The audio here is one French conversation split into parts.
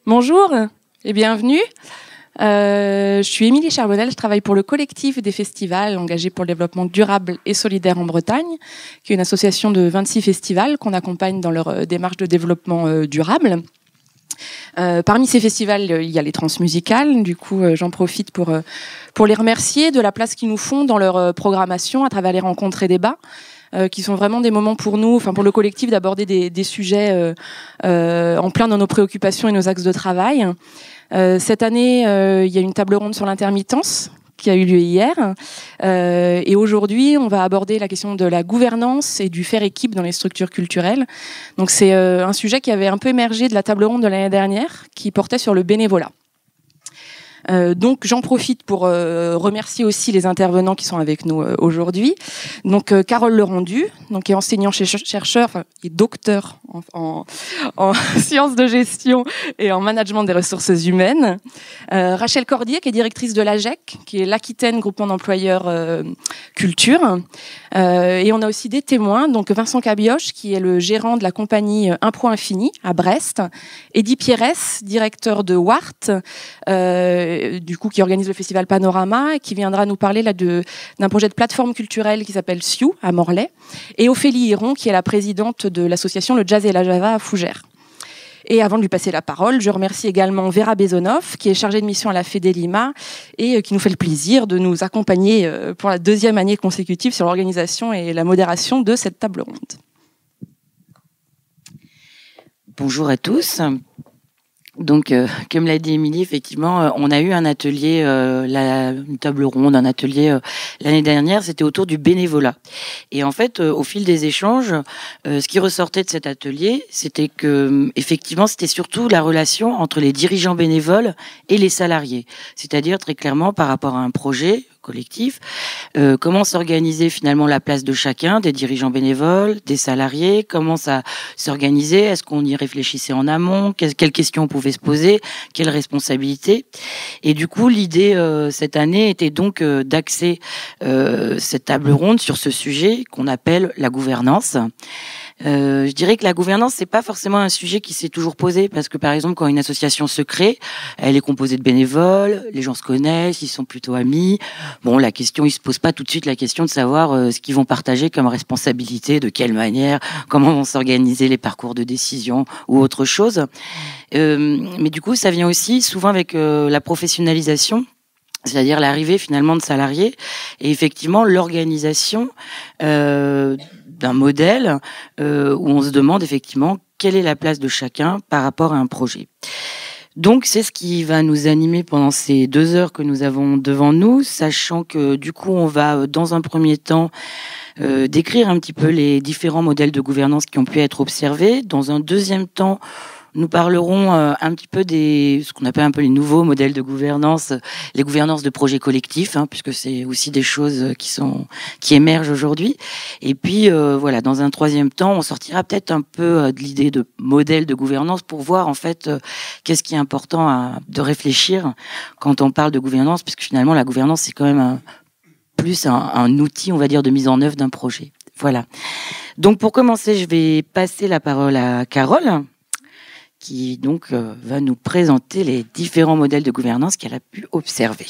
Bonjour et bienvenue. Je suis Émilie Charbonnel, je travaille pour le collectif des festivals engagés pour le développement durable et solidaire en Bretagne, qui est une association de 26 festivals qu'on accompagne dans leur démarche de développement durable. Parmi ces festivals, il y a les transmusicales. Du coup, j'en profite pour les remercier de la place qu'ils nous font dans leur programmation à travers les rencontres et débats, qui sont vraiment des moments pour nous, enfin pour le collectif, d'aborder des sujets en plein dans nos préoccupations et nos axes de travail. Cette année, il y a une table ronde sur l'intermittence qui a eu lieu hier. Et aujourd'hui, on va aborder la question de la gouvernance et du faire équipe dans les structures culturelles. Donc c'est un sujet qui avait un peu émergé de la table ronde de l'année dernière, qui portait sur le bénévolat. Donc j'en profite pour remercier aussi les intervenants qui sont avec nous aujourd'hui. Donc Carole Lerendu, qui est enseignant-chercheur et docteur en sciences de gestion et en management des ressources humaines. Rachel Cordier, qui est directrice de l'AGEC, qui est l'Aquitaine Groupement d'employeurs culture. Et on a aussi des témoins, donc Vincent Cabioche, qui est le gérant de la compagnie Impro Infini à Brest. Eddy Pierres, directeur de WART, du coup, qui organise le festival Panorama et qui viendra nous parler là d'un projet de plateforme culturelle qui s'appelle Sioux à Morlaix, et Ophélie Hiron, qui est la présidente de l'association Le Jazz et la Java à Fougères. Et avant de lui passer la parole, je remercie également Vera Bezonov, qui est chargée de mission à la Fédé Lima et qui nous fait le plaisir de nous accompagner pour la deuxième année consécutive sur l'organisation et la modération de cette table ronde. Bonjour à tous. Donc, comme l'a dit Émilie, effectivement, on a eu un atelier, une table ronde, un atelier l'année dernière. C'était autour du bénévolat. Et en fait, au fil des échanges, ce qui ressortait de cet atelier, c'était que, effectivement, c'était surtout la relation entre les dirigeants bénévoles et les salariés. C'est-à-dire très clairement par rapport à un projet collectif, comment s'organiser finalement la place de chacun, des dirigeants bénévoles, des salariés, comment ça s'organisait, est-ce qu'on y réfléchissait en amont, quelles questions on pouvait se poser, quelles responsabilités. Et du coup, l'idée cette année était donc d'axer cette table ronde sur ce sujet qu'on appelle la gouvernance. Je dirais que la gouvernance, c'est pas forcément un sujet qui s'est toujours posé, parce que par exemple, quand une association se crée, elle est composée de bénévoles, les gens se connaissent, ils sont plutôt amis. Bon, la question, ils se posent pas tout de suite la question de savoir ce qu'ils vont partager comme responsabilité, de quelle manière, comment vont s'organiser les parcours de décision ou autre chose. Mais du coup, ça vient aussi souvent avec la professionnalisation, c'est-à-dire l'arrivée finalement de salariés et effectivement l'organisation d'un modèle où on se demande effectivement quelle est la place de chacun par rapport à un projet. Donc c'est ce qui va nous animer pendant ces 2 heures que nous avons devant nous, sachant que du coup on va dans un premier temps décrire un petit peu les différents modèles de gouvernance qui ont pu être observés. Dans un deuxième temps, nous parlerons un petit peu ce qu'on appelle un peu les nouveaux modèles de gouvernance, les gouvernances de projets collectifs, puisque c'est aussi des choses qui émergent aujourd'hui. Et puis voilà, dans un troisième temps, on sortira peut-être un peu de l'idée de modèle de gouvernance pour voir en fait qu'est-ce qui est important de réfléchir quand on parle de gouvernance, puisque finalement la gouvernance c'est quand même plus un outil, on va dire, de mise en œuvre d'un projet. Voilà. Donc pour commencer, je vais passer la parole à Carole, qui donc va nous présenter les différents modèles de gouvernance qu'elle a pu observer.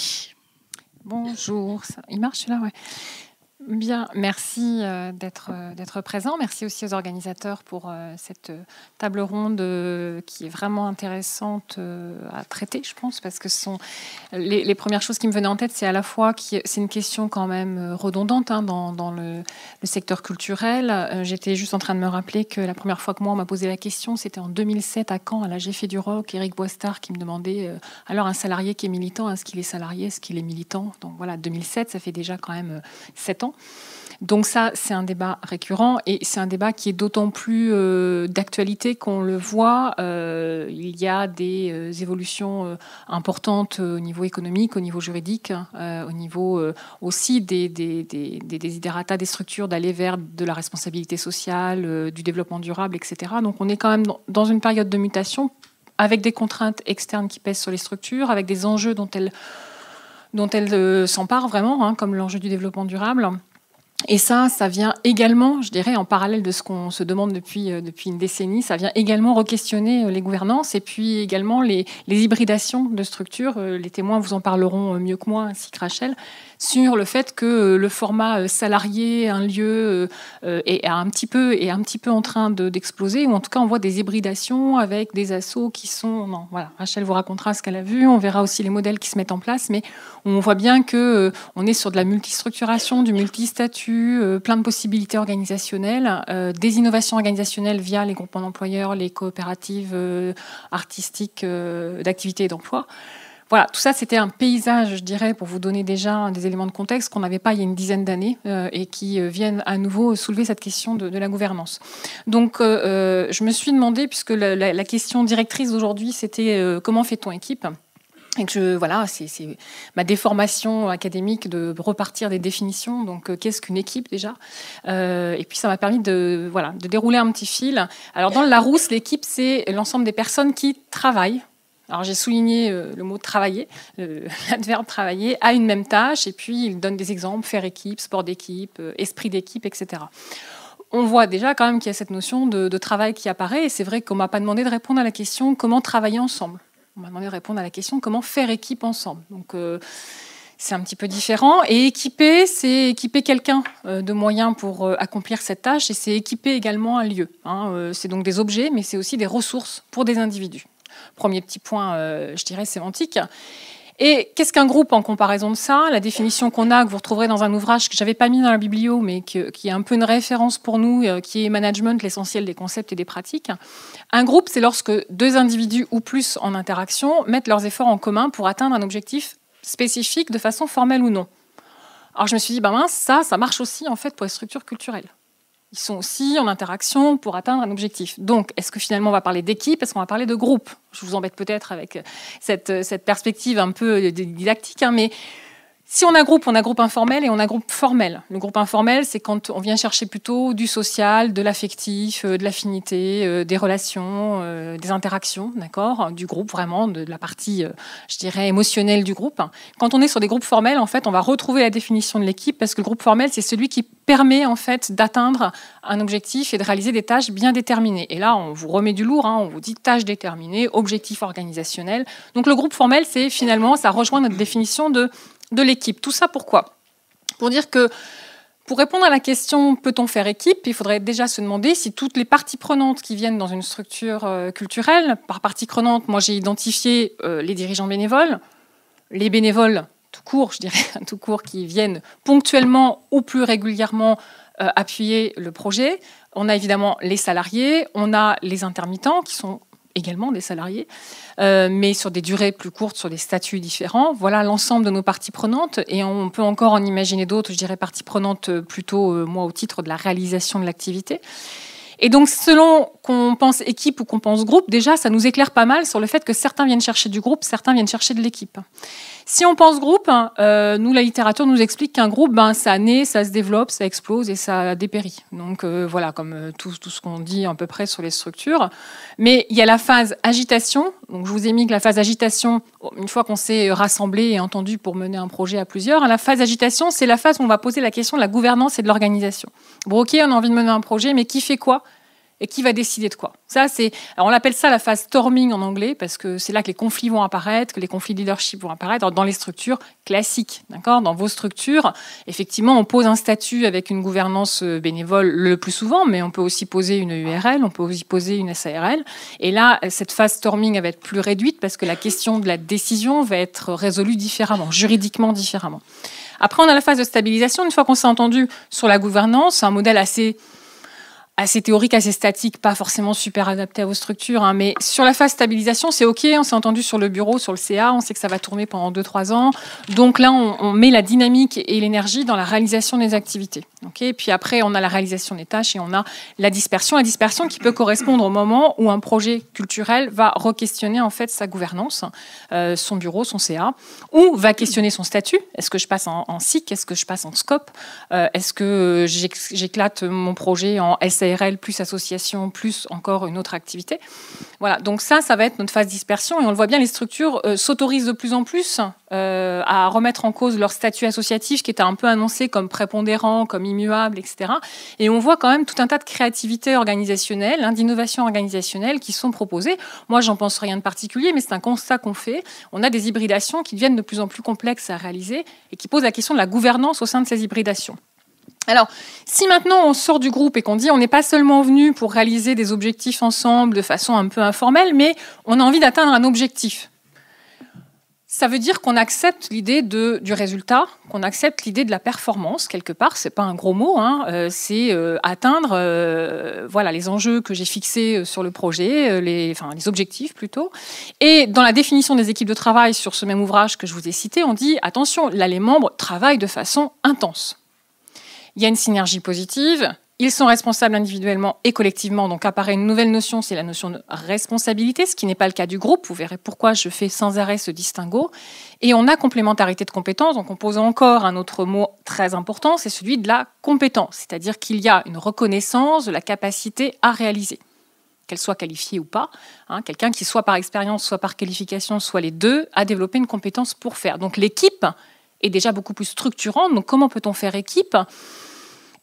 Bonjour, il marche là, ouais. Bien, merci d'être présent. Merci aussi aux organisateurs pour cette table ronde qui est vraiment intéressante à traiter, je pense, parce que ce sont les premières choses qui me venaient en tête, c'est à la fois c'est une question quand même redondante dans le secteur culturel. J'étais juste en train de me rappeler que la première fois que moi on m'a posé la question, c'était en 2007 à Caen, à la J'ai fait du rock, Éric Boistard qui me demandait alors un salarié qui est militant, est-ce qu'il est salarié, est-ce qu'il est militant? Donc voilà, 2007, ça fait déjà quand même 7 ans. Donc ça, c'est un débat récurrent et c'est un débat qui est d'autant plus d'actualité qu'on le voit. Il y a des évolutions importantes au niveau économique, au niveau juridique, au niveau aussi des desiderata des structures d'aller vers de la responsabilité sociale, du développement durable, etc. Donc on est quand même dans une période de mutation avec des contraintes externes qui pèsent sur les structures, avec des enjeux dont elles s'emparent vraiment, comme l'enjeu du développement durable. Et ça vient également, je dirais, en parallèle de ce qu'on se demande depuis une décennie, ça vient également re-questionner les gouvernances et puis également les hybridations de structures. Les témoins vous en parleront mieux que moi, ainsi que Rachel, sur le fait que le format salarié, un lieu, est un petit peu en train d'exploser, ou en tout cas on voit des hybridations avec des assos qui sont... Non, voilà, Rachel vous racontera ce qu'elle a vu, on verra aussi les modèles qui se mettent en place, mais on voit bien qu'on est sur de la multistructuration, du multistatut, plein de possibilités organisationnelles, des innovations organisationnelles via les groupements d'employeurs, les coopératives artistiques d'activité et d'emploi. Voilà, tout ça, c'était un paysage, je dirais, pour vous donner déjà des éléments de contexte qu'on n'avait pas il y a une dizaine d'années et qui viennent à nouveau soulever cette question de la gouvernance. Donc, je me suis demandé, puisque la question directrice d'aujourd'hui, c'était comment fait-on équipe ? Et que voilà, c'est ma déformation académique de repartir des définitions. Donc, qu'est-ce qu'une équipe déjà ? Et puis, ça m'a permis de dérouler un petit fil. Alors, dans le Larousse, l'équipe, c'est l'ensemble des personnes qui travaillent. Alors, j'ai souligné le mot travailler, l'adverbe travailler, à une même tâche. Et puis, il donne des exemples, faire équipe, sport d'équipe, esprit d'équipe, etc. On voit déjà quand même qu'il y a cette notion de travail qui apparaît. Et c'est vrai qu'on ne m'a pas demandé de répondre à la question comment travailler ensemble. On m'a demandé de répondre à la question comment faire équipe ensemble. Donc, c'est un petit peu différent. Et équiper, c'est équiper quelqu'un de moyens pour accomplir cette tâche. Et c'est équiper également un lieu. C'est donc des objets, mais c'est aussi des ressources pour des individus. Premier petit point, je dirais, sémantique. Et qu'est-ce qu'un groupe en comparaison de ça ? La définition qu'on a, que vous retrouverez dans un ouvrage que je n'avais pas mis dans la biblio, mais qui est un peu une référence pour nous, qui est Management, l'essentiel des concepts et des pratiques. Un groupe, c'est lorsque deux individus ou plus en interaction mettent leurs efforts en commun pour atteindre un objectif spécifique de façon formelle ou non. Alors je me suis dit, mince, ça marche aussi en fait pour les structures culturelles. Ils sont aussi en interaction pour atteindre un objectif. Donc, est-ce que finalement on va parler d'équipe ? Est-ce qu'on va parler de groupe ? Je vous embête peut-être avec cette perspective un peu didactique, mais si on a groupe informel et on a groupe formel. Le groupe informel, c'est quand on vient chercher plutôt du social, de l'affectif, de l'affinité, des relations, des interactions, d'accord, du groupe vraiment, de la partie, je dirais, émotionnelle du groupe. Quand on est sur des groupes formels, en fait, on va retrouver la définition de l'équipe parce que le groupe formel, c'est celui qui permet en fait d'atteindre un objectif et de réaliser des tâches bien déterminées. Et là, on vous remet du lourd, on vous dit tâches déterminées, objectifs organisationnels. Donc le groupe formel, c'est finalement, ça rejoint notre définition de l'équipe. Tout ça pourquoi ? Pour dire que pour répondre à la question peut-on faire équipe, il faudrait déjà se demander si toutes les parties prenantes qui viennent dans une structure culturelle, par partie prenante, moi j'ai identifié les dirigeants bénévoles, les bénévoles tout court, je dirais tout court, qui viennent ponctuellement ou plus régulièrement appuyer le projet. On a évidemment les salariés, on a les intermittents qui sont également des salariés, mais sur des durées plus courtes, sur des statuts différents. Voilà l'ensemble de nos parties prenantes, et on peut encore en imaginer d'autres, je dirais parties prenantes plutôt, moi, au titre de la réalisation de l'activité. Et donc, selon qu'on pense équipe ou qu'on pense groupe, déjà, ça nous éclaire pas mal sur le fait que certains viennent chercher du groupe, certains viennent chercher de l'équipe. Si on pense groupe, nous, la littérature nous explique qu'un groupe, ça naît, ça se développe, ça explose et ça dépérit. Donc voilà, comme tout ce qu'on dit à peu près sur les structures. Mais il y a la phase agitation. Donc je vous ai mis que la phase agitation, une fois qu'on s'est rassemblé et entendu pour mener un projet à plusieurs, la phase agitation, c'est la phase où on va poser la question de la gouvernance et de l'organisation. Bon, ok, on a envie de mener un projet, mais qui fait quoi ? Et qui va décider de quoi ? Ça, alors on appelle ça la phase storming en anglais, parce que c'est là que les conflits vont apparaître, que les conflits de leadership vont apparaître dans les structures classiques. D'accord ? Dans vos structures, effectivement, on pose un statut avec une gouvernance bénévole le plus souvent, mais on peut aussi poser une URL, on peut aussi poser une SARL. Et là, cette phase storming va être plus réduite, parce que la question de la décision va être résolue différemment, juridiquement différemment. Après, on a la phase de stabilisation. Une fois qu'on s'est entendu sur la gouvernance, c'est un modèle assez théorique, assez statique, pas forcément super adapté à vos structures. Mais sur la phase stabilisation, c'est OK, on s'est entendu sur le bureau, sur le CA, on sait que ça va tourner pendant 2-3 ans. Donc là, on met la dynamique et l'énergie dans la réalisation des activités. Okay, puis après, on a la réalisation des tâches et on a la dispersion. La dispersion qui peut correspondre au moment où un projet culturel va re-questionner en fait sa gouvernance, son bureau, son CA, ou va questionner son statut. Est-ce que je passe en SIC ? Est-ce que je passe en scope ? Est-ce que j'éclate mon projet en SARL ? SARL, plus association, plus encore une autre activité. Voilà, donc ça va être notre phase dispersion. Et on le voit bien, les structures s'autorisent de plus en plus à remettre en cause leur statut associatif qui était un peu annoncé comme prépondérant, comme immuable, etc. Et on voit quand même tout un tas de créativités organisationnelles, d'innovations organisationnelles qui sont proposées. Moi, j'en pense rien de particulier, mais c'est un constat qu'on fait. On a des hybridations qui deviennent de plus en plus complexes à réaliser et qui posent la question de la gouvernance au sein de ces hybridations. Alors, si maintenant on sort du groupe et qu'on dit on n'est pas seulement venu pour réaliser des objectifs ensemble de façon un peu informelle, mais on a envie d'atteindre un objectif, ça veut dire qu'on accepte l'idée du résultat, qu'on accepte l'idée de la performance, quelque part. Ce n'est pas un gros mot, hein, c'est atteindre les enjeux que j'ai fixés sur le projet, les objectifs plutôt. Et dans la définition des équipes de travail sur ce même ouvrage que je vous ai cité, on dit, attention, là les membres travaillent de façon intense. Il y a une synergie positive, ils sont responsables individuellement et collectivement, donc apparaît une nouvelle notion, c'est la notion de responsabilité, ce qui n'est pas le cas du groupe, vous verrez pourquoi je fais sans arrêt ce distinguo. Et on a complémentarité de compétences, donc on pose encore un autre mot très important, c'est celui de la compétence, c'est-à-dire qu'il y a une reconnaissance de la capacité à réaliser, qu'elle soit qualifiée ou pas, hein, quelqu'un qui soit par expérience, soit par qualification, soit les deux, a développé une compétence pour faire. Donc l'équipe est déjà beaucoup plus structurante, donc comment peut-on faire équipe ?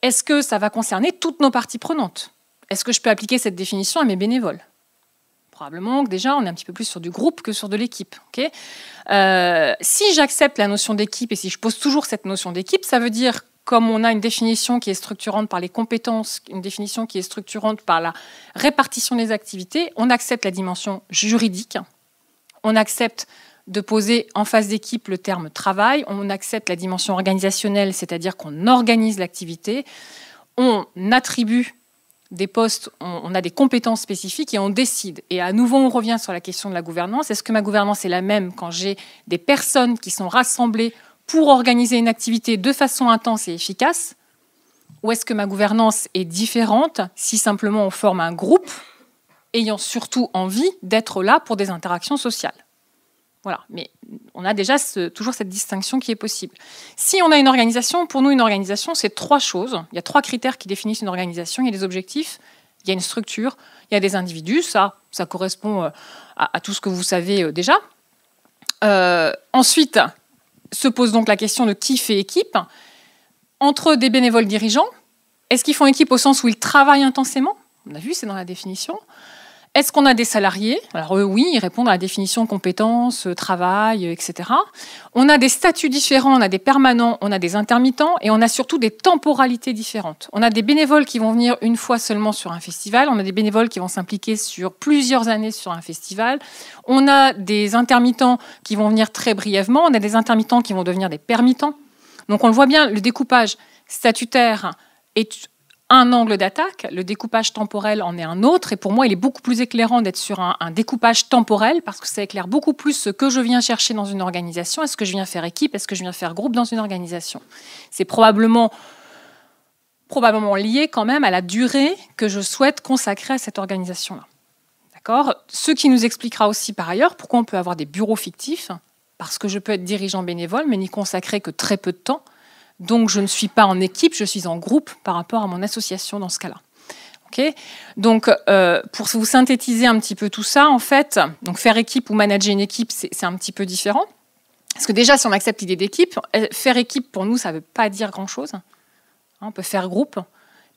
Est-ce que ça va concerner toutes nos parties prenantes? Est-ce que je peux appliquer cette définition à mes bénévoles? Probablement que déjà, on est un petit peu plus sur du groupe que sur de l'équipe. Okay, si j'accepte la notion d'équipe et si je pose toujours cette notion d'équipe, ça veut dire, comme on a une définition qui est structurante par les compétences, une définition qui est structurante par la répartition des activités, on accepte la dimension juridique, on accepte de poser en face d'équipe le terme travail, on accepte la dimension organisationnelle, c'est-à-dire qu'on organise l'activité, on attribue des postes, on a des compétences spécifiques et on décide. Et à nouveau, on revient sur la question de la gouvernance. Est-ce que ma gouvernance est la même quand j'ai des personnes qui sont rassemblées pour organiser une activité de façon intense et efficace? Ou est-ce que ma gouvernance est différente si simplement on forme un groupe ayant surtout envie d'être là pour des interactions sociales? Voilà, mais on a déjà toujours cette distinction qui est possible. Si on a une organisation, pour nous, une organisation, c'est trois choses. Il y a trois critères qui définissent une organisation. Il y a des objectifs, il y a une structure, il y a des individus. Ça correspond à tout ce que vous savez déjà. Ensuite, se pose donc la question de qui fait équipe. Entre des bénévoles dirigeants, est-ce qu'ils font équipe au sens où ils travaillent intensément? On a vu, c'est dans la définition. Est-ce qu'on a des salariés? Alors eux, oui, ils répondent à la définition compétences, travail, etc. On a des statuts différents, on a des permanents, on a des intermittents et on a surtout des temporalités différentes. On a des bénévoles qui vont venir une fois seulement sur un festival, on a des bénévoles qui vont s'impliquer sur plusieurs années sur un festival, on a des intermittents qui vont venir très brièvement, on a des intermittents qui vont devenir des permittents. Donc on le voit bien, le découpage statutaire est un angle d'attaque, le découpage temporel en est un autre, et pour moi, il est beaucoup plus éclairant d'être sur un découpage temporel, parce que ça éclaire beaucoup plus ce que je viens chercher dans une organisation. Est-ce que je viens faire équipe? Est-ce que je viens faire groupe dans une organisation? C'est probablement lié quand même à la durée que je souhaite consacrer à cette organisation-là. D'accord? Ce qui nous expliquera aussi par ailleurs pourquoi on peut avoir des bureaux fictifs, parce que je peux être dirigeant bénévole, mais n'y consacrer que très peu de temps. Donc, je ne suis pas en équipe, je suis en groupe par rapport à mon association dans ce cas-là. Okay, donc, pour vous synthétiser un petit peu tout ça, en fait, donc faire équipe ou manager une équipe, c'est un petit peu différent. Parce que déjà, si on accepte l'idée d'équipe, faire équipe, pour nous, ça ne veut pas dire grand-chose. On peut faire groupe,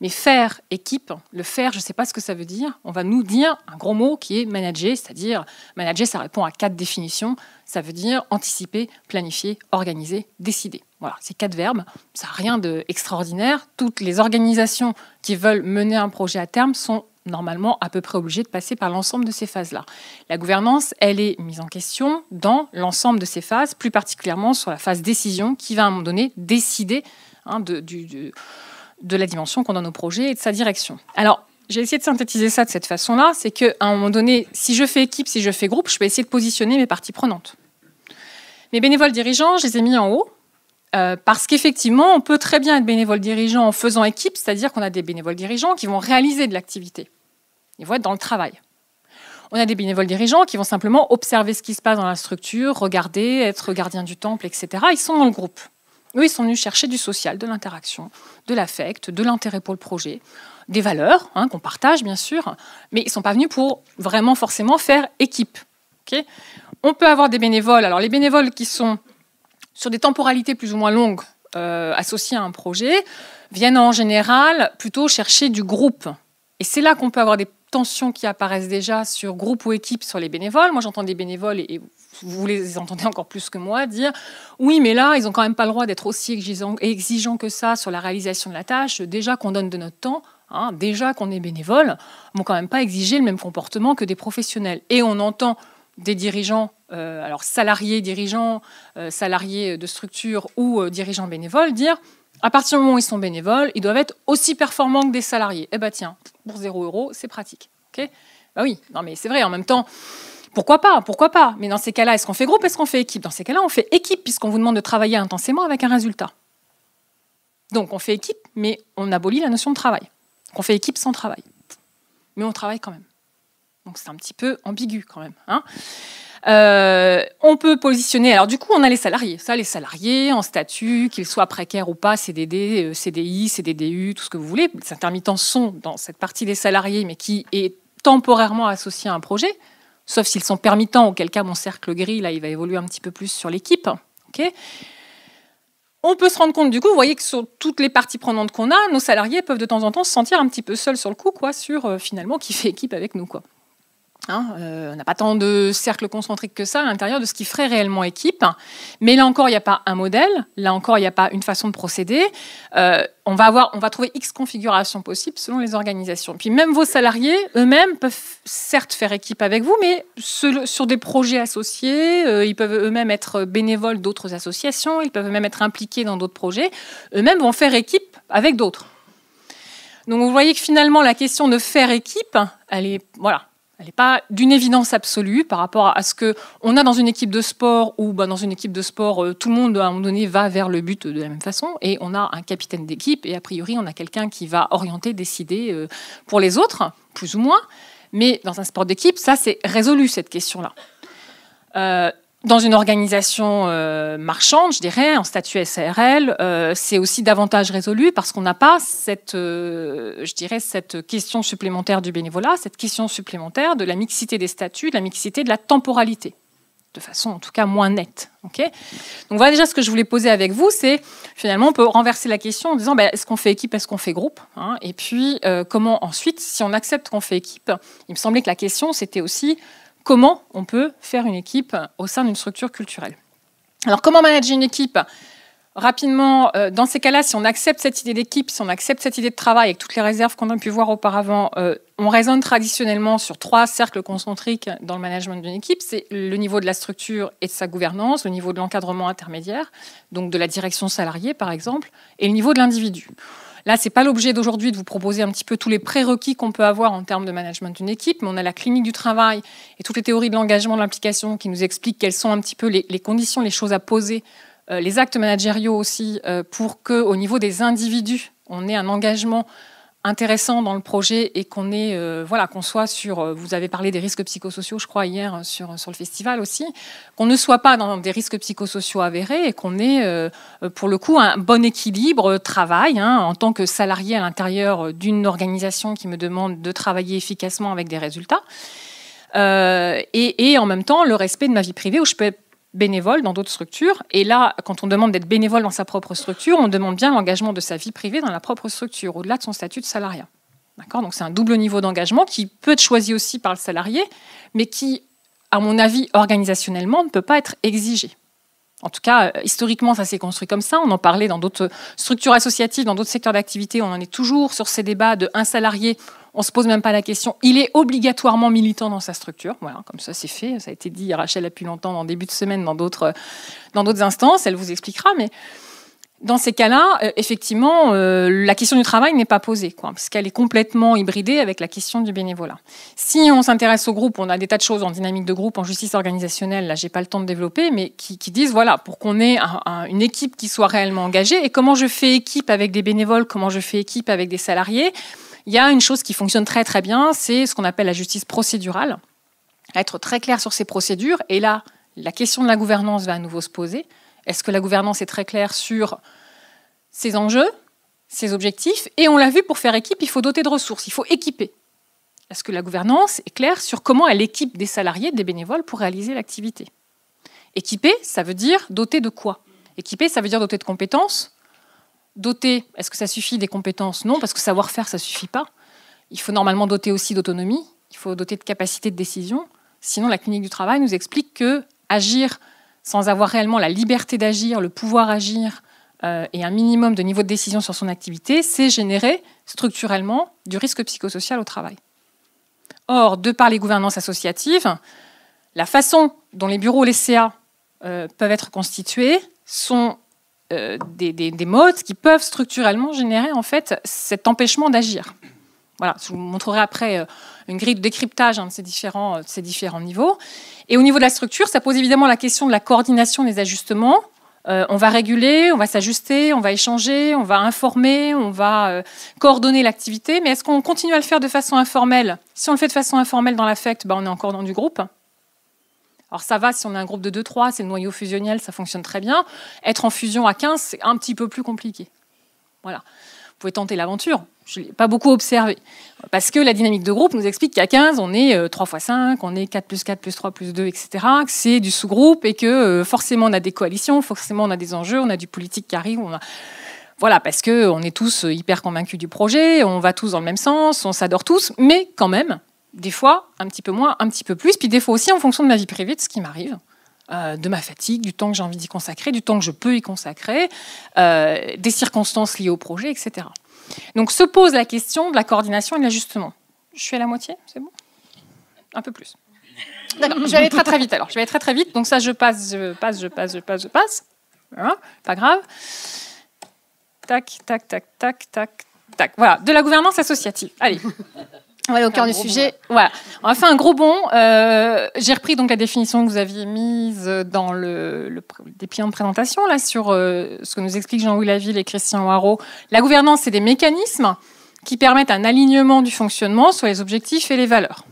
mais faire équipe, le faire, je ne sais pas ce que ça veut dire. On va nous dire un gros mot qui est manager, c'est-à-dire manager, ça répond à 4 définitions. Ça veut dire anticiper, planifier, organiser, décider. Voilà, c'est 4 verbes, ça n'a rien d'extraordinaire. Toutes les organisations qui veulent mener un projet à terme sont normalement à peu près obligées de passer par l'ensemble de ces phases-là. La gouvernance, elle est mise en question dans l'ensemble de ces phases, plus particulièrement sur la phase décision, qui va à un moment donné décider de la dimension qu'on donne au projet et de sa direction. Alors, j'ai essayé de synthétiser ça de cette façon-là, c'est qu'à un moment donné, si je fais équipe, si je fais groupe, je peux essayer de positionner mes parties prenantes. Mes bénévoles dirigeants, je les ai mis en haut, parce qu'effectivement, on peut très bien être bénévole dirigeant en faisant équipe, c'est-à-dire qu'on a des bénévoles dirigeants qui vont réaliser de l'activité. Ils vont être dans le travail. On a des bénévoles dirigeants qui vont simplement observer ce qui se passe dans la structure, regarder, être gardien du temple, etc. Ils sont dans le groupe. Eux, ils sont venus chercher du social, de l'interaction, de l'affect, de l'intérêt pour le projet, des valeurs qu'on partage, bien sûr, mais ils ne sont pas venus pour vraiment forcément faire équipe. Okay, on peut avoir des bénévoles. Alors, les bénévoles qui sont sur des temporalités plus ou moins longues associées à un projet viennent en général plutôt chercher du groupe. Et c'est là qu'on peut avoir des tensions qui apparaissent déjà sur groupe ou équipe sur les bénévoles. Moi, j'entends des bénévoles, et vous les entendez encore plus que moi, dire « Oui, mais là, ils n'ont quand même pas le droit d'être aussi exigeants que ça sur la réalisation de la tâche. Déjà qu'on donne de notre temps, déjà qu'on est bénévole, ils n'ont quand même pas exigé le même comportement que des professionnels. » Et on entend des dirigeants, alors salariés, dirigeants, salariés de structure ou dirigeants bénévoles, dire à partir du moment où ils sont bénévoles, ils doivent être aussi performants que des salariés. Eh bien tiens, pour 0 €, c'est pratique. Okay, bah oui, non mais c'est vrai, en même temps, pourquoi pas. Mais dans ces cas-là, est-ce qu'on fait groupe, est-ce qu'on fait équipe? Dans ces cas-là, on fait équipe, puisqu'on vous demande de travailler intensément avec un résultat. Donc on fait équipe, mais on abolit la notion de travail. On fait équipe sans travail. Mais on travaille quand même. Donc c'est un petit peu ambigu quand même. On peut positionner... Alors du coup, on a les salariés. Ça, les salariés en statut, qu'ils soient précaires ou pas, CDD, CDI, CDDU, tout ce que vous voulez. Les intermittents sont dans cette partie des salariés, mais qui est temporairement associé à un projet, sauf s'ils sont permittants, auquel cas mon cercle gris, là, il va évoluer un petit peu plus sur l'équipe. Okay, on peut se rendre compte, du coup, vous voyez que sur toutes les parties prenantes qu'on a, nos salariés peuvent de temps en temps se sentir un petit peu seuls sur le coup, sur finalement qui fait équipe avec nous, on n'a pas tant de cercles concentriques que ça à l'intérieur de ce qui ferait réellement équipe. Mais là encore, il n'y a pas un modèle. Là encore, il n'y a pas une façon de procéder. On va trouver X configurations possibles selon les organisations. Puis même vos salariés, eux-mêmes, peuvent certes faire équipe avec vous, mais sur des projets associés, ils peuvent eux-mêmes être bénévoles d'autres associations, ils peuvent même être impliqués dans d'autres projets. Eux-mêmes vont faire équipe avec d'autres. Donc vous voyez que finalement, la question de faire équipe, elle est... Voilà. Elle n'est pas d'une évidence absolue par rapport à ce qu'on a dans une équipe de sport où dans une équipe de sport, tout le monde à un moment donné va vers le but de la même façon et on a un capitaine d'équipe et a priori on a quelqu'un qui va orienter, décider pour les autres, plus ou moins. Mais dans un sport d'équipe, ça c'est résolu cette question-là. Dans une organisation marchande, je dirais, en statut SARL, c'est aussi davantage résolu parce qu'on n'a pas cette question supplémentaire du bénévolat, cette question supplémentaire de la mixité des statuts, de la mixité de la temporalité, de façon en tout cas moins nette. Okay, donc voilà déjà ce que je voulais poser avec vous, c'est finalement on peut renverser la question en disant est-ce qu'on fait équipe, est-ce qu'on fait groupe, et puis comment ensuite, si on accepte qu'on fait équipe, il me semblait que la question c'était aussi comment on peut faire une équipe au sein d'une structure culturelle. Alors, comment manager une équipe ? Rapidement, dans ces cas-là, si on accepte cette idée d'équipe, si on accepte cette idée de travail avec toutes les réserves qu'on a pu voir auparavant, on raisonne traditionnellement sur 3 cercles concentriques dans le management d'une équipe. C'est le niveau de la structure et de sa gouvernance, le niveau de l'encadrement intermédiaire, donc de la direction salariée par exemple, et le niveau de l'individu. Là, ce n'est pas l'objet d'aujourd'hui de vous proposer un petit peu tous les prérequis qu'on peut avoir en termes de management d'une équipe, mais on a la clinique du travail et toutes les théories de l'engagement, de l'implication qui nous expliquent quelles sont un petit peu les conditions, les choses à poser, les actes managériaux aussi, pour qu'au niveau des individus, on ait un engagement intéressant dans le projet et qu'on soit sur... Vous avez parlé des risques psychosociaux, je crois, hier sur le festival aussi. Qu'on ne soit pas dans des risques psychosociaux avérés et qu'on ait, pour le coup, un bon équilibre travail en tant que salarié à l'intérieur d'une organisation qui me demande de travailler efficacement avec des résultats. Et en même temps, le respect de ma vie privée où je peux être bénévole dans d'autres structures. Et là, quand on demande d'être bénévole dans sa propre structure, on demande bien l'engagement de sa vie privée dans la propre structure, au-delà de son statut de salariat. D'accord ? Donc c'est un double niveau d'engagement qui peut être choisi aussi par le salarié, mais qui, à mon avis, organisationnellement, ne peut pas être exigé. En tout cas, historiquement, ça s'est construit comme ça. On en parlait dans d'autres structures associatives, dans d'autres secteurs d'activité. On en est toujours sur ces débats de un salarié. On ne se pose même pas la question. Il est obligatoirement militant dans sa structure. Voilà, comme ça, c'est fait. Ça a été dit, Rachel, depuis longtemps, en début de semaine, dans d'autres instances. Elle vous expliquera. Mais dans ces cas-là, effectivement, la question du travail n'est pas posée, parce qu'elle est complètement hybridée avec la question du bénévolat. Si on s'intéresse au groupe, on a des tas de choses en dynamique de groupe, en justice organisationnelle, là, j'ai pas le temps de développer, mais qui disent, voilà, pour qu'on ait une équipe qui soit réellement engagée, et comment je fais équipe avec des bénévoles, comment je fais équipe avec des salariés, il y a une chose qui fonctionne très très bien, c'est ce qu'on appelle la justice procédurale, être très clair sur ces procédures, et là, la question de la gouvernance va à nouveau se poser. Est-ce que la gouvernance est très claire sur ses enjeux, ses objectifs? Et on l'a vu, pour faire équipe, il faut doter de ressources, il faut équiper. Est-ce que la gouvernance est claire sur comment elle équipe des salariés, des bénévoles pour réaliser l'activité? Équiper, ça veut dire doter de quoi? Équiper, ça veut dire doter de compétences. Doter, est-ce que ça suffit des compétences? Non, parce que savoir-faire, ça ne suffit pas. Il faut normalement doter aussi d'autonomie, il faut doter de capacité de décision. Sinon, la clinique du travail nous explique que agir sans avoir réellement la liberté d'agir, le pouvoir agir et un minimum de niveau de décision sur son activité, c'est générer structurellement du risque psychosocial au travail. Or, de par les gouvernances associatives, la façon dont les bureaux, les CA peuvent être constitués sont des modes qui peuvent structurellement générer en fait cet empêchement d'agir. Voilà, je vous montrerai après une grille de décryptage de ces différents niveaux. Et au niveau de la structure, ça pose évidemment la question de la coordination des ajustements. On va réguler, on va s'ajuster, on va échanger, on va informer, on va coordonner l'activité. Mais est-ce qu'on continue à le faire de façon informelle? Si on le fait de façon informelle dans l'affect, on est encore dans du groupe. Alors ça va, si on a un groupe de 2-3, c'est le noyau fusionnel, ça fonctionne très bien. Être en fusion à 15, c'est un petit peu plus compliqué. Voilà. Vous pouvez tenter l'aventure. Je ne l'ai pas beaucoup observé. Parce que la dynamique de groupe nous explique qu'à 15, on est 3 x 5, on est 4 plus 4 plus 3 plus 2, etc. Que c'est du sous-groupe et que forcément on a des coalitions, forcément on a des enjeux, on a du politique qui arrive. Voilà, parce qu'on est tous hyper convaincus du projet, on va tous dans le même sens, on s'adore tous, mais quand même, des fois, un petit peu moins, un petit peu plus. Puis des fois aussi en fonction de ma vie privée, de ce qui m'arrive. De ma fatigue, du temps que j'ai envie d'y consacrer, du temps que je peux y consacrer, des circonstances liées au projet, etc. Donc se pose la question de la coordination et de l'ajustement. Je suis à la moitié, c'est bon? Un peu plus. D'accord, je vais aller très très vite alors. Je vais aller très très vite, donc ça je passe. Voilà, pas grave. Tac, tac, tac, tac, tac, tac. Voilà, de la gouvernance associative. Allez. On va aller au cœur du sujet. Voilà. On va faire un gros bond. J'ai repris donc la définition que vous aviez mise dans le dépliant de présentation là, sur ce que nous expliquent Jean-Louis Laville et Christian Hoareau. La gouvernance, c'est des mécanismes qui permettent un alignement du fonctionnement sur les objectifs et les valeurs.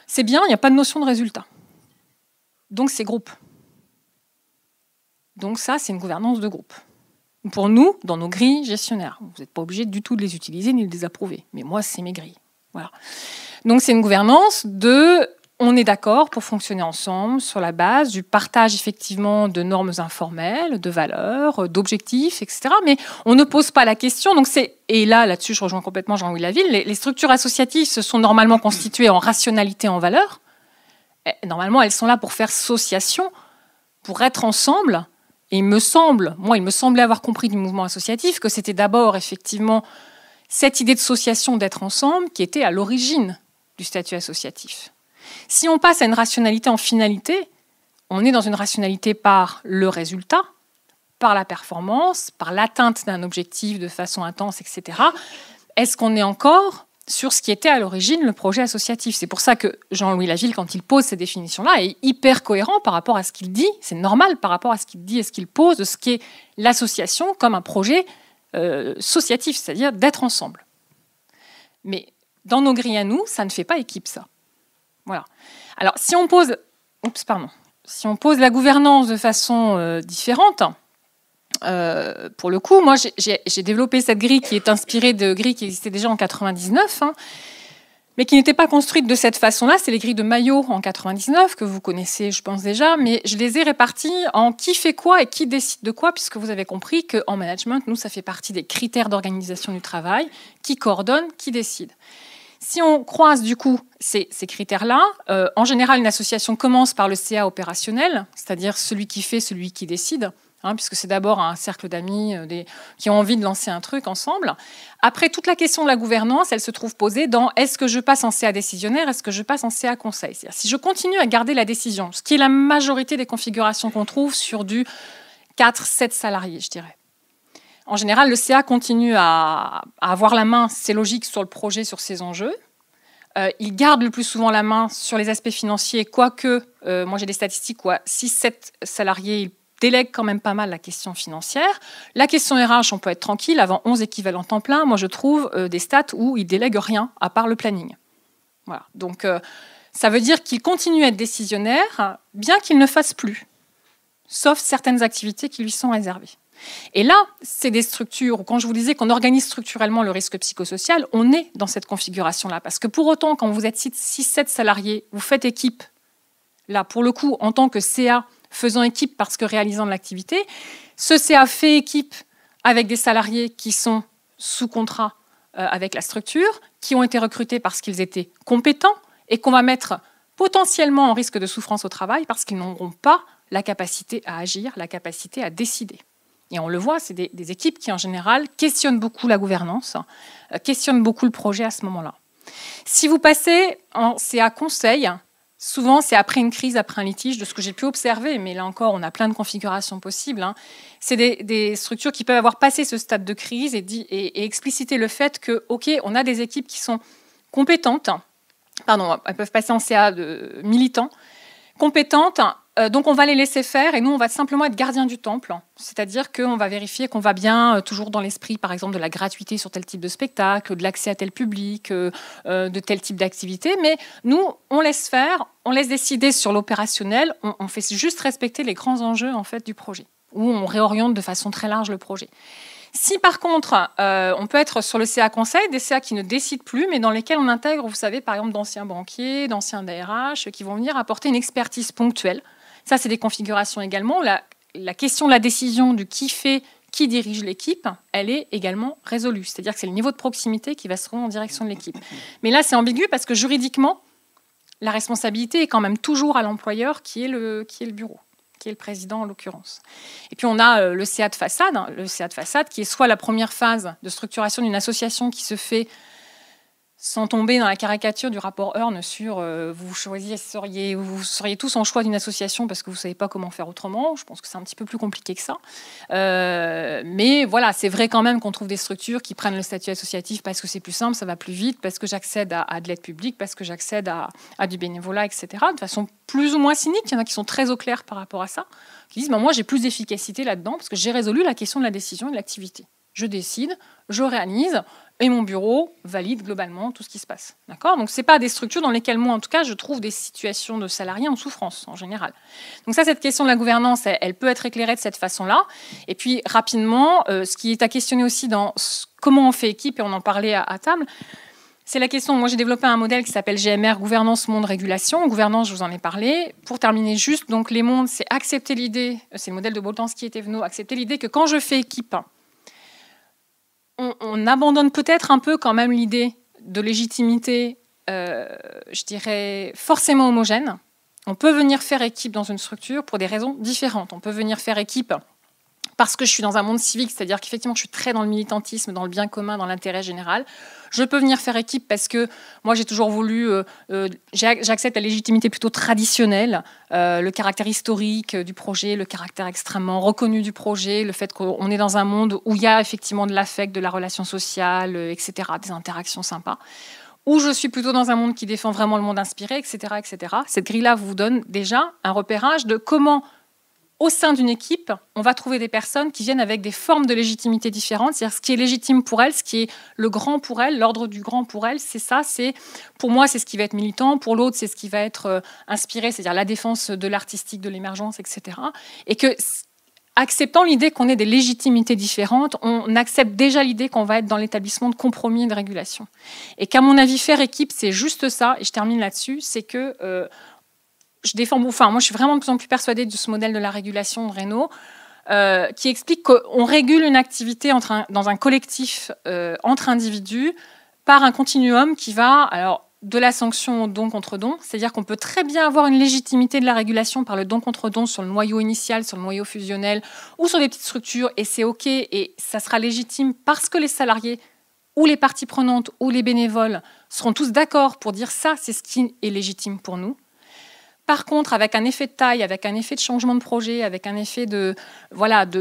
C'est bien, il n'y a pas de notion de résultat. Donc c'est groupe. Donc ça, c'est une gouvernance de groupe. Pour nous, dans nos grilles gestionnaires, vous n'êtes pas obligé du tout de les utiliser ni de les approuver. Mais moi, c'est mes grilles. Voilà. Donc, c'est une gouvernance on est d'accord pour fonctionner ensemble sur la base du partage effectivement de normes informelles, de valeurs, d'objectifs, etc. Mais on ne pose pas la question. Donc et là-dessus, je rejoins complètement Jean-Louis Laville. Les structures associatives se sont normalement constituées en rationalité, en valeurs. Normalement, elles sont là pour faire association, pour être ensemble. Et il me semblait avoir compris du mouvement associatif que c'était d'abord effectivement cette idée de association, d'être ensemble, qui était à l'origine du statut associatif. Si on passe à une rationalité en finalité, on est dans une rationalité par le résultat, par la performance, par l'atteinte d'un objectif de façon intense, etc. Est-ce qu'on est encore sur ce qui était à l'origine le projet associatif? C'est pour ça que Jean-Louis Laville, quand il pose ces définitions-là, est hyper cohérent par rapport à ce qu'il dit. C'est normal par rapport à ce qu'il dit et ce qu'il pose de ce qu'est l'association comme un projet associatif, c'est-à-dire d'être ensemble. Mais dans nos grilles à nous, ça ne fait pas équipe, ça. Voilà. Alors, si on pose la gouvernance de façon différente, pour le coup, moi, j'ai développé cette grille qui est inspirée de grilles qui existaient déjà en 99, mais qui n'étaient pas construites de cette façon-là. C'est les grilles de Maillot en 99, que vous connaissez, je pense déjà, mais je les ai réparties en qui fait quoi et qui décide de quoi, puisque vous avez compris qu'en management, nous, ça fait partie des critères d'organisation du travail, qui coordonne, qui décide. Si on croise du coup ces critères-là, en général, une association commence par le CA opérationnel, c'est-à-dire celui qui fait, celui qui décide, puisque c'est d'abord un cercle d'amis qui ont envie de lancer un truc ensemble. Après, toute la question de la gouvernance, elle se trouve posée dans est-ce que je passe en CA décisionnaire, est-ce que je passe en CA conseil? C'est-à-dire, si je continue à garder la décision, ce qui est la majorité des configurations qu'on trouve sur du 4-7 salariés, je dirais. En général, le CA continue à avoir la main, c'est logique, sur le projet, sur ses enjeux. Il garde le plus souvent la main sur les aspects financiers, quoique, moi j'ai des statistiques, 6-7 salariés, ils délègue quand même pas mal la question financière. La question RH, on peut être tranquille, avant 11 équivalents temps plein, moi je trouve des stats où ils délèguent rien, à part le planning. Voilà. Donc ça veut dire qu'ils continuent à être décisionnaires, bien qu'ils ne fassent plus. sauf certaines activités qui lui sont réservées. Et là, c'est des structures où, quand je vous disais qu'on organise structurellement le risque psychosocial, on est dans cette configuration-là. Parce que pour autant, quand vous êtes 6-7 salariés, vous faites équipe, là, pour le coup, en tant que CA, faisant équipe parce que réalisant de l'activité, ce CA fait équipe avec des salariés qui sont sous contrat avec la structure, qui ont été recrutés parce qu'ils étaient compétents et qu'on va mettre potentiellement en risque de souffrance au travail parce qu'ils n'auront pas la capacité à agir, la capacité à décider. Et on le voit, c'est des équipes qui, en général, questionnent beaucoup la gouvernance, questionnent beaucoup le projet à ce moment-là. Si vous passez en CA conseil, souvent c'est après une crise, après un litige, de ce que j'ai pu observer, mais là encore, on a plein de configurations possibles. C'est des structures qui peuvent avoir passé ce stade de crise et expliciter le fait que, OK, on a des équipes qui sont compétentes, elles peuvent passer en CA de militants, compétentes, donc on va les laisser faire et nous on va simplement être gardiens du temple, c'est-à-dire qu'on va vérifier qu'on va bien, toujours dans l'esprit par exemple de la gratuité sur tel type de spectacle, de l'accès à tel public, de tel type d'activité, mais nous on laisse faire, on laisse décider sur l'opérationnel, on fait juste respecter les grands enjeux en fait du projet, où on réoriente de façon très large le projet. Si par contre, on peut être sur le CA conseil, des CA qui ne décident plus, mais dans lesquels on intègre, vous savez, par exemple, d'anciens banquiers, d'anciens DRH, qui vont venir apporter une expertise ponctuelle. Ça, c'est des configurations également. La question de la décision du qui fait, qui dirige l'équipe, elle est également résolue. C'est-à-dire que c'est le niveau de proximité qui va se rendre en direction de l'équipe. Mais là, c'est ambigu parce que juridiquement, la responsabilité est quand même toujours à l'employeur qui est le bureau, qui est le président en l'occurrence. Et puis on a le CA de façade, qui est soit la première phase de structuration d'une association qui se fait sans tomber dans la caricature du rapport Hearn sur vous seriez tous en choix d'une association parce que vous ne savez pas comment faire autrement. Je pense que c'est un petit peu plus compliqué que ça. Mais voilà, c'est vrai quand même qu'on trouve des structures qui prennent le statut associatif parce que c'est plus simple, ça va plus vite, parce que j'accède à de l'aide publique, parce que j'accède à du bénévolat, etc. De façon plus ou moins cynique. Il y en a qui sont très au clair par rapport à ça, qui disent moi j'ai plus d'efficacité là-dedans parce que j'ai résolu la question de la décision et de l'activité. Je décide, je réalise, et mon bureau valide globalement tout ce qui se passe. D'accord ? Donc, ce n'est pas des structures dans lesquelles, moi, en tout cas, je trouve des situations de salariés en souffrance, en général. Donc ça, cette question de la gouvernance, elle peut être éclairée de cette façon-là. Et puis, rapidement, ce qui est à questionner aussi dans comment on fait équipe, et on en parlait à table, c'est la question. Moi, j'ai développé un modèle qui s'appelle GMR, Gouvernance, Monde, Régulation. Gouvernance, je vous en ai parlé. Pour terminer juste, donc les mondes, c'est accepter l'idée, c'est le modèle de Boltanski et Thévenot, accepter l'idée que quand je fais équipe, on abandonne peut-être un peu quand même l'idée de légitimité, je dirais, forcément homogène. On peut venir faire équipe dans une structure pour des raisons différentes. On peut venir faire équipe parce que je suis dans un monde civique, c'est-à-dire qu'effectivement, je suis très dans le militantisme, dans le bien commun, dans l'intérêt général. Je peux venir faire équipe parce que moi, j'ai toujours voulu... j'accepte la légitimité plutôt traditionnelle, le caractère historique du projet, le caractère extrêmement reconnu du projet, le fait qu'on est dans un monde où il y a effectivement de l'affect, de la relation sociale, etc., des interactions sympas. Ou je suis plutôt dans un monde qui défend vraiment le monde inspiré, etc., etc. Cette grille-là vous donne déjà un repérage de comment... Au sein d'une équipe, on va trouver des personnes qui viennent avec des formes de légitimité différentes. C'est-à-dire ce qui est légitime pour elles, ce qui est le grand pour elles, l'ordre du grand pour elles, c'est ça. Pour moi, c'est ce qui va être militant. Pour l'autre, c'est ce qui va être inspiré, c'est-à-dire la défense de l'artistique, de l'émergence, etc. Et que, acceptant l'idée qu'on ait des légitimités différentes, on accepte déjà l'idée qu'on va être dans l'établissement de compromis et de régulation. Et qu'à mon avis, faire équipe, c'est juste ça. Et je termine là-dessus, c'est que... moi, je suis vraiment de plus en plus persuadée de ce modèle de la régulation de Reynaud, qui explique qu'on régule une activité dans un collectif entre individus par un continuum qui va, alors, de la sanction au don contre don, c'est-à-dire qu'on peut très bien avoir une légitimité de la régulation par le don contre don sur le noyau initial, sur le noyau fusionnel ou sur des petites structures, et c'est OK, et ça sera légitime parce que les salariés ou les parties prenantes ou les bénévoles seront tous d'accord pour dire ça, c'est ce qui est légitime pour nous. Par contre, avec un effet de taille, avec un effet de changement de projet, avec un effet de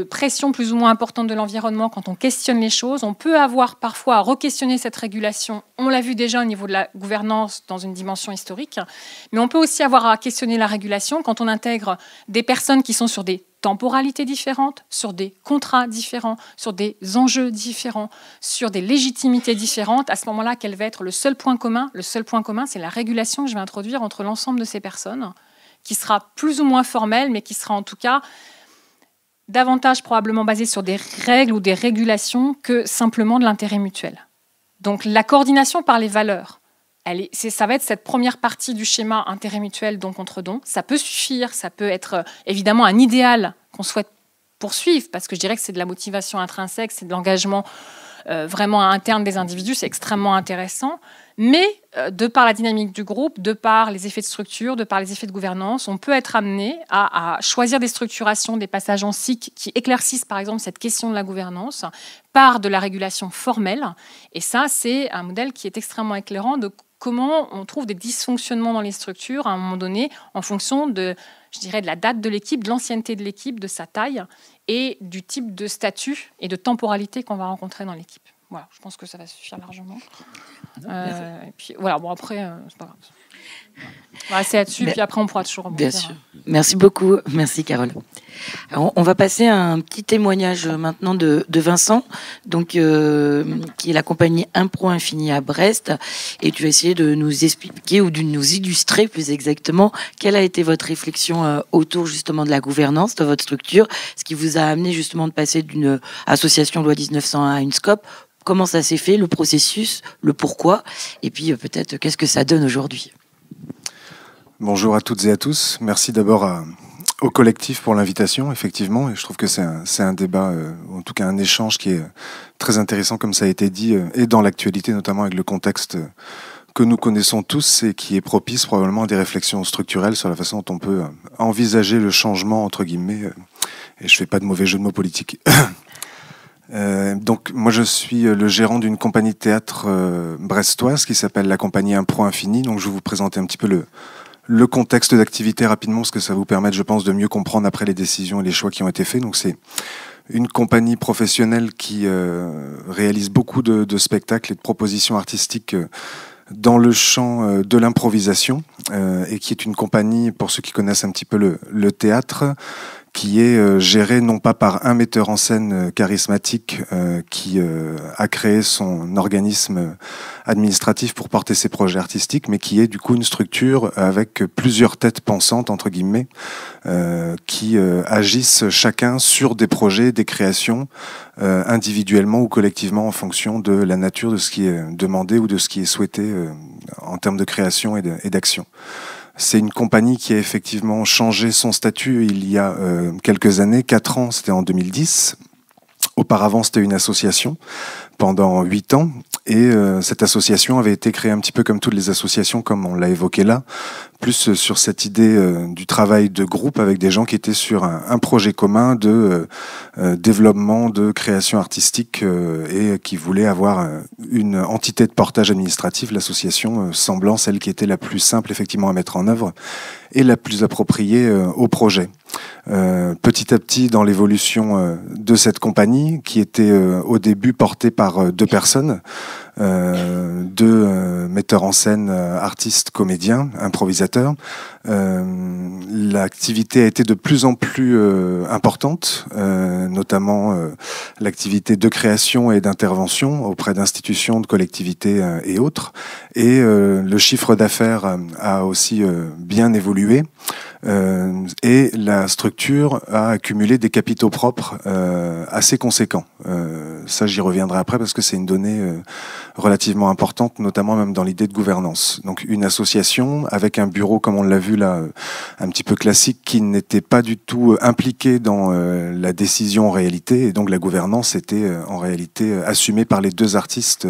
pression plus ou moins importante de l'environnement, quand on questionne les choses, on peut avoir parfois à re-questionner cette régulation. On l'a vu déjà au niveau de la gouvernance dans une dimension historique, mais on peut aussi avoir à questionner la régulation quand on intègre des personnes qui sont sur des temporalités différentes, sur des contrats différents, sur des enjeux différents, sur des légitimités différentes. À ce moment-là, quel va être le seul point commun ? Le seul point commun, c'est la régulation que je vais introduire entre l'ensemble de ces personnes, qui sera plus ou moins formelle, mais qui sera en tout cas davantage probablement basé sur des règles ou des régulations que simplement de l'intérêt mutuel. Donc la coordination par les valeurs, ça va être cette première partie du schéma intérêt mutuel don contre don. Ça peut suffire, ça peut être évidemment un idéal qu'on souhaite poursuivre, parce que je dirais que c'est de la motivation intrinsèque, c'est de l'engagement vraiment interne des individus, c'est extrêmement intéressant. Mais de par la dynamique du groupe, de par les effets de structure, de par les effets de gouvernance, on peut être amené à choisir des structurations, des passages en SIC qui éclaircissent par exemple cette question de la gouvernance par de la régulation formelle. Et ça, c'est un modèle qui est extrêmement éclairant de comment on trouve des dysfonctionnements dans les structures à un moment donné en fonction de, je dirais, de la date de l'équipe, de l'ancienneté de l'équipe, de sa taille et du type de statut et de temporalité qu'on va rencontrer dans l'équipe. Voilà, je pense que ça va suffire largement. Et puis voilà, bon après, c'est pas grave. On va rester là-dessus, puis après on pourra toujours rebondir. Bien sûr. Merci beaucoup, merci Carole. Alors, on va passer à un petit témoignage maintenant de Vincent, donc, qui est la compagnie Impro Infini à Brest, et tu vas essayer de nous expliquer ou de nous illustrer plus exactement quelle a été votre réflexion autour justement de la gouvernance de votre structure, ce qui vous a amené justement de passer d'une association loi 1901 à une SCOP. Comment ça s'est fait, le processus, le pourquoi, et puis peut-être qu'est-ce que ça donne aujourd'hui. Bonjour à toutes et à tous. Merci d'abord au collectif pour l'invitation, effectivement. Et je trouve que c'est un débat, en tout cas un échange qui est très intéressant, comme ça a été dit, et dans l'actualité, notamment avec le contexte que nous connaissons tous et qui est propice probablement à des réflexions structurelles sur la façon dont on peut envisager le changement, entre guillemets. Et je fais pas de mauvais jeu de mots politiques. Donc moi je suis le gérant d'une compagnie de théâtre brestoise qui s'appelle la compagnie Impro Infini. Donc je vais vous présenter un petit peu le contexte d'activité rapidement, parce que ça va vous permettre, je pense, de mieux comprendre après les décisions et les choix qui ont été faits. Donc c'est une compagnie professionnelle qui réalise beaucoup de spectacles et de propositions artistiques dans le champ de l'improvisation, et qui est une compagnie, pour ceux qui connaissent un petit peu le théâtre, qui est géré non pas par un metteur en scène charismatique qui a créé son organisme administratif pour porter ses projets artistiques, mais qui est du coup une structure avec plusieurs têtes pensantes, entre guillemets, qui agissent chacun sur des projets, des créations, individuellement ou collectivement en fonction de la nature de ce qui est demandé ou de ce qui est souhaité en termes de création et d'action. C'est une compagnie qui a effectivement changé son statut il y a quelques années, 4 ans, c'était en 2010. Auparavant, c'était une association pendant 8 ans. Et cette association avait été créée un petit peu comme toutes les associations, comme on l'a évoqué là, plus sur cette idée du travail de groupe avec des gens qui étaient sur un projet commun de développement, de création artistique et qui voulaient avoir une entité de portage administratif, l'association semblant celle qui était la plus simple effectivement à mettre en œuvre et la plus appropriée au projet. Petit à petit, dans l'évolution de cette compagnie, qui était au début portée par 2 personnes, 2 metteurs en scène, artistes, comédiens, improvisateurs, l'activité a été de plus en plus importante, notamment l'activité de création et d'intervention auprès d'institutions, de collectivités et autres. Et le chiffre d'affaires a aussi bien évolué. Et la structure a accumulé des capitaux propres assez conséquents. Ça, j'y reviendrai après parce que c'est une donnée relativement importante, notamment même dans l'idée de gouvernance. Donc une association avec un bureau, comme on l'a vu là, un petit peu classique, qui n'était pas du tout impliqué dans la décision en réalité, et donc la gouvernance était en réalité assumée par les 2 artistes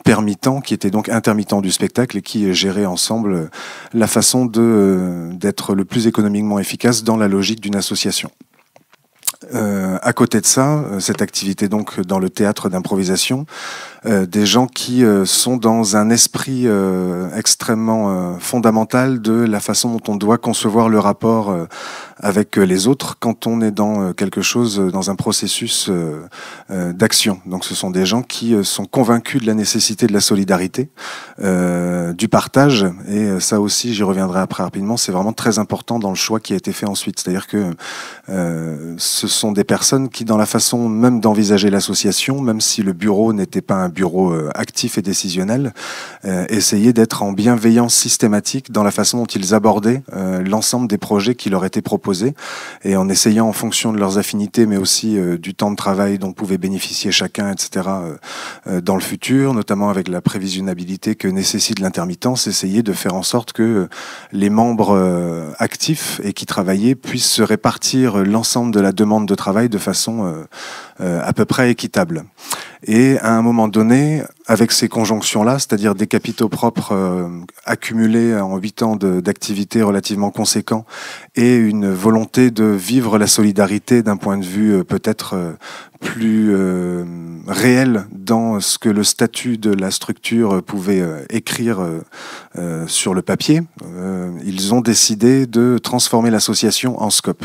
permittents, qui étaient donc intermittents du spectacle et qui géraient ensemble la façon d'être le plus économiquement efficace dans la logique d'une association. À côté de ça, cette activité donc dans le théâtre d'improvisation, des gens qui sont dans un esprit extrêmement fondamental de la façon dont on doit concevoir le rapport avec les autres quand on est dans quelque chose, dans un processus d'action. Donc ce sont des gens qui sont convaincus de la nécessité de la solidarité, du partage, et ça aussi j'y reviendrai après rapidement, c'est vraiment très important dans le choix qui a été fait ensuite. C'est-à-dire que ce sont des personnes qui, dans la façon même d'envisager l'association, même si le bureau n'était pas un bureau actif et décisionnel, essayaient d'être en bienveillance systématique dans la façon dont ils abordaient l'ensemble des projets qui leur étaient proposés proposées, et en essayant en fonction de leurs affinités, mais aussi du temps de travail dont pouvait bénéficier chacun, etc., dans le futur, notamment avec la prévisionnabilité que nécessite l'intermittence, essayer de faire en sorte que les membres actifs et qui travaillaient puissent se répartir l'ensemble de la demande de travail de façon à peu près équitable. Et à un moment donné, avec ces conjonctions-là, c'est-à-dire des capitaux propres accumulés en 8 ans d'activité relativement conséquents et une volonté de vivre la solidarité d'un point de vue peut-être plus réel dans ce que le statut de la structure pouvait écrire sur le papier, ils ont décidé de transformer l'association en SCOP.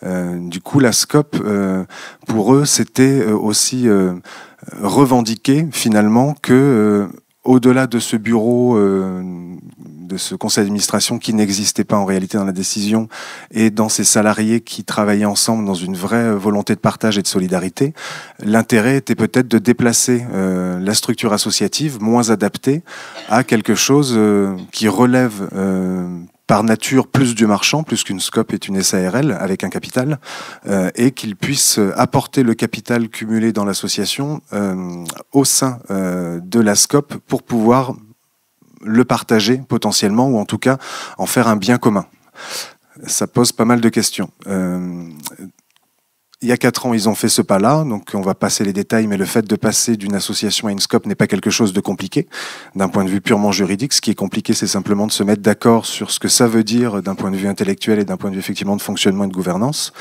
Du coup, la SCOP, pour eux, c'était aussi revendiquer finalement que, au-delà de ce bureau, de ce conseil d'administration qui n'existait pas en réalité dans la décision, et dans ces salariés qui travaillaient ensemble dans une vraie volonté de partage et de solidarité, l'intérêt était peut-être de déplacer la structure associative moins adaptée à quelque chose qui relève par nature plus du marchand, plus qu'une SCOP est une SARL avec un capital, et qu'il puisse apporter le capital cumulé dans l'association au sein de la SCOP pour pouvoir le partager potentiellement, ou en tout cas en faire un bien commun. Ça pose pas mal de questions. Il y a 4 ans, ils ont fait ce pas-là, donc on va passer les détails, mais le fait de passer d'une association à une SCOP n'est pas quelque chose de compliqué, d'un point de vue purement juridique. Ce qui est compliqué, c'est simplement de se mettre d'accord sur ce que ça veut dire d'un point de vue intellectuel et d'un point de vue effectivement de fonctionnement et de gouvernance.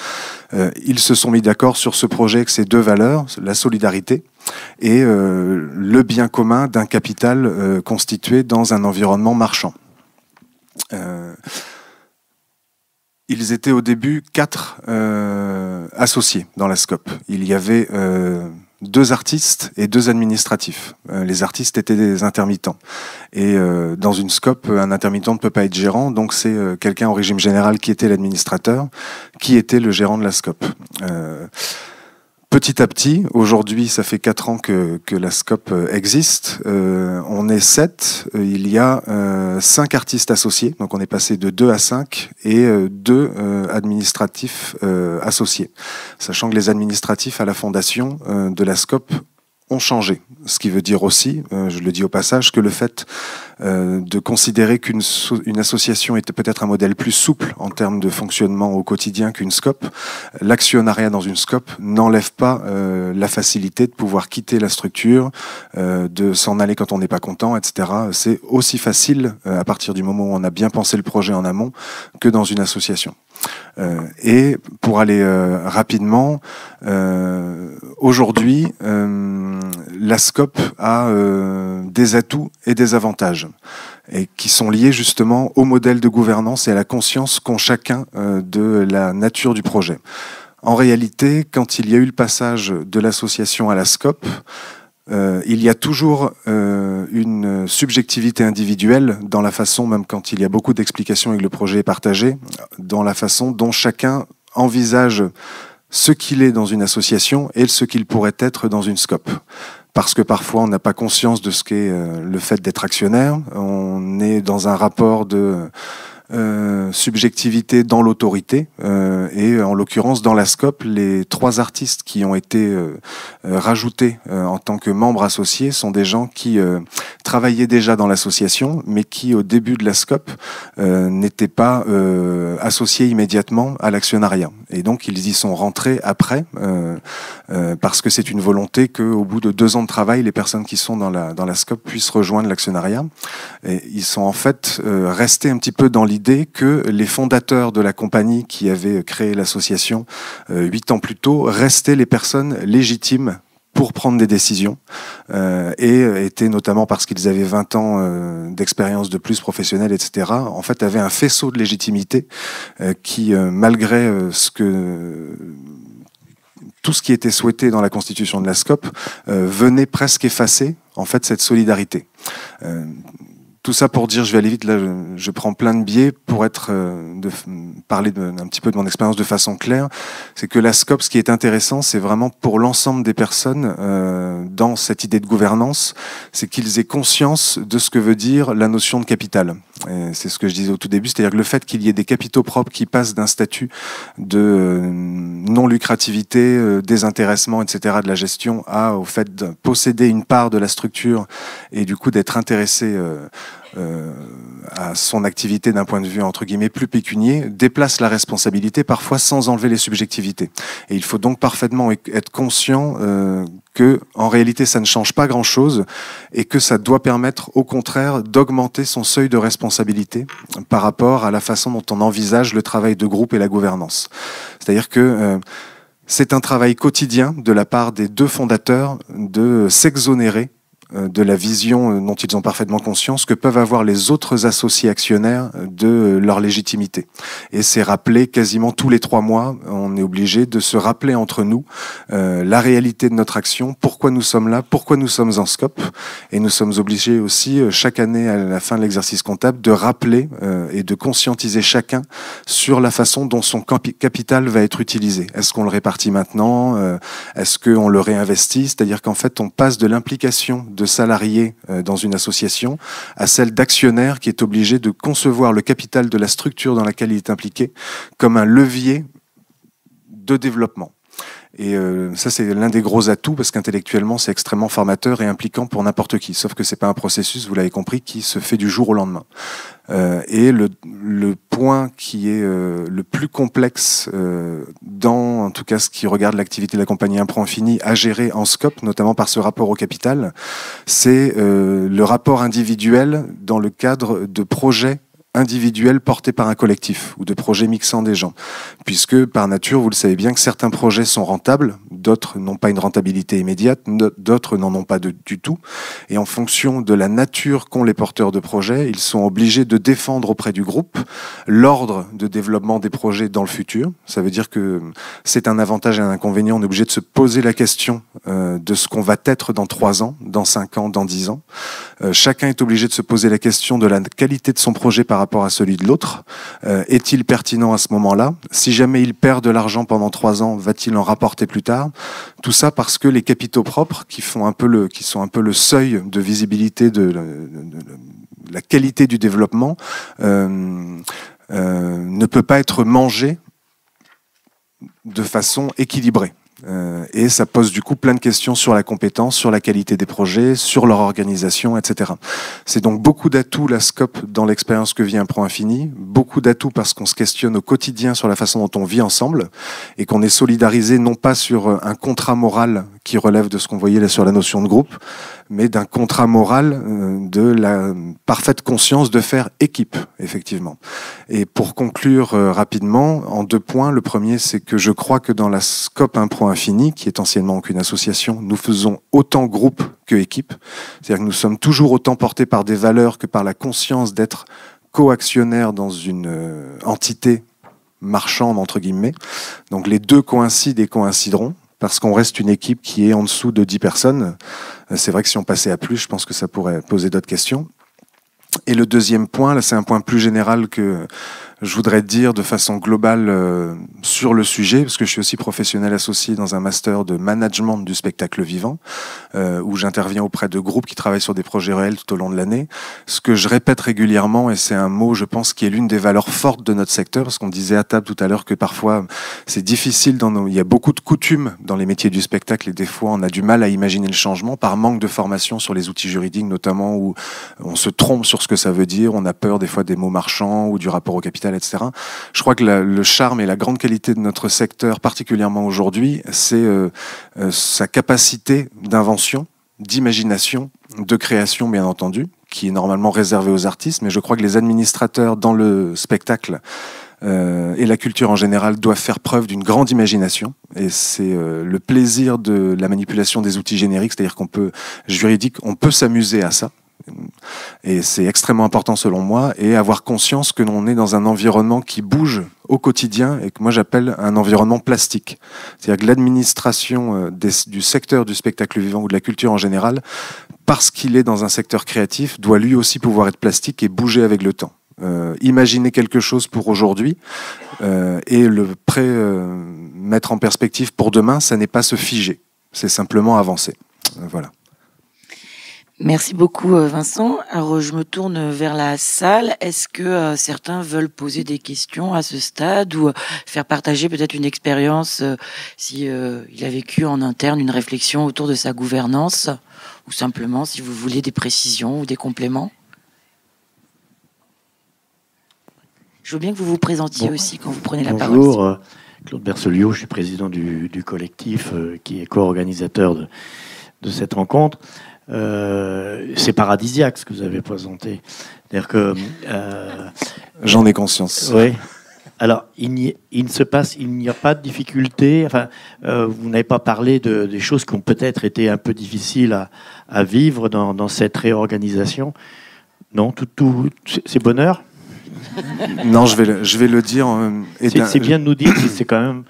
Ils se sont mis d'accord sur ce projet avec ces 2 valeurs, la solidarité et le bien commun d'un capital constitué dans un environnement marchand. Ils étaient au début 4 associés dans la SCOP. Il y avait 2 artistes et 2 administratifs. Les artistes étaient des intermittents. Et dans une SCOP, un intermittent ne peut pas être gérant, donc c'est quelqu'un au régime général qui était l'administrateur, qui était le gérant de la SCOP. Petit à petit, aujourd'hui, ça fait 4 ans que la SCOP existe. On est 7. Il y a 5 artistes associés. Donc on est passé de 2 à 5 et 2 administratifs associés. Sachant que les administratifs à la fondation de la SCOP ont changé. Ce qui veut dire aussi, je le dis au passage, que le fait de considérer qu'une association était peut-être un modèle plus souple en termes de fonctionnement au quotidien qu'une SCOP, l'actionnariat dans une SCOP n'enlève pas la facilité de pouvoir quitter la structure, de s'en aller quand on n'est pas content, etc. C'est aussi facile à partir du moment où on a bien pensé le projet en amont que dans une association. Et pour aller rapidement, aujourd'hui, la SCOP a des atouts et des avantages, et qui sont liés justement au modèle de gouvernance et à la conscience qu'ont chacun de la nature du projet. En réalité, quand il y a eu le passage de l'association à la SCOP, il y a toujours une subjectivité individuelle dans la façon, même quand il y a beaucoup d'explications et que le projet est partagé, dans la façon dont chacun envisage ce qu'il est dans une association et ce qu'il pourrait être dans une SCOP. Parce que parfois on n'a pas conscience de ce qu'est le fait d'être actionnaire, on est dans un rapport de subjectivité dans l'autorité, et en l'occurrence dans la SCOP, les 3 artistes qui ont été rajoutés en tant que membres associés sont des gens qui travaillaient déjà dans l'association, mais qui au début de la SCOP n'étaient pas associés immédiatement à l'actionnariat. Et donc ils y sont rentrés après, parce que c'est une volonté qu'au bout de 2 ans de travail, les personnes qui sont dans la SCOP puissent rejoindre l'actionnariat. Et ils sont en fait restés un petit peu dans l'idée que les fondateurs de la compagnie qui avaient créé l'association 8 ans plus tôt restaient les personnes légitimes pour prendre des décisions, et étaient, notamment parce qu'ils avaient 20 ans d'expérience de plus professionnelle, etc., en fait avaient un faisceau de légitimité qui, malgré tout ce qui était souhaité dans la constitution de la SCOP, venait presque effacer en fait cette solidarité. Tout ça pour dire, je vais aller vite, là je prends plein de biais pour parler un petit peu de mon expérience de façon claire. C'est que la SCOP, ce qui est intéressant, c'est vraiment pour l'ensemble des personnes dans cette idée de gouvernance, c'est qu'ils aient conscience de ce que veut dire la notion de capital. C'est ce que je disais au tout début, c'est-à-dire que le fait qu'il y ait des capitaux propres qui passent d'un statut de non-lucrativité, désintéressement, etc. de la gestion au fait de posséder une part de la structure et du coup d'être intéressé à son activité d'un point de vue entre guillemets plus pécunier, déplace la responsabilité parfois sans enlever les subjectivités. Et il faut donc parfaitement être conscient que en réalité ça ne change pas grand-chose et que ça doit permettre au contraire d'augmenter son seuil de responsabilité par rapport à la façon dont on envisage le travail de groupe et la gouvernance. C'est-à-dire que c'est un travail quotidien de la part des deux fondateurs de s'exonérer de la vision dont ils ont parfaitement conscience que peuvent avoir les autres associés actionnaires de leur légitimité. Et c'est rappelé quasiment tous les 3 mois, on est obligé de se rappeler entre nous la réalité de notre action, pourquoi nous sommes là, pourquoi nous sommes en scope. Et nous sommes obligés aussi, chaque année à la fin de l'exercice comptable, de rappeler et de conscientiser chacun sur la façon dont son capital va être utilisé. Est-ce qu'on le répartit maintenant? Est-ce qu'on le réinvestit? C'est-à-dire qu'en fait, on passe de l'implication de salariés dans une association à celle d'actionnaire qui est obligé de concevoir le capital de la structure dans laquelle il est impliqué comme un levier de développement. Et ça, c'est l'un des gros atouts parce qu'intellectuellement, c'est extrêmement formateur et impliquant pour n'importe qui. Sauf que c'est pas un processus, vous l'avez compris, qui se fait du jour au lendemain. Et le point qui est le plus complexe dans, en tout cas, ce qui regarde l'activité de la compagnie Impro Infini à gérer en scope, notamment par ce rapport au capital, c'est le rapport individuel dans le cadre de projets individuels portés par un collectif ou de projets mixant des gens. Puisque, par nature, vous le savez bien que certains projets sont rentables, d'autres n'ont pas une rentabilité immédiate, d'autres n'en ont pas du tout. Et en fonction de la nature qu'ont les porteurs de projets, ils sont obligés de défendre auprès du groupe l'ordre de développement des projets dans le futur. Ça veut dire que c'est un avantage et un inconvénient. On est obligé de se poser la question de ce qu'on va être dans 3 ans, dans 5 ans, dans 10 ans. Chacun est obligé de se poser la question de la qualité de son projet par rapport à celui de l'autre. Est-il pertinent à ce moment-là? Si jamais il perd de l'argent pendant 3 ans, va-t-il en rapporter plus tard? Tout ça parce que les capitaux propres, qui sont un peu le seuil de visibilité de la qualité du développement, ne peut pas être mangé de façon équilibrée. Et ça pose du coup plein de questions sur la compétence, sur la qualité des projets, sur leur organisation, etc. C'est donc beaucoup d'atouts, la scope, dans l'expérience que vit Impro Infini, beaucoup d'atouts parce qu'on se questionne au quotidien sur la façon dont on vit ensemble et qu'on est solidarisé non pas sur un contrat moral qui relève de ce qu'on voyait là sur la notion de groupe, mais d'un contrat moral de la parfaite conscience de faire équipe, effectivement. Et pour conclure rapidement, en 2 points, le premier, c'est que je crois que dans la scope Impro Infini, qui est anciennement qu'une association, nous faisons autant groupe que équipe. C'est-à-dire que nous sommes toujours autant portés par des valeurs que par la conscience d'être co-actionnaires dans une entité marchande, entre guillemets. Donc les deux coïncident et coïncideront, parce qu'on reste une équipe qui est en dessous de 10 personnes. C'est vrai que si on passait à plus, je pense que ça pourrait poser d'autres questions. Et le deuxième point, là c'est un point plus général que je voudrais dire de façon globale sur le sujet, parce que je suis aussi professionnel associé dans un master de management du spectacle vivant, où j'interviens auprès de groupes qui travaillent sur des projets réels tout au long de l'année. Ce que je répète régulièrement, et c'est un mot, je pense, qui est l'une des valeurs fortes de notre secteur, parce qu'on disait à table tout à l'heure que parfois c'est difficile, il y a beaucoup de coutumes dans les métiers du spectacle, et des fois on a du mal à imaginer le changement par manque de formation sur les outils juridiques, notamment où on se trompe sur ce que ça veut dire, on a peur des fois des mots marchands ou du rapport au capital, etc. Je crois que le charme et la grande qualité de notre secteur, particulièrement aujourd'hui, c'est sa capacité d'invention, d'imagination, de création, bien entendu, qui est normalement réservée aux artistes, mais je crois que les administrateurs dans le spectacle et la culture en général doivent faire preuve d'une grande imagination, et c'est le plaisir de la manipulation des outils génériques, c'est-à-dire qu'on peut s'amuser à ça. Et c'est extrêmement important selon moi, et avoir conscience que l'on est dans un environnement qui bouge au quotidien et que moi j'appelle un environnement plastique. C'est-à-dire que l'administration du secteur du spectacle vivant ou de la culture en général, parce qu'il est dans un secteur créatif, doit lui aussi pouvoir être plastique et bouger avec le temps. Imaginer quelque chose pour aujourd'hui et le mettre en perspective pour demain, ça n'est pas se figer, c'est simplement avancer. Voilà. Merci beaucoup Vincent. Alors je me tourne vers la salle. Est-ce que certains veulent poser des questions à ce stade ou faire partager peut-être une expérience si il a vécu en interne une réflexion autour de sa gouvernance ou simplement si vous voulez des précisions ou des compléments? Je veux bien que vous vous présentiez aussi quand vous prenez la parole. Bonjour, Claude Berceliot, je suis président du collectif qui est co-organisateur de cette rencontre. C'est paradisiaque ce que vous avez présenté. C'est-à-dire que j'en ai conscience. Oui. Alors, il n'y a pas de difficulté. Enfin, vous n'avez pas parlé des choses qui ont peut-être été un peu difficiles à vivre dans cette réorganisation. Non, tout c'est bonheur. Non, je vais le dire. C'est bien de nous dire si c'est quand même.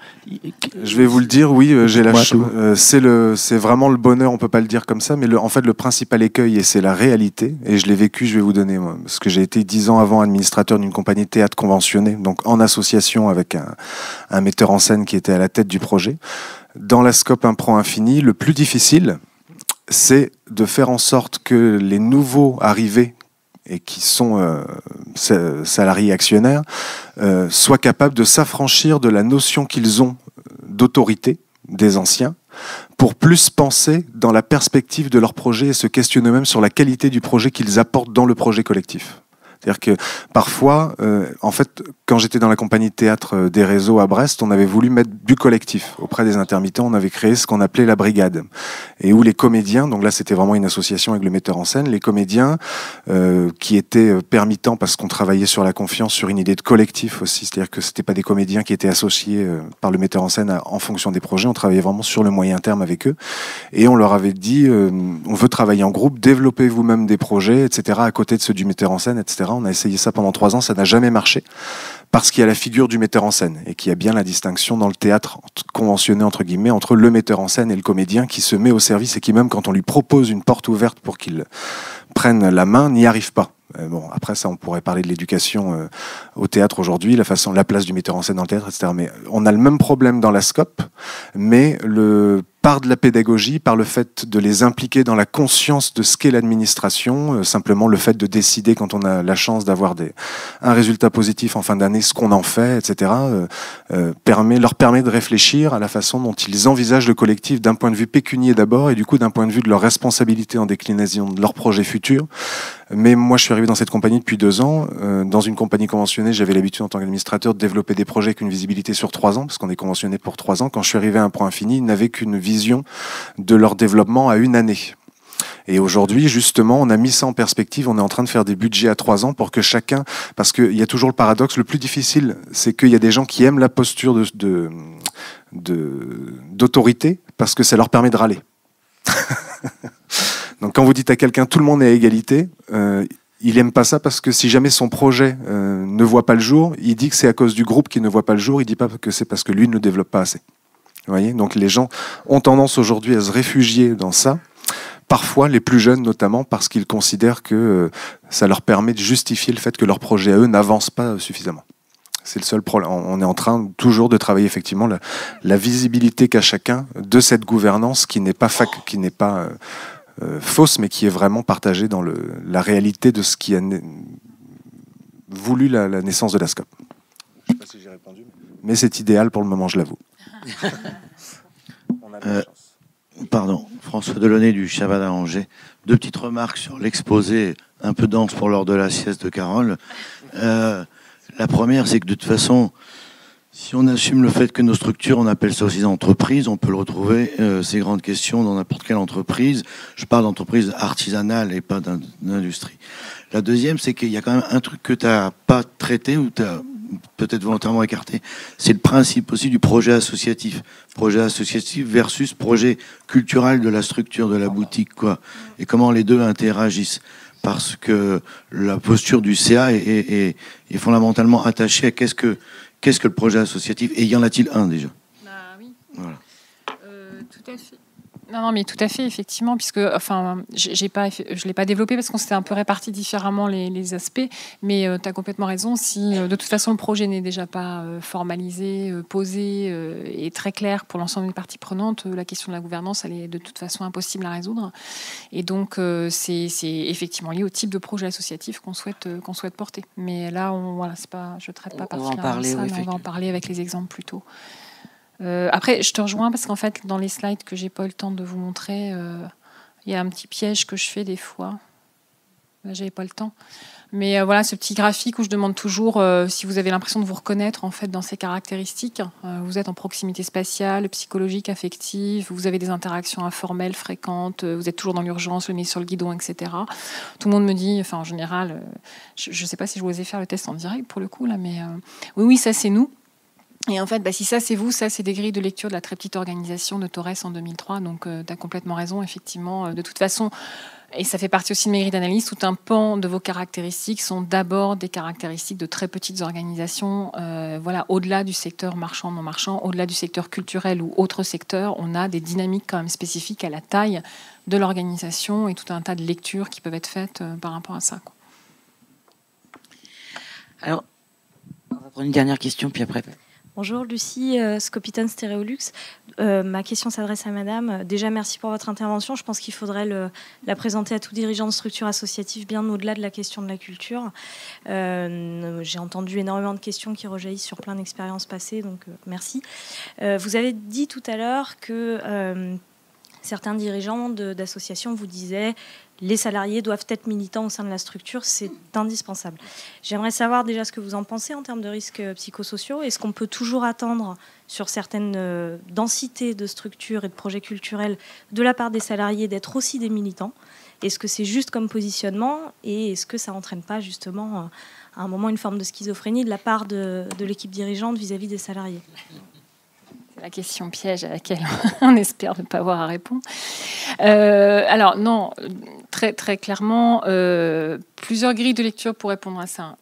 Je vais vous le dire, oui, j'ai la chance. C'est vraiment le bonheur, on peut pas le dire comme ça, mais en fait, le principal écueil, et c'est la réalité, et je l'ai vécu, je vais vous donner, moi, parce que j'ai été 10 ans avant administrateur d'une compagnie de théâtre conventionnée, donc en association avec un metteur en scène qui était à la tête du projet. Dans la scope Impro Infini, le plus difficile, c'est de faire en sorte que les nouveaux arrivés et qui sont salariés actionnaires, soient capables de s'affranchir de la notion qu'ils ont d'autorité des anciens, pour plus penser dans la perspective de leur projet et se questionner eux-mêmes sur la qualité du projet qu'ils apportent dans le projet collectif. C'est-à-dire que parfois, en fait, quand j'étais dans la compagnie de théâtre des réseaux à Brest, on avait voulu mettre du collectif. Auprès des intermittents, on avait créé ce qu'on appelait la brigade. Et où les comédiens, donc là c'était vraiment une association avec le metteur en scène, les comédiens qui étaient permittants parce qu'on travaillait sur la confiance, sur une idée de collectif aussi. C'est-à-dire que c'était pas des comédiens qui étaient associés par le metteur en scène en fonction des projets, on travaillait vraiment sur le moyen terme avec eux. Et on leur avait dit, on veut travailler en groupe, développez vous-même des projets, etc., à côté de ceux du metteur en scène, etc. On a essayé ça pendant 3 ans, ça n'a jamais marché, parce qu'il y a la figure du metteur en scène, et qu'il y a bien la distinction dans le théâtre conventionné, entre guillemets, entre le metteur en scène et le comédien qui se met au service et qui, même quand on lui propose une porte ouverte pour qu'il prenne la main, n'y arrive pas. Bon, après ça, on pourrait parler de l'éducation au théâtre aujourd'hui, la place du metteur en scène dans le théâtre, etc. Mais on a le même problème dans la scope, mais par de la pédagogie, par le fait de les impliquer dans la conscience de ce qu'est l'administration, simplement le fait de décider quand on a la chance d'avoir un résultat positif en fin d'année, ce qu'on en fait, etc., leur permet de réfléchir à la façon dont ils envisagent le collectif d'un point de vue pécunier d'abord, et du coup d'un point de vue de leur responsabilité en déclinaison de leurs projets futurs. Mais moi, je suis arrivé dans cette compagnie depuis 2 ans. Dans une compagnie conventionnée, j'avais l'habitude en tant qu'administrateur de développer des projets avec une visibilité sur 3 ans, parce qu'on est conventionné pour 3 ans. Quand je suis arrivé à Impro Infini, ils n'avaient qu'une vision de leur développement à 1 année. Et aujourd'hui, justement, on a mis ça en perspective. On est en train de faire des budgets à 3 ans pour que chacun... Parce qu'il y a toujours le paradoxe. Le plus difficile, c'est qu'il y a des gens qui aiment la posture d'autorité parce que ça leur permet de râler. Donc quand vous dites à quelqu'un tout le monde est à égalité, il aime pas ça parce que si jamais son projet ne voit pas le jour, il dit que c'est à cause du groupe qui ne voit pas le jour, il dit pas que c'est parce que lui ne le développe pas assez. Vous voyez ? Donc les gens ont tendance aujourd'hui à se réfugier dans ça, parfois les plus jeunes notamment, parce qu'ils considèrent que ça leur permet de justifier le fait que leur projet à eux n'avance pas suffisamment. C'est le seul problème. On est en train toujours de travailler effectivement la visibilité qu'a chacun de cette gouvernance qui n'est pas fausse, mais qui est vraiment partagée dans la réalité de ce qui a voulu la naissance de la SCOP. Je ne sais pas si j'ai répondu, mais c'est idéal pour le moment, je l'avoue. Pardon, François Delaunay du Chaval à Angers. 2 petites remarques sur l'exposé un peu dense pour l'heure de la sieste de Carole. La première, c'est que de toute façon, si on assume le fait que nos structures, on appelle ça aussi des entreprises, on peut le retrouver, ces grandes questions, dans n'importe quelle entreprise. Je parle d'entreprise artisanale et pas d'industrie. La deuxième, c'est qu'il y a quand même un truc que tu n'as pas traité ou tu as peut-être volontairement écarté. C'est le principe aussi du projet associatif. Projet associatif versus projet culturel de la structure, de la boutique, quoi. Et comment les deux interagissent. Parce que la posture du CA est fondamentalement attachée à qu'est-ce que le projet associatif, et y en a-t-il un déjà? Bah oui. Voilà. Tout à fait. Non, mais tout à fait, effectivement, puisque, enfin, je l'ai pas développé parce qu'on s'était un peu réparti différemment les aspects, mais tu as complètement raison. Si de toute façon le projet n'est déjà pas formalisé, posé et très clair pour l'ensemble des parties prenantes, la question de la gouvernance, elle est de toute façon impossible à résoudre. Et donc, c'est effectivement lié au type de projet associatif qu'on souhaite porter. Mais là, c'est pas, je ne traite pas particulièrement ça, mais on va en parler avec les exemples plus tôt. Après, je te rejoins parce qu'en fait, dans les slides que j'ai pas eu le temps de vous montrer, il y a un petit piège que je fais des fois. Là, j'avais pas le temps. Mais voilà, ce petit graphique où je demande toujours si vous avez l'impression de vous reconnaître en fait dans ces caractéristiques. Vous êtes en proximité spatiale, psychologique, affective. Vous avez des interactions informelles, fréquentes. Vous êtes toujours dans l'urgence, le nez sur le guidon, etc. Tout le monde me dit, enfin en général, je sais pas si je vous osais faire le test en direct pour le coup là, mais oui, ça c'est nous. Et en fait, si ça c'est vous, ça c'est des grilles de lecture de la très petite organisation de Torres en 2003. Donc tu as complètement raison, effectivement. De toute façon, et ça fait partie aussi de mes grilles d'analyse, tout un pan de vos caractéristiques sont d'abord des caractéristiques de très petites organisations. Voilà, au-delà du secteur marchand, non marchand, au-delà du secteur culturel ou autre secteur, on a des dynamiques quand même spécifiques à la taille de l'organisation et tout un tas de lectures qui peuvent être faites par rapport à ça, quoi. Alors, on va prendre une dernière question, puis après... Bonjour, Lucie, Scopiton Stéréolux. Ma question s'adresse à madame. Déjà, merci pour votre intervention. Je pense qu'il faudrait la présenter à tout dirigeant de structure associative, bien au-delà de la question de la culture. J'ai entendu énormément de questions qui rejaillissent sur plein d'expériences passées, donc merci. Vous avez dit tout à l'heure que certains dirigeants d'associations vous disaient les salariés doivent être militants au sein de la structure, c'est indispensable. J'aimerais savoir déjà ce que vous en pensez en termes de risques psychosociaux. Est-ce qu'on peut toujours attendre sur certaines densités de structures et de projets culturels de la part des salariés d'être aussi des militants? Est-ce que c'est juste comme positionnement et est-ce que ça n'entraîne pas justement à un moment une forme de schizophrénie de la part de l'équipe dirigeante vis-à-vis des salariés? C'est la question piège à laquelle on espère ne pas avoir à répondre. Alors non, très, très clairement, plusieurs grilles de lecture pour répondre à ça.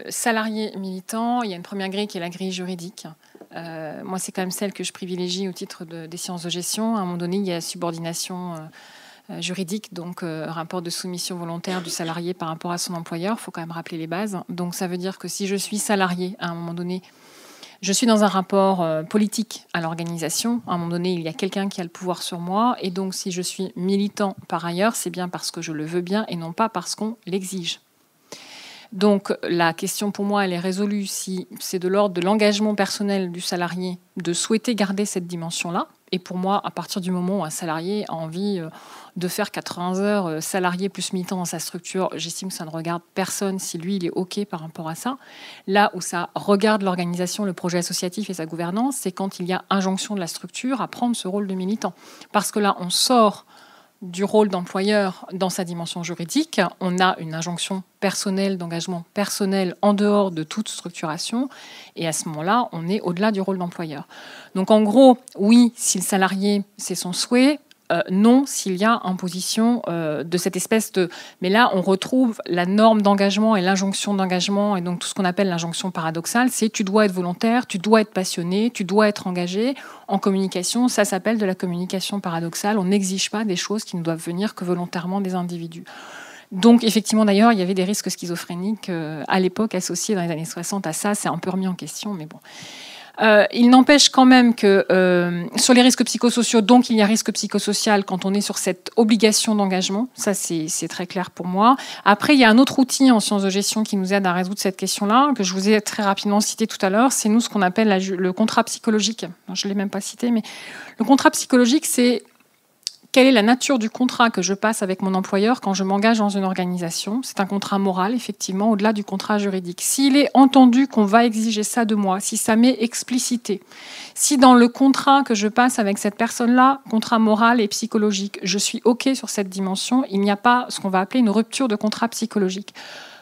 Salariés, militants, il y a une première grille qui est la grille juridique. Moi, c'est quand même celle que je privilégie au titre des sciences de gestion. À un moment donné, il y a subordination juridique, donc rapport de soumission volontaire du salarié par rapport à son employeur. Il faut quand même rappeler les bases. Donc ça veut dire que si je suis salarié, à un moment donné, je suis dans un rapport politique à l'organisation. À un moment donné, il y a quelqu'un qui a le pouvoir sur moi. Et donc, si je suis militant par ailleurs, c'est bien parce que je le veux bien et non pas parce qu'on l'exige. Donc, la question pour moi, elle est résolue si c'est de l'ordre de l'engagement personnel du salarié de souhaiter garder cette dimension-là. Et pour moi, à partir du moment où un salarié a envie de faire 80 heures salarié plus militant dans sa structure, j'estime que ça ne regarde personne si lui, il est OK par rapport à ça. Là où ça regarde l'organisation, le projet associatif et sa gouvernance, c'est quand il y a injonction de la structure à prendre ce rôle de militant. Parce que là, on sort du rôle d'employeur dans sa dimension juridique. On a une injonction personnelle, d'engagement personnel en dehors de toute structuration. Et à ce moment-là, on est au-delà du rôle d'employeur. Donc en gros, oui, si le salarié, c'est son souhait. Non, s'il y a imposition de cette espèce de... Mais là, on retrouve la norme d'engagement et l'injonction d'engagement, et donc tout ce qu'on appelle l'injonction paradoxale, c'est tu dois être volontaire, tu dois être passionné, tu dois être engagé. En communication, ça s'appelle de la communication paradoxale. On n'exige pas des choses qui ne doivent venir que volontairement des individus. Donc, effectivement, d'ailleurs, il y avait des risques schizophréniques à l'époque associés dans les années 60 à ça. C'est un peu remis en question, mais bon... il n'empêche quand même que sur les risques psychosociaux, donc il y a risque psychosocial quand on est sur cette obligation d'engagement. Ça, c'est très clair pour moi. Après, il y a un autre outil en sciences de gestion qui nous aide à résoudre cette question-là, que je vous ai très rapidement cité tout à l'heure. C'est nous ce qu'on appelle le contrat psychologique. Je ne l'ai même pas cité, mais le contrat psychologique, c'est quelle est la nature du contrat que je passe avec mon employeur quand je m'engage dans une organisation. C'est un contrat moral, effectivement, au-delà du contrat juridique. S'il est entendu qu'on va exiger ça de moi, si ça m'est explicité, si dans le contrat que je passe avec cette personne-là, contrat moral et psychologique, je suis OK sur cette dimension, il n'y a pas ce qu'on va appeler une rupture de contrat psychologique.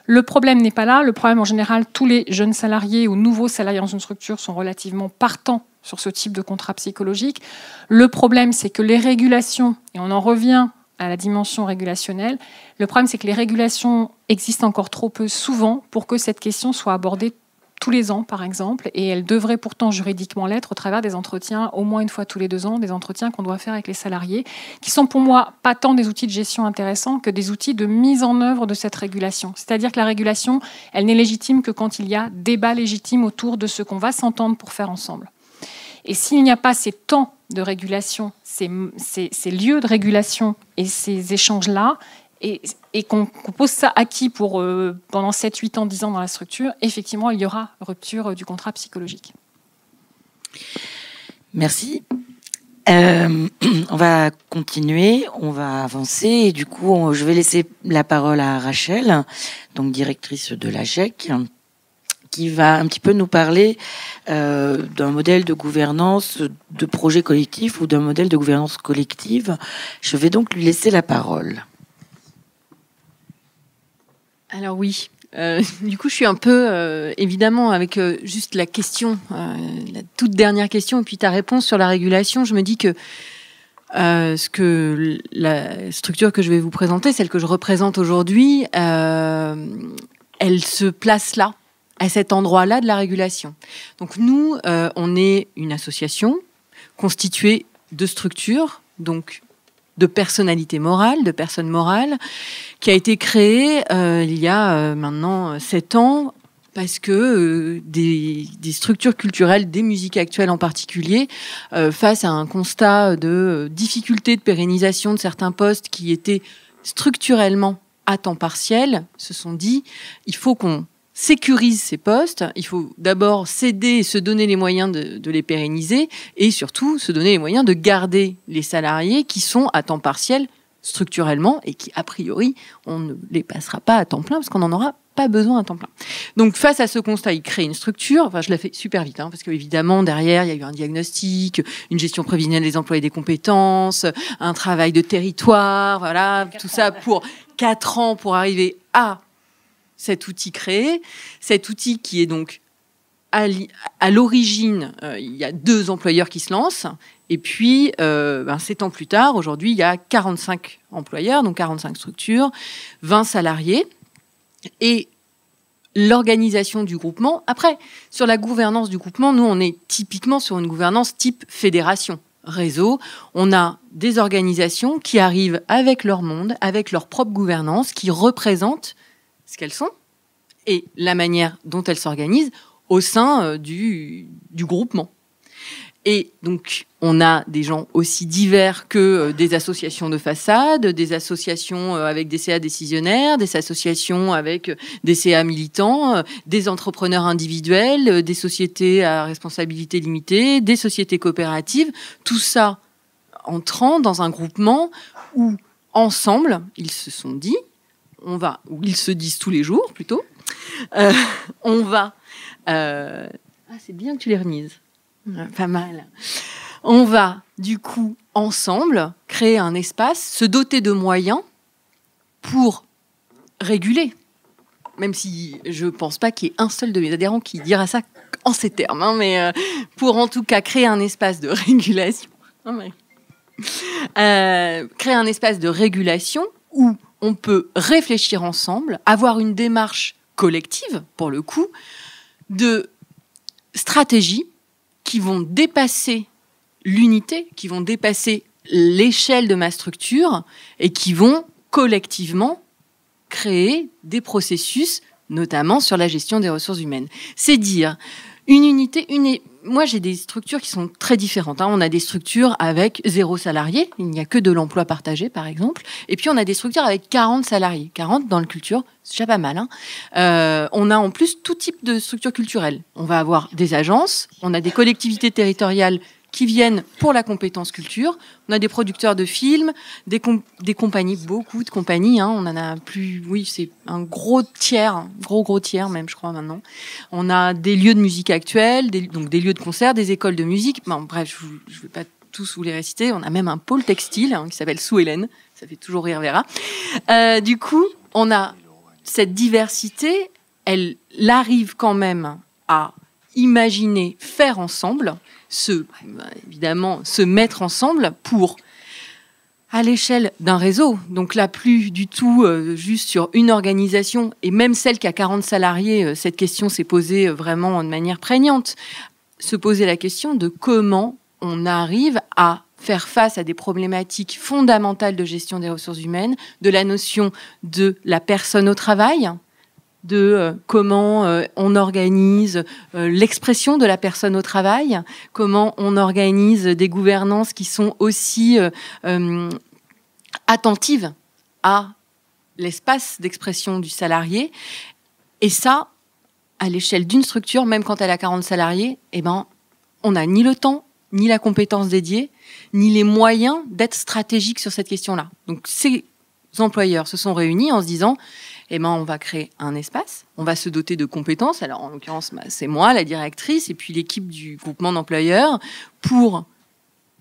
Le problème n'est pas là. Le problème, en général, tous les jeunes salariés ou nouveaux salariés dans une structure sont relativement partants sur ce type de contrat psychologique. Le problème, c'est que les régulations, et on en revient à la dimension régulationnelle, le problème, c'est que les régulations existent encore trop peu souvent pour que cette question soit abordée tous les ans, par exemple, et elle devrait pourtant juridiquement l'être au travers des entretiens, au moins une fois tous les 2 ans, des entretiens qu'on doit faire avec les salariés, qui sont pour moi pas tant des outils de gestion intéressants que des outils de mise en œuvre de cette régulation. C'est-à-dire que la régulation, elle n'est légitime que quand il y a débat légitime autour de ce qu'on va s'entendre pour faire ensemble. Et s'il n'y a pas ces temps de régulation, ces lieux de régulation et ces échanges-là, et qu'on pose ça acquis pour pendant 7, 8 ans, 10 ans dans la structure, effectivement, il y aura rupture du contrat psychologique. Merci. On va continuer, on va avancer. Et du coup, je vais laisser la parole à Rachel, donc directrice de l'AGEC, qui va un petit peu nous parler d'un modèle de gouvernance de projet collectif ou d'un modèle de gouvernance collective. Je vais donc lui laisser la parole. Alors oui, du coup je suis un peu, évidemment, avec juste la question, la toute dernière question, et puis ta réponse sur la régulation, je me dis que la structure que je vais vous présenter, celle que je représente aujourd'hui, elle se place là, à cet endroit-là de la régulation. Donc nous, on est une association constituée de structures, donc de personnalités morales, de personnes morales, qui a été créée il y a maintenant 7 ans, parce que des structures culturelles, des musiques actuelles en particulier, face à un constat de difficulté de pérennisation de certains postes qui étaient structurellement à temps partiel, se sont dit, il faut qu'on sécurise ces postes, il faut d'abord s'aider et se donner les moyens de les pérenniser, et surtout se donner les moyens de garder les salariés qui sont à temps partiel structurellement et qui, a priori, on ne les passera pas à temps plein parce qu'on n'en aura pas besoin à temps plein. Donc, face à ce constat, il crée une structure. Enfin, je la fais super vite, parce que évidemment, derrière, il y a eu un diagnostic, une gestion prévisionnelle des emplois et des compétences, un travail de territoire, voilà, tout ça pour 4 ans pour arriver à cet outil créé, cet outil qui est donc à l'origine, il y a 2 employeurs qui se lancent, et puis 7 ans plus tard, aujourd'hui, il y a 45 employeurs, donc 45 structures, 20 salariés, et l'organisation du groupement. Après, sur la gouvernance du groupement, nous, on est typiquement sur une gouvernance type fédération, réseau. On a des organisations qui arrivent avec leur monde, avec leur propre gouvernance, qui représentent ce qu'elles sont et la manière dont elles s'organisent au sein du groupement. Et donc, on a des gens aussi divers que des associations de façade, des associations avec des CA décisionnaires, des associations avec des CA militants, des entrepreneurs individuels, des sociétés à responsabilité limitée, des sociétés coopératives, tout ça entrant dans un groupement où, ensemble, ils se sont dit, ou ils se disent tous les jours, plutôt, on va... c'est bien que tu les remises. Pas mal. On va, du coup, ensemble, créer un espace, se doter de moyens pour réguler. Même si je ne pense pas qu'il y ait un seul de mes adhérents qui dira ça en ces termes, mais pour en tout cas créer un espace de régulation. Créer un espace de régulation où on peut réfléchir ensemble, avoir une démarche collective, pour le coup, de stratégies qui vont dépasser l'unité, qui vont dépasser l'échelle de ma structure et qui vont collectivement créer des processus, notamment sur la gestion des ressources humaines. C'est dire une unité, moi j'ai des structures qui sont très différentes. On a des structures avec 0 salarié, il n'y a que de l'emploi partagé par exemple, et puis on a des structures avec 40 salariés. 40 dans le culture, c'est déjà pas mal. On a en plus tout type de structures culturelles. On va avoir des agences, on a des collectivités territoriales qui viennent pour la compétence culture. On a des producteurs de films, des compagnies, beaucoup de compagnies. On en a plus, oui, c'est un gros tiers, gros tiers même, je crois maintenant. On a des lieux de musique actuelle, donc des lieux de concert, des écoles de musique. Bref, je ne vais pas tous vous les réciter. On a même un pôle textile qui s'appelle Sous Hélène. Ça fait toujours rire Vera. Du coup, on a cette diversité. Elle arrive quand même à imaginer, faire ensemble, évidemment, se mettre ensemble pour à l'échelle d'un réseau, donc là plus du tout juste sur une organisation, et même celle qui a 40 salariés, cette question s'est posée vraiment de manière prégnante, se poser la question de comment on arrive à faire face à des problématiques fondamentales de gestion des ressources humaines, de la notion de la personne au travail, de comment on organise l'expression de la personne au travail, comment on organise des gouvernances qui sont aussi attentives à l'espace d'expression du salarié. Et ça, à l'échelle d'une structure, même quand elle a 40 salariés, eh ben, on n'a ni le temps, ni la compétence dédiée, ni les moyens d'être stratégique sur cette question-là. Donc ces employeurs se sont réunis en se disant eh ben, on va créer un espace, on va se doter de compétences. Alors, en l'occurrence, c'est moi, la directrice, et puis l'équipe du groupement d'employeurs, pour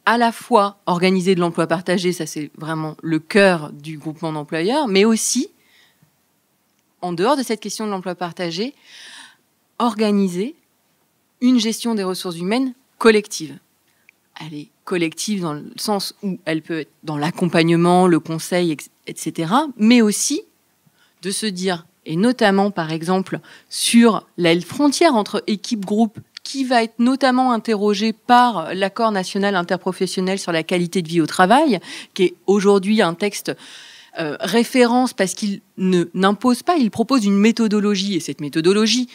à la fois organiser de l'emploi partagé, ça c'est vraiment le cœur du groupement d'employeurs, mais aussi, en dehors de cette question de l'emploi partagé, organiser une gestion des ressources humaines collective. Elle est collective dans le sens où elle peut être dans l'accompagnement, le conseil, etc., mais aussi de se dire, et notamment par exemple sur la frontière entre équipe-groupe, qui va être notamment interrogée par l'accord national interprofessionnel sur la qualité de vie au travail, qui est aujourd'hui un texte référence parce qu'il n'impose pas, il propose une méthodologie, et cette méthodologie,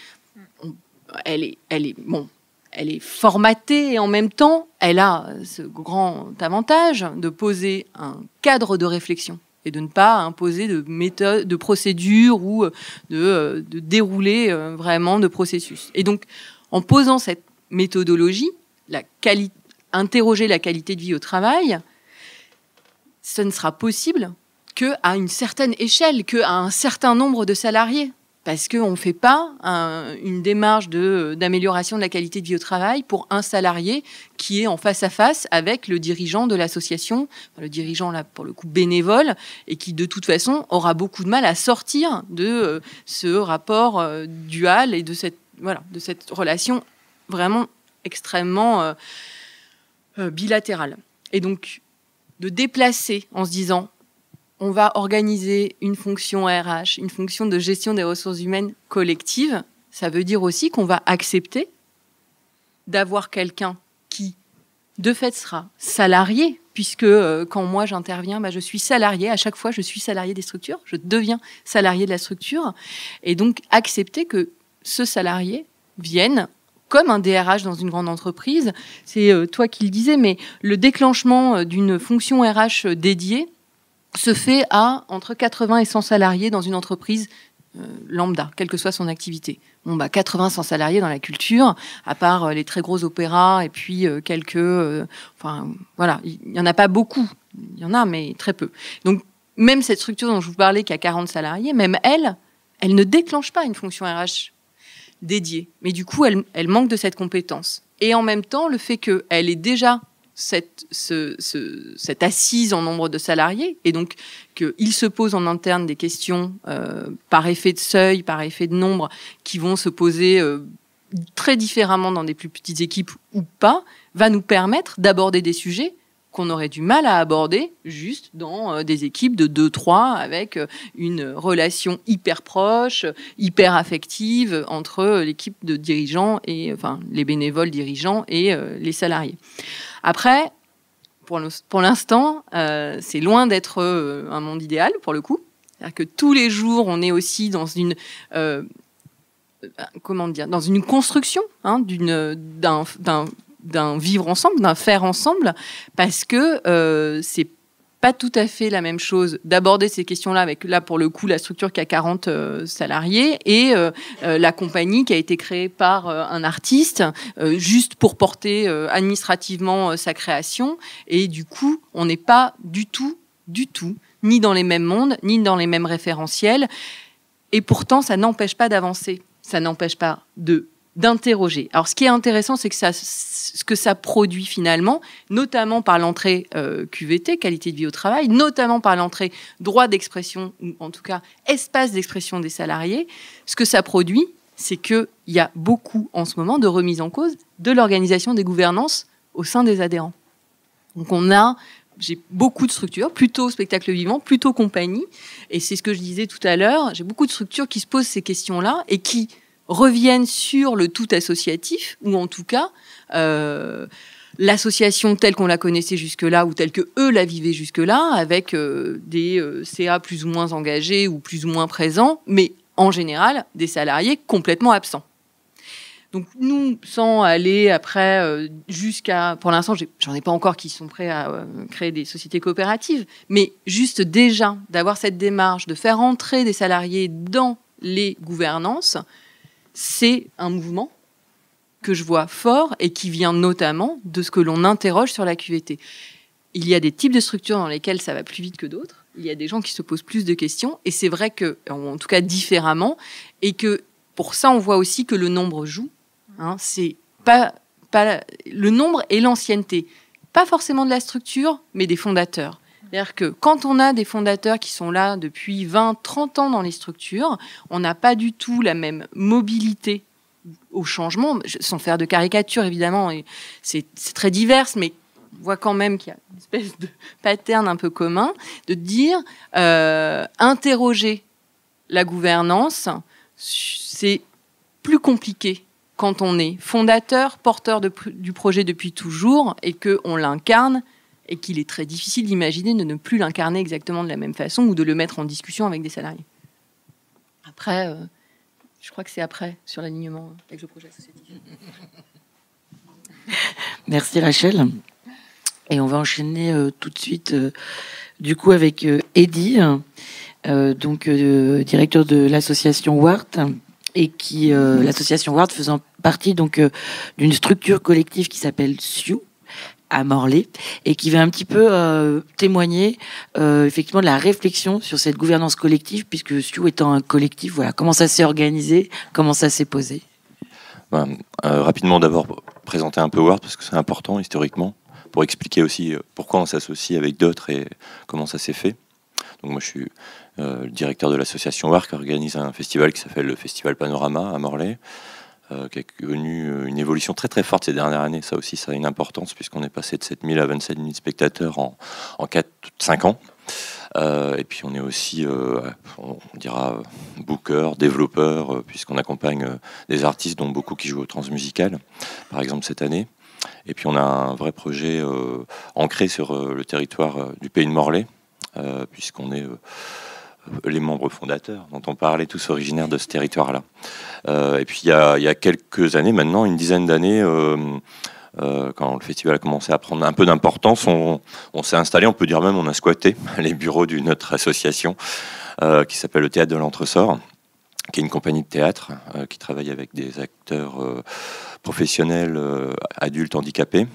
elle est formatée, et en même temps, elle a ce grand avantage de poser un cadre de réflexion et de ne pas imposer de méthode, de procédure ou de dérouler vraiment de processus. Et donc, en posant cette méthodologie, interroger la qualité de vie au travail, ce ne sera possible qu'à une certaine échelle, qu'à un certain nombre de salariés. Parce qu'on ne fait pas une démarche d'amélioration de la qualité de vie au travail pour un salarié qui est en face à face avec le dirigeant de l'association, le dirigeant là pour le coup bénévole, et qui de toute façon aura beaucoup de mal à sortir de ce rapport dual et de cette relation vraiment extrêmement bilatérale. Et donc de déplacer en se disant on va organiser une fonction RH, une fonction de gestion des ressources humaines collective. Ça veut dire aussi qu'on va accepter d'avoir quelqu'un qui, de fait, sera salarié, puisque quand moi j'interviens, je suis salarié. À chaque fois, je suis salarié des structures. Je deviens salarié de la structure. Et donc, accepter que ce salarié vienne comme un DRH dans une grande entreprise. C'est toi qui le disais, mais le déclenchement d'une fonction RH dédiée se fait à entre 80 et 100 salariés dans une entreprise lambda, quelle que soit son activité. 80-100 salariés dans la culture, à part les très gros opéras et puis quelques... il n'y en a pas beaucoup. Il y en a, mais très peu. Donc, même cette structure dont je vous parlais, qui a 40 salariés, même elle ne déclenche pas une fonction RH dédiée. Mais du coup, elle manque de cette compétence. Et en même temps, le fait qu'elle ait déjà cette assise en nombre de salariés, et donc qu'il se pose en interne des questions par effet de seuil, par effet de nombre, qui vont se poser très différemment dans des plus petites équipes ou pas, va nous permettre d'aborder des sujets qu'on aurait du mal à aborder juste dans des équipes de 2-3 avec une relation hyper proche, hyper affective entre l'équipe de dirigeants et les bénévoles dirigeants et les salariés. Après, pour l'instant, c'est loin d'être un monde idéal, pour le coup. C'est-à-dire que tous les jours, on est aussi dans une... dans une construction d'un vivre ensemble, d'un faire ensemble, parce que c'est pas tout à fait la même chose d'aborder ces questions-là avec, là, pour le coup, la structure qui a 40 salariés et la compagnie qui a été créée par un artiste juste pour porter administrativement sa création. Et du coup, on n'est pas du tout, ni dans les mêmes mondes, ni dans les mêmes référentiels. Et pourtant, ça n'empêche pas d'avancer. Ça n'empêche pas d'interroger. Alors, ce qui est intéressant, c'est que ce que ça produit finalement, notamment par l'entrée QVT, qualité de vie au travail, notamment par l'entrée droit d'expression, ou en tout cas espace d'expression des salariés, ce que ça produit, c'est qu'il y a beaucoup en ce moment de remise en cause de l'organisation des gouvernances au sein des adhérents. Donc on a j'ai beaucoup de structures, plutôt spectacle vivant, plutôt compagnie. Et c'est ce que je disais tout à l'heure. J'ai beaucoup de structures qui se posent ces questions-là et qui reviennent sur le tout associatif, ou en tout cas l'association telle qu'on la connaissait jusque-là ou telle que eux la vivaient jusque-là, avec des CA plus ou moins engagés ou plus ou moins présents, mais en général des salariés complètement absents. Donc nous, sans aller après jusqu'à... Pour l'instant, j'en ai pas encore qui sont prêts à créer des sociétés coopératives, mais juste déjà d'avoir cette démarche, de faire entrer des salariés dans les gouvernances, c'est un mouvement que je vois fort et qui vient notamment de ce que l'on interroge sur la QVT. Il y a des types de structures dans lesquelles ça va plus vite que d'autres. Il y a des gens qui se posent plus de questions, et c'est vrai que, en tout cas différemment, et que pour ça, on voit aussi que le nombre joue. C'est pas le nombre et l'ancienneté, pas forcément de la structure, mais des fondateurs. C'est-à-dire que quand on a des fondateurs qui sont là depuis 20, 30 ans dans les structures, on n'a pas du tout la même mobilité au changement, sans faire de caricature évidemment, et c'est très divers, mais on voit quand même qu'il y a une espèce de pattern un peu commun, de dire interroger la gouvernance, c'est plus compliqué quand on est fondateur, porteur du projet depuis toujours, et qu'on l'incarne, et qu'il est très difficile d'imaginer de ne plus l'incarner exactement de la même façon, ou de le mettre en discussion avec des salariés. Après, je crois que c'est après, sur l'alignement avec le projet associatif. Merci Rachel. Et on va enchaîner tout de suite, du coup, avec Eddy, directeur de l'association WART, et qui l'association WART faisant partie donc d'une structure collective qui s'appelle SIU à Morlaix, et qui va un petit peu témoigner effectivement de la réflexion sur cette gouvernance collective, puisque SIU étant un collectif, voilà, comment ça s'est organisé, comment ça s'est posé. Rapidement, d'abord présenter un peu WART, parce que c'est important historiquement, pour expliquer aussi pourquoi on s'associe avec d'autres et comment ça s'est fait. Donc moi je suis le directeur de l'association WART, qui organise un festival qui s'appelle le Festival Panorama à Morlaix, qui a connu une évolution très très forte ces dernières années. Ça aussi, ça a une importance, puisqu'on est passé de 7 000 à 27 000 spectateurs en 5 ans. Et puis on est aussi, on dira, booker, développeur, puisqu'on accompagne des artistes, dont beaucoup qui jouent au Transmusical, par exemple cette année. Et puis on a un vrai projet ancré sur le territoire du Pays de Morlaix, puisqu'on est les membres fondateurs dont on parlait, tous originaires de ce territoire-là. Et puis il y a quelques années maintenant, une dizaine d'années, quand le festival a commencé à prendre un peu d'importance, on s'est installé, on peut dire même on a squatté les bureaux d'une autre association qui s'appelle le Théâtre de l'Entresort, qui est une compagnie de théâtre qui travaille avec des acteurs professionnels adultes handicapés,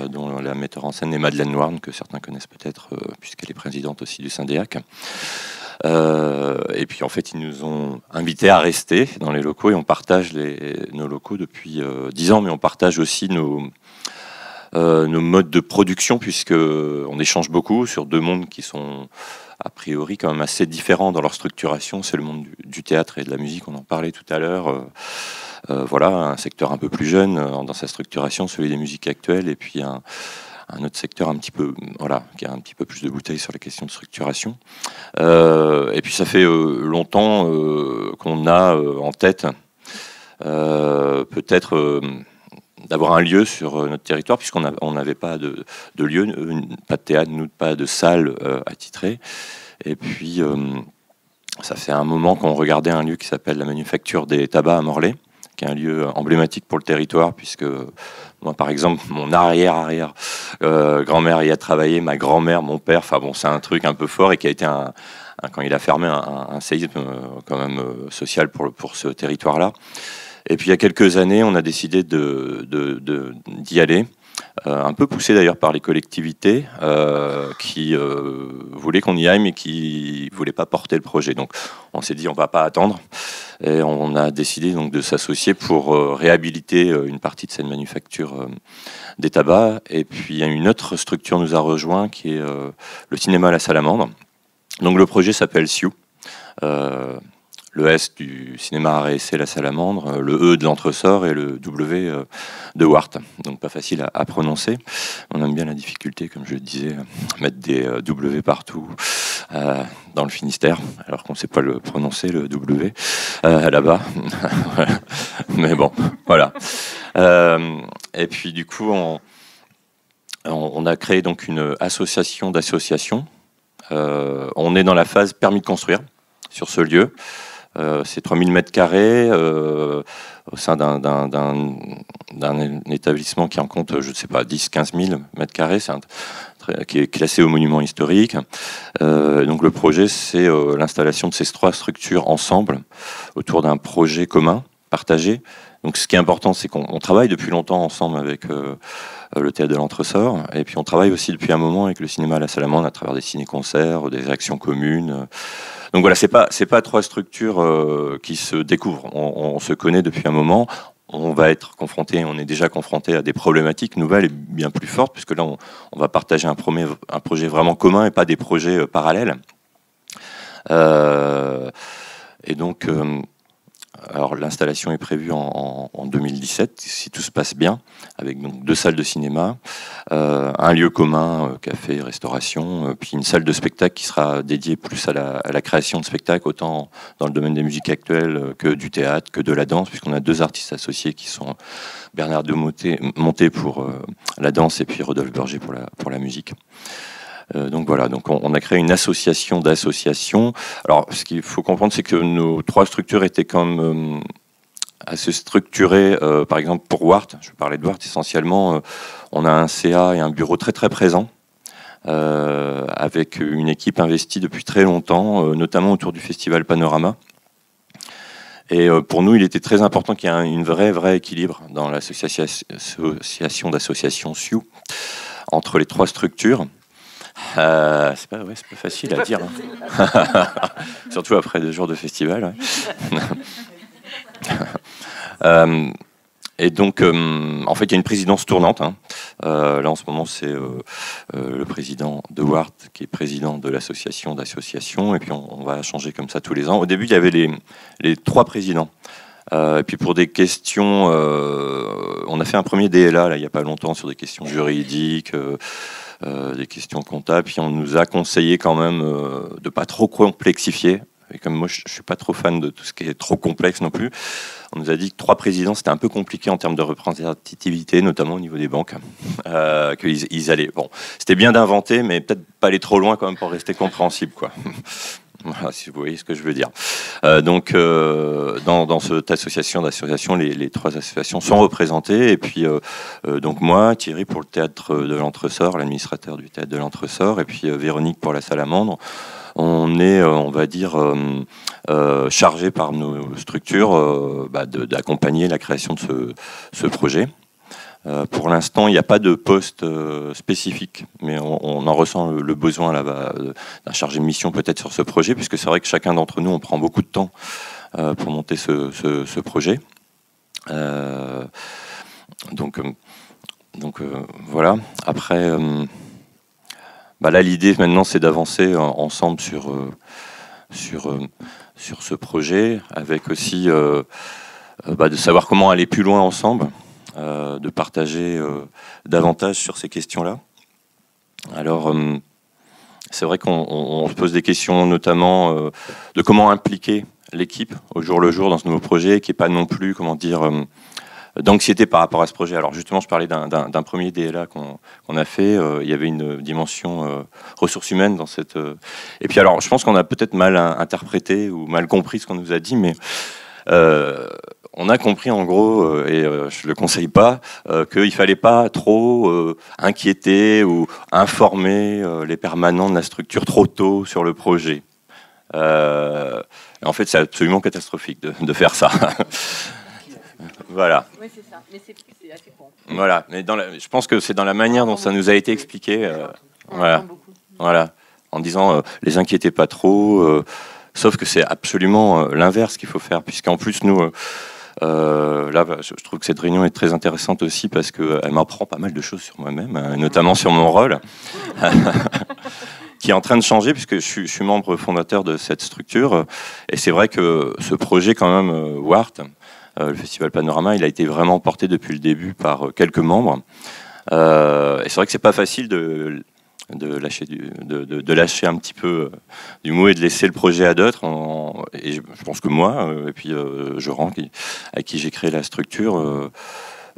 dont la metteur en scène est Madeleine Noirne, que certains connaissent peut-être, puisqu'elle est présidente aussi du Syndéac. Et puis en fait, ils nous ont invités à rester dans les locaux, et on partage nos locaux depuis 10 ans, mais on partage aussi nos modes de production, puisqu'on échange beaucoup sur deux mondes qui sont a priori quand même assez différents dans leur structuration. C'est le monde du théâtre et de la musique, on en parlait tout à l'heure. Voilà, un secteur un peu plus jeune dans sa structuration, celui des musiques actuelles, et puis un autre secteur un petit peu, voilà, qui a un petit peu plus de bouteilles sur les questions de structuration. Et puis ça fait longtemps qu'on a en tête peut-être d'avoir un lieu sur notre territoire, puisqu'on n'avait pas de lieu, pas de théâtre, pas de salle attitrée. Et puis ça fait un moment qu'on regardait un lieu qui s'appelle la Manufacture des Tabacs à Morlaix, qui est un lieu emblématique pour le territoire, puisque moi, par exemple, mon arrière grand-mère y a travaillé, ma grand-mère, mon père, enfin bon, c'est un truc un peu fort, et qui a été quand il a fermé, un séisme quand même social pour ce territoire-là. Et puis il y a quelques années, on a décidé d'y aller, un peu poussé d'ailleurs par les collectivités qui voulaient qu'on y aille, mais qui voulaient pas porter le projet. Donc on s'est dit on va pas attendre, et on a décidé donc de s'associer pour réhabiliter une partie de cette manufacture des tabacs. Et puis une autre structure nous a rejoint, qui est le cinéma La Salamandre. Donc le projet s'appelle SIU. le S du cinéma art et essai La Salamandre, le E de l'Entresort et le W de Wart. Donc pas facile à prononcer. On aime bien la difficulté, comme je le disais, mettre des W partout dans le Finistère, alors qu'on ne sait pas le prononcer, le W, là-bas. Mais bon, voilà. Et puis du coup, on a créé donc une association d'associations. On est dans la phase permis de construire sur ce lieu. C'est 3000 mètres carrés au sein d'un établissement qui en compte, je ne sais pas, 10-15 000 mètres carrés, qui est classé au monument historique. Donc le projet, c'est l'installation de ces 3 structures ensemble autour d'un projet commun, partagé. Donc ce qui est important, c'est qu'on travaille depuis longtemps ensemble avec le théâtre de l'Entresort, et puis on travaille aussi depuis un moment avec le cinéma à La Salamandre à travers des ciné-concerts, des actions communes. Donc voilà, c'est pas 3 structures qui se découvrent. On se connaît depuis un moment. On va être confronté, on est déjà confronté à des problématiques nouvelles et bien plus fortes, puisque là, on va partager un projet vraiment commun et pas des projets parallèles. Et donc, alors l'installation est prévue en 2017, si tout se passe bien, avec donc 2 salles de cinéma, un lieu commun, café, restauration, puis une salle de spectacle qui sera dédiée plus à la création de spectacles, autant dans le domaine des musiques actuelles que du théâtre, que de la danse, puisqu'on a 2 artistes associés qui sont Bernard de Monté pour la danse et puis Rodolphe Berger pour la musique. Donc voilà, donc on a créé une association d'associations. Alors, ce qu'il faut comprendre, c'est que nos 3 structures étaient quand même assez structurées. Par exemple, pour Wart, je vais parler de Wart essentiellement, on a un CA et un bureau très très présent, avec une équipe investie depuis très longtemps, notamment autour du festival Panorama. Et pour nous, il était très important qu'il y ait un vrai équilibre dans l'association d'associations SIU entre les 3 structures. C'est pas facile à dire, hein. Surtout après 2 jours de festival. Ouais. Et donc, en fait, il y a une présidence tournante. Hein. Là, en ce moment, c'est le président de Wart qui est président de l'association d'associations. Et puis, on va changer comme ça tous les ans. Au début, il y avait les 3 présidents. Et puis, pour des questions... on a fait un premier DLA, là, il n'y a pas longtemps, sur des questions juridiques... des questions comptables, puis on nous a conseillé quand même de pas trop complexifier. Et comme moi, je suis pas trop fan de tout ce qui est trop complexe non plus, on nous a dit que 3 présidents, c'était un peu compliqué en termes de représentativité, notamment au niveau des banques. Qu'ils allaient... Bon, c'était bien d'inventer, mais peut-être pas aller trop loin quand même pour rester compréhensible, quoi. Voilà, si vous voyez ce que je veux dire. Donc, dans cette association d'associations, les 3 associations sont représentées. Et puis, donc moi, Thierry pour le théâtre de l'Entresort, l'administrateur du théâtre de l'Entresort, et puis Véronique pour la Salamandre. On est, on va dire, chargé par nos structures d'accompagner la création de ce projet. Pour l'instant, il n'y a pas de poste spécifique, mais on en ressent le besoin là-bas d'un chargé de mission peut-être sur ce projet, puisque c'est vrai que chacun d'entre nous, on prend beaucoup de temps pour monter ce projet. Donc voilà. Après, là, l'idée maintenant, c'est d'avancer ensemble sur ce projet, avec aussi de savoir comment aller plus loin ensemble. De partager davantage sur ces questions-là. Alors, c'est vrai qu'on se pose des questions, notamment de comment impliquer l'équipe au jour le jour dans ce nouveau projet, qui n'est pas non plus, comment dire, d'anxiété par rapport à ce projet. Alors justement, je parlais d'un premier DLA qu'on a fait. Il y avait une dimension ressources humaines dans cette... Et puis alors, je pense qu'on a peut-être mal interprété ou mal compris ce qu'on nous a dit, mais... on a compris en gros, et je le conseille pas, qu'il ne fallait pas trop inquiéter ou informer les permanents de la structure trop tôt sur le projet. En fait, c'est absolument catastrophique de faire ça. Voilà. Oui, c'est ça. Mais c'est assez con. Voilà. Mais je pense que c'est dans la manière dont ça nous a été expliqué. Voilà. En disant, les inquiétez pas trop. Sauf que c'est absolument l'inverse qu'il faut faire, puisqu'en plus, nous, Là, je trouve que cette réunion est très intéressante aussi parce qu'elle m'apprend pas mal de choses sur moi-même, notamment sur mon rôle, qui est en train de changer puisque je suis membre fondateur de cette structure. Et c'est vrai que ce projet, quand même, WART, le Festival Panorama, il a été vraiment porté depuis le début par quelques membres. Et c'est vrai que c'est pas facile de lâcher un petit peu du mot et de laisser le projet à d'autres. Et je pense que moi, et puis Joran, avec qui j'ai créé la structure,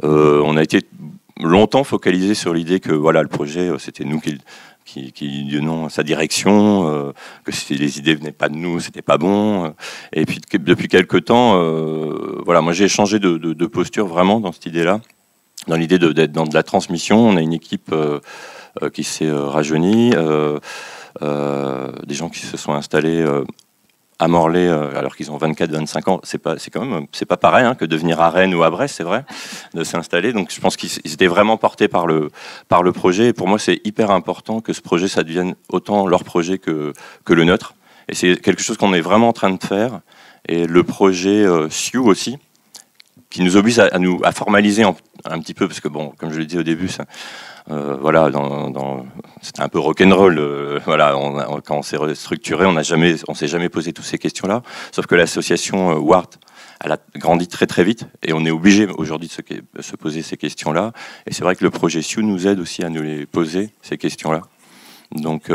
on a été longtemps focalisé sur l'idée que voilà, le projet, c'était nous qui donnions sa direction, que les idées venaient pas de nous, c'était pas bon. Et puis depuis quelques temps, voilà, moi j'ai changé de posture vraiment dans cette idée-là, dans l'idée d'être dans de la transmission. On a une équipe qui s'est rajeunie, des gens qui se sont installés à Morlaix alors qu'ils ont 24-25 ans. C'est pas pareil que de venir à Rennes ou à Brest, c'est vrai, de s'installer. Donc je pense qu'ils étaient vraiment portés par le projet. Et pour moi, c'est hyper important que ce projet, ça devienne autant leur projet que le nôtre. Et c'est quelque chose qu'on est vraiment en train de faire. Et le projet Sioux aussi, qui nous oblige à formaliser un petit peu, parce que bon, comme je l'ai dit au début, ça, voilà, c'était un peu rock'n'roll. Voilà, quand on s'est restructuré, on s'est jamais posé toutes ces questions-là. Sauf que l'association WART, elle a grandi très très vite, et on est obligé aujourd'hui de se poser ces questions-là. Et c'est vrai que le projet Sioux nous aide aussi à nous les poser, ces questions-là. Donc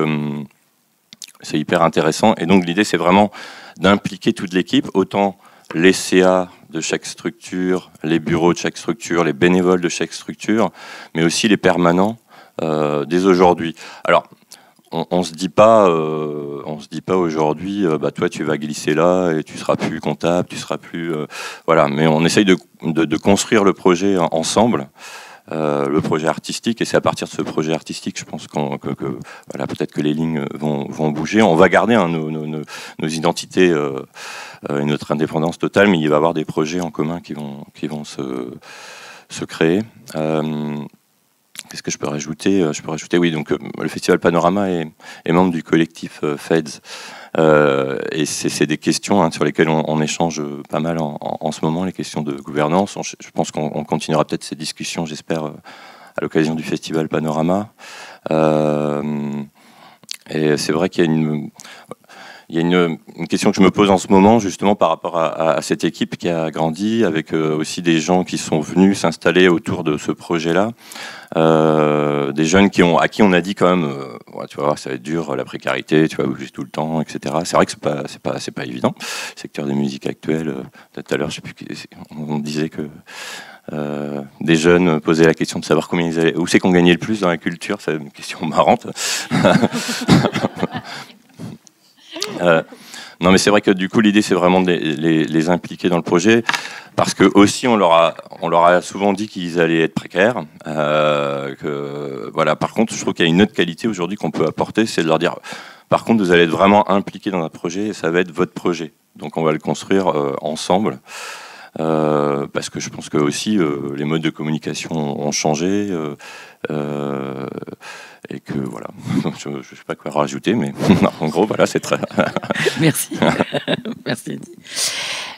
c'est hyper intéressant. Et donc l'idée, c'est vraiment d'impliquer toute l'équipe, autant les CA de chaque structure, les bureaux de chaque structure, les bénévoles de chaque structure, mais aussi les permanents dès aujourd'hui. Alors, on se dit pas aujourd'hui, bah toi tu vas glisser là et tu seras plus comptable, tu seras plus, voilà. Mais on essaye de construire le projet ensemble. Le projet artistique, et c'est à partir de ce projet artistique, je pense que voilà, peut-être que les lignes vont bouger. On va garder nos identités et notre indépendance totale, mais il va y avoir des projets en commun qui vont se créer. Qu'est-ce que je peux rajouter ? Je peux rajouter, oui, donc le Festival Panorama est membre du collectif FEDS. Et c'est des questions sur lesquelles on échange pas mal en ce moment, les questions de gouvernance. Je pense qu'on continuera peut-être ces discussions, j'espère, à l'occasion du Festival Panorama. Et c'est vrai qu'il y a une question que je me pose en ce moment, justement, par rapport à cette équipe qui a grandi, avec aussi des gens qui sont venus s'installer autour de ce projet-là. Des jeunes à qui on a dit quand même, ouais, tu vois, ça va être dur, la précarité, tu vas bouger tout le temps, etc. C'est vrai que c'est pas évident. Le secteur des musiques actuelles, tout à l'heure, je sais plus, on disait que des jeunes posaient la question de savoir où c'est qu'on gagnait le plus dans la culture. C'est une question marrante. Non, mais c'est vrai que du coup l'idée c'est vraiment de les impliquer dans le projet, parce que aussi on leur a souvent dit qu'ils allaient être précaires. Voilà. Par contre, je trouve qu'il y a une autre qualité aujourd'hui qu'on peut apporter, c'est de leur dire, par contre, vous allez être vraiment impliqués dans un projet et ça va être votre projet. Donc on va le construire ensemble. Parce que je pense que aussi les modes de communication ont changé et que voilà, je ne sais pas quoi rajouter, mais en gros voilà, c'est très. Merci, merci.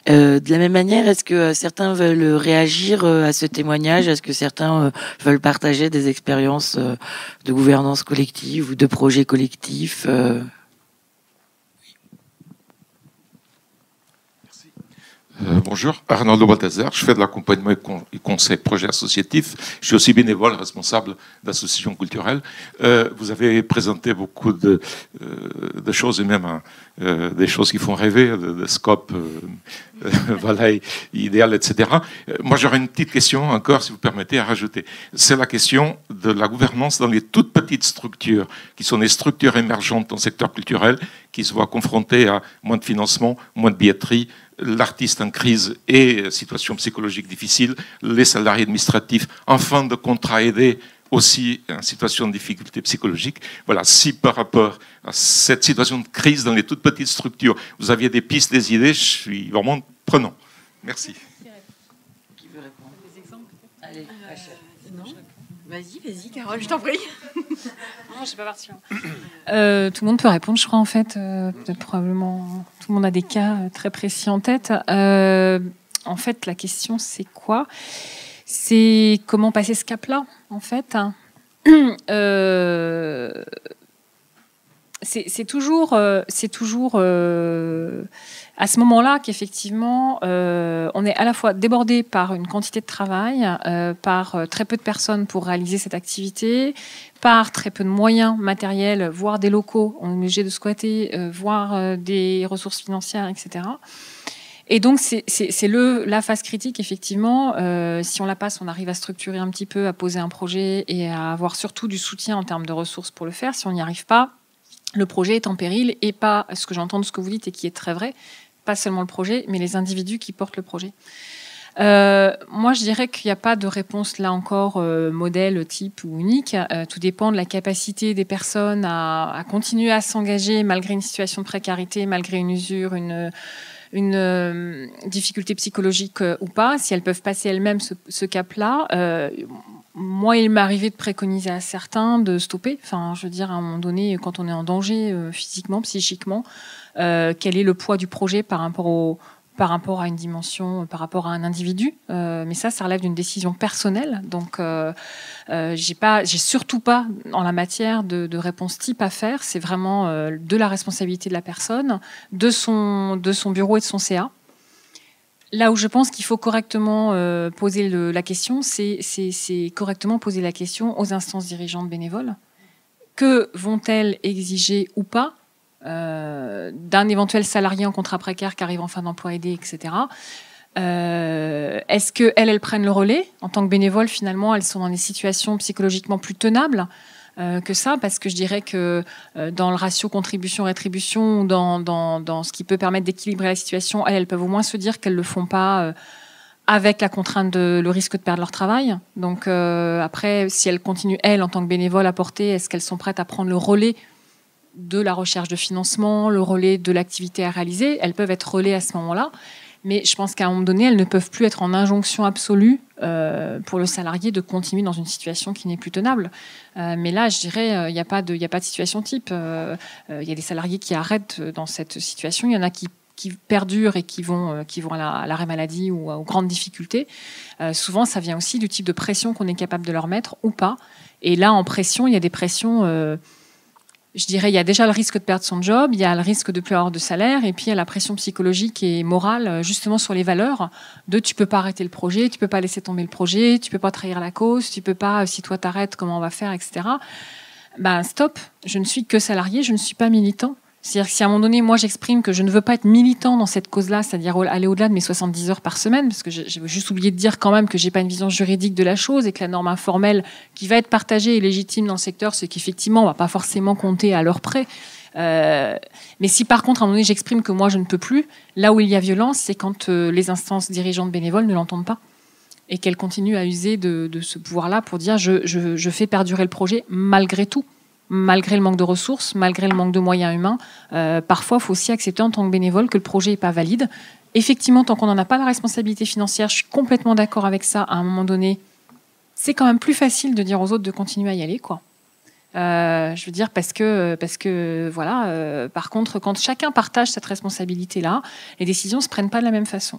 De la même manière, est-ce que certains veulent réagir à ce témoignage ? Est-ce que certains veulent partager des expériences de gouvernance collective ou de projets collectifs ? Bonjour, Arnaldo Balthazar, je fais de l'accompagnement et conseil projet associatif. Je suis aussi bénévole, responsable d'associations culturelles. Vous avez présenté beaucoup de choses, et même des choses qui font rêver, de scope, voilà, idéal, etc. Moi, j'aurais une petite question encore, si vous permettez, à rajouter. C'est la question de la gouvernance dans les toutes petites structures, qui sont des structures émergentes dans le secteur culturel, qui se voient confrontées à moins de financement, moins de billetterie, l'artiste en crise et situation psychologique difficile, les salariés administratifs en fin de contrat aidé aussi en situation de difficulté psychologique. Voilà, si par rapport à cette situation de crise dans les toutes petites structures, vous aviez des pistes, des idées, je suis vraiment prenant. Merci. Qui veut répondre ? Des exemples peut-être ? Allez, non. Vas-y, Carole, je t'en prie. Non, je suis pas partie. Tout le monde peut répondre, je crois, en fait. Peut-être probablement, tout le monde a des cas très précis en tête. en fait, la question, c'est quoi? C'est comment passer ce cap-là, en fait. C'est toujours à ce moment-là qu'effectivement, on est à la fois débordé par une quantité de travail, par très peu de personnes pour réaliser cette activité, par très peu de moyens matériels, voire des locaux, on est obligé de squatter, voire des ressources financières, etc. Et donc, c'est la phase critique, effectivement. Si on la passe, on arrive à structurer un petit peu, à poser un projet et à avoir surtout du soutien en termes de ressources pour le faire. Si on n'y arrive pas, le projet est en péril et pas, ce que j'entends de ce que vous dites et qui est très vrai, pas seulement le projet, mais les individus qui portent le projet. Moi, je dirais qu'il n'y a pas de réponse, là encore, modèle, type ou unique. Tout dépend de la capacité des personnes à continuer à s'engager malgré une situation de précarité, malgré une usure, une difficulté psychologique ou pas, si elles peuvent passer elles-mêmes ce cap-là. Moi, il m'est arrivé de préconiser à certains de stopper. Enfin, je veux dire, à un moment donné, quand on est en danger physiquement, psychiquement, quel est le poids du projet par rapport à une dimension, par rapport à un individu. Mais ça relève d'une décision personnelle. Donc, j'ai surtout pas, en la matière, de réponse type à faire. C'est vraiment de la responsabilité de la personne, de son bureau et de son CA. Là où je pense qu'il faut correctement poser la question, c'est correctement poser la question aux instances dirigeantes bénévoles. Que vont-elles exiger ou pas d'un éventuel salarié en contrat précaire qui arrive en fin d'emploi aidé, etc. Est-ce qu'elles prennent le relais? En tant que bénévoles, finalement, elles sont dans des situations psychologiquement plus tenables que ça, parce que je dirais que dans le ratio contribution-rétribution, dans ce qui peut permettre d'équilibrer la situation, elles peuvent au moins se dire qu'elles ne le font pas avec la contrainte le risque de perdre leur travail. Donc après, si elles continuent, elles, en tant que bénévoles, à porter, est-ce qu'elles sont prêtes à prendre le relais de la recherche de financement, le relais de l'activité à réaliser? Elles peuvent être relais à ce moment-là. Mais je pense qu'à un moment donné, elles ne peuvent plus être en injonction absolue pour le salarié de continuer dans une situation qui n'est plus tenable. Mais là, je dirais, il n'y a pas de situation type. Il y a des salariés qui arrêtent dans cette situation. Il y en a qui perdurent et qui vont à l'arrêt maladie ou aux grandes difficultés. Souvent, ça vient aussi du type de pression qu'on est capable de leur mettre ou pas. Et là, en pression, il y a des pressions... je dirais, il y a déjà le risque de perdre son job, il y a le risque de plus avoir de salaire, et puis il y a la pression psychologique et morale, justement sur les valeurs, de tu peux pas arrêter le projet, tu peux pas laisser tomber le projet, tu peux pas trahir la cause, tu peux pas, si toi t'arrêtes, comment on va faire, etc. Ben stop, je ne suis que salarié, je ne suis pas militant. C'est-à-dire que si à un moment donné, moi j'exprime que je ne veux pas être militant dans cette cause-là, c'est-à-dire aller au-delà de mes 70 heures par semaine, parce que j'ai juste oublié de dire quand même que j'ai pas une vision juridique de la chose et que la norme informelle qui va être partagée et légitime dans le secteur, c'est qu'effectivement on va pas forcément compter à l'heure près. Mais si par contre à un moment donné j'exprime que moi je ne peux plus, là où il y a violence, c'est quand les instances dirigeantes bénévoles ne l'entendent pas et qu'elles continuent à user de ce pouvoir-là pour dire je fais perdurer le projet malgré tout. Malgré le manque de ressources, malgré le manque de moyens humains, parfois, il faut aussi accepter en tant que bénévole que le projet n'est pas valide. Effectivement, tant qu'on n'en a pas la responsabilité financière, je suis complètement d'accord avec ça. À un moment donné, c'est quand même plus facile de dire aux autres de continuer à y aller, quoi. Je veux dire parce que voilà. Par contre, quand chacun partage cette responsabilité-là, les décisions se prennent pas de la même façon.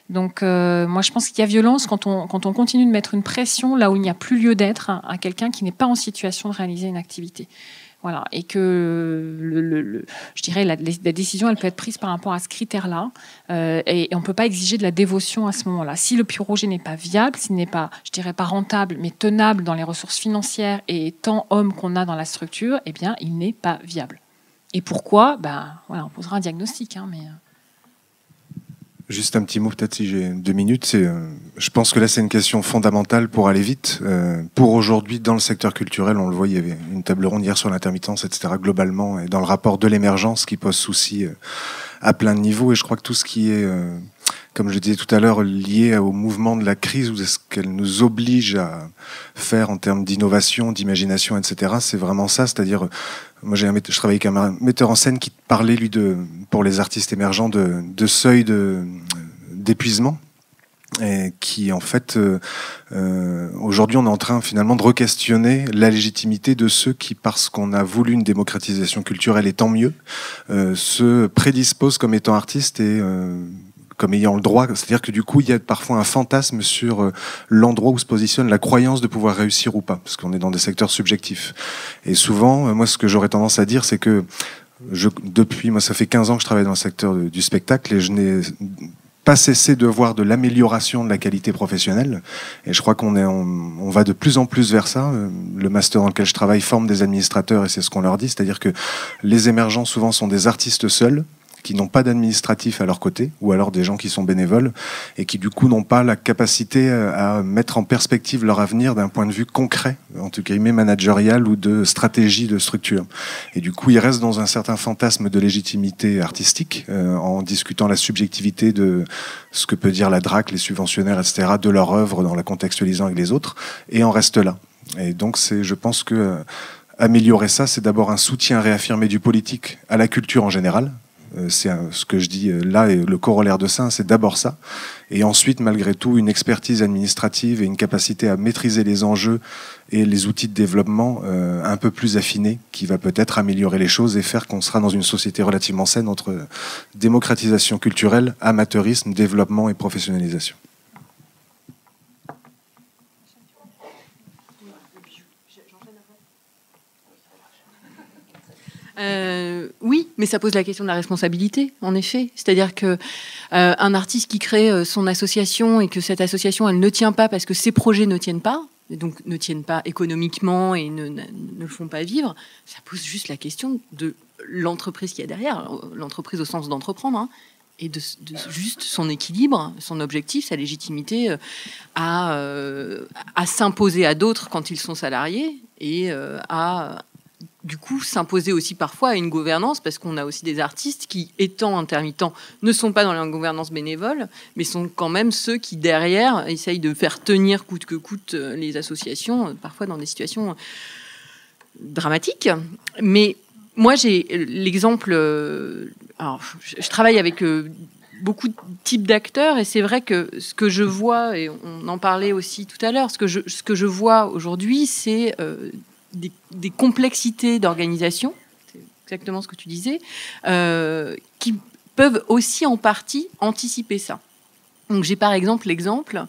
Donc, moi, je pense qu'il y a violence quand on continue de mettre une pression là où il n'y a plus lieu d'être à quelqu'un qui n'est pas en situation de réaliser une activité. Voilà. Et que, je dirais, la décision, elle peut être prise par rapport à ce critère-là. Et on ne peut pas exiger de la dévotion à ce moment-là. Si le projet n'est pas viable, s'il n'est pas, je dirais, pas rentable, mais tenable dans les ressources financières et tant hommes qu'on a dans la structure, eh bien, il n'est pas viable. Et pourquoi? Ben, voilà, on posera un diagnostic, hein, mais... Juste un petit mot, peut-être si j'ai 2 minutes. Je pense que là, c'est une question fondamentale pour aller vite. Pour aujourd'hui, dans le secteur culturel, on le voit, il y avait une table ronde hier sur l'intermittence, etc., globalement, et dans le rapport de l'émergence qui pose souci à plein de niveaux. Et je crois que tout ce qui est, comme je le disais tout à l'heure, lié au mouvement de la crise ou ce qu'elle nous oblige à faire en termes d'innovation, d'imagination, etc., c'est vraiment ça. C'est-à-dire, moi, je travaille avec un metteur en scène qui parlait, lui, pour les artistes émergents, de seuil d'épuisement. Et qui, en fait, aujourd'hui, on est en train, finalement, de re-questionner la légitimité de ceux qui, parce qu'on a voulu une démocratisation culturelle, et tant mieux, se prédisposent comme étant artistes et comme ayant le droit. C'est-à-dire que du coup, il y a parfois un fantasme sur l'endroit où se positionne la croyance de pouvoir réussir ou pas, parce qu'on est dans des secteurs subjectifs. Et souvent, moi, ce que j'aurais tendance à dire, c'est que moi, ça fait 15 ans que je travaille dans le secteur du spectacle et je n'ai pas cessé de voir de l'amélioration de la qualité professionnelle. Et je crois on va de plus en plus vers ça. Le master dans lequel je travaille forme des administrateurs et c'est ce qu'on leur dit. C'est-à-dire que les émergents, souvent, sont des artistes seuls, qui n'ont pas d'administratif à leur côté, ou alors des gens qui sont bénévoles, et qui du coup n'ont pas la capacité à mettre en perspective leur avenir d'un point de vue concret, en tout cas managérial ou de stratégie de structure. Et du coup, ils restent dans un certain fantasme de légitimité artistique, en discutant la subjectivité de ce que peut dire la DRAC, les subventionnaires, etc., de leur œuvre, dans la contextualisant avec les autres, et en reste là. Et donc, je pense que améliorer ça, c'est d'abord un soutien réaffirmé du politique à la culture en général. C'est ce que je dis là, et le corollaire de ça, c'est d'abord ça. Et ensuite, malgré tout, une expertise administrative et une capacité à maîtriser les enjeux et les outils de développement un peu plus affinés, qui va peut-être améliorer les choses et faire qu'on sera dans une société relativement saine entre démocratisation culturelle, amateurisme, développement et professionnalisation. Oui, mais ça pose la question de la responsabilité, en effet. C'est-à-dire que un artiste qui crée son association et que cette association, elle ne tient pas parce que ses projets ne tiennent pas, et donc ne tiennent pas économiquement et ne le font pas vivre, ça pose juste la question de l'entreprise qu'il y a derrière, l'entreprise au sens d'entreprendre, hein, et de juste son équilibre, son objectif, sa légitimité à s'imposer à d'autres quand ils sont salariés et à du coup s'imposer aussi parfois à une gouvernance, parce qu'on a aussi des artistes qui, étant intermittents, ne sont pas dans la gouvernance bénévole, mais sont quand même ceux qui, derrière, essayent de faire tenir coûte que coûte les associations, parfois dans des situations dramatiques. Mais moi, j'ai l'exemple... alors, je travaille avec beaucoup de types d'acteurs, et c'est vrai que ce que je vois, et on en parlait aussi tout à l'heure, ce que je vois aujourd'hui, c'est... Des complexités d'organisation, c'est exactement ce que tu disais, qui peuvent aussi en partie anticiper ça. Donc j'ai par exemple l'exemple